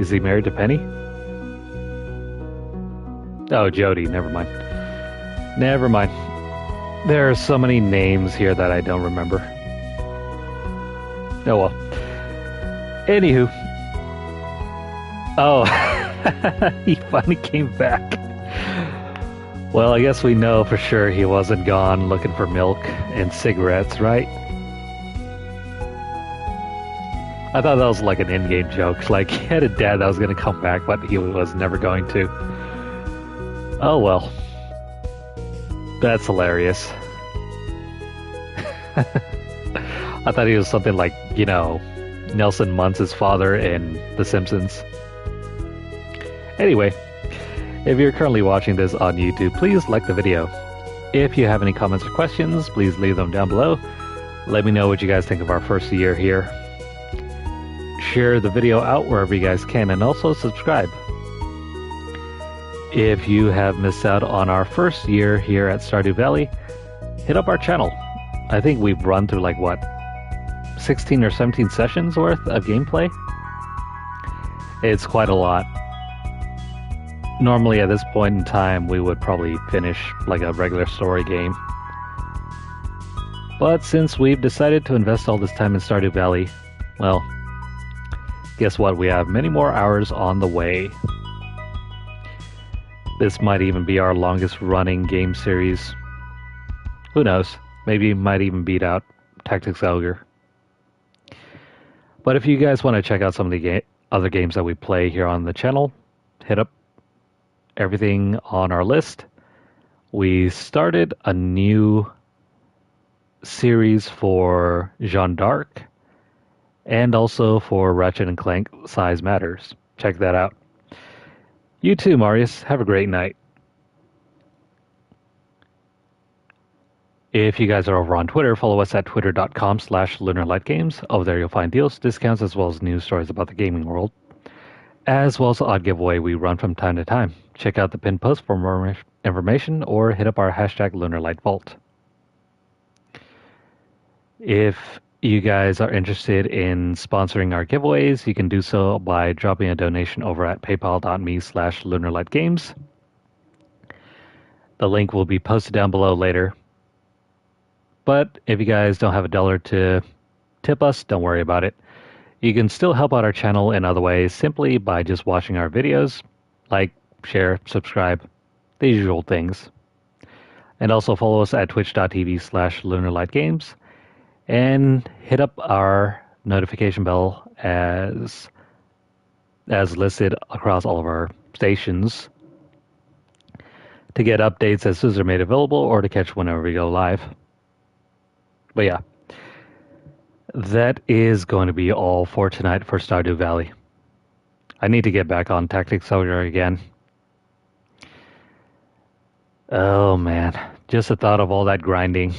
Is he married to Penny? Oh, Jody, never mind. Never mind. There are so many names here that I don't remember. Oh well. Anywho. Oh, he finally came back. Well, I guess we know for sure he wasn't gone looking for milk and cigarettes, right? I thought that was like an in-game joke. Like, he had a dad that was going to come back, but he was never going to. Oh well. That's hilarious. I thought he was something like, you know, Nelson Muntz' father in The Simpsons. Anyway, if you're currently watching this on YouTube, please like the video. If you have any comments or questions, please leave them down below. Let me know what you guys think of our first year here. Share the video out wherever you guys can, and also subscribe. If you have missed out on our first year here at Stardew Valley, hit up our channel. I think we've run through like, what, 16 or 17 sessions worth of gameplay? It's quite a lot. Normally at this point in time, we would probably finish like a regular story game. But since we've decided to invest all this time in Stardew Valley, well, guess what? We have many more hours on the way. This might even be our longest running game series. Who knows? Maybe it might even beat out Tactics Ogre. But if you guys want to check out some of the other games that we play here on the channel, hit up everything on our list. We started a new series for Jeanne d'Arc and also for Ratchet and Clank Size Matters. Check that out. You too, Marius. Have a great night. If you guys are over on Twitter, follow us at twitter.com/LunarlightGames. Over there you'll find deals, discounts, as well as news stories about the gaming world, as well as the odd giveaway we run from time to time. Check out the pinned post for more information, or hit up our hashtag LunarlightVault. If you guys are interested in sponsoring our giveaways, you can do so by dropping a donation over at paypal.me/LunarlightGames. The link will be posted down below later. But if you guys don't have $1 to tip us, don't worry about it. You can still help out our channel in other ways simply by just watching our videos, like, share, subscribe, the usual things. And also follow us at twitch.tv/LunarlightGames. And hit up our notification bell as listed across all of our stations to get updates as soon as they're made available, or to catch whenever we go live. But yeah, that is going to be all for tonight for Stardew Valley. I need to get back on Tactics Ogre again. Oh man, just the thought of all that grinding.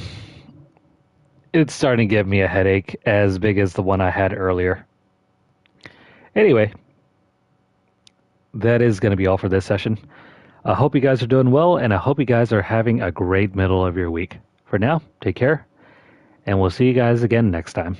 It's starting to give me a headache as big as the one I had earlier. Anyway, that is going to be all for this session. I hope you guys are doing well, and I hope you guys are having a great middle of your week. For now, take care, and we'll see you guys again next time.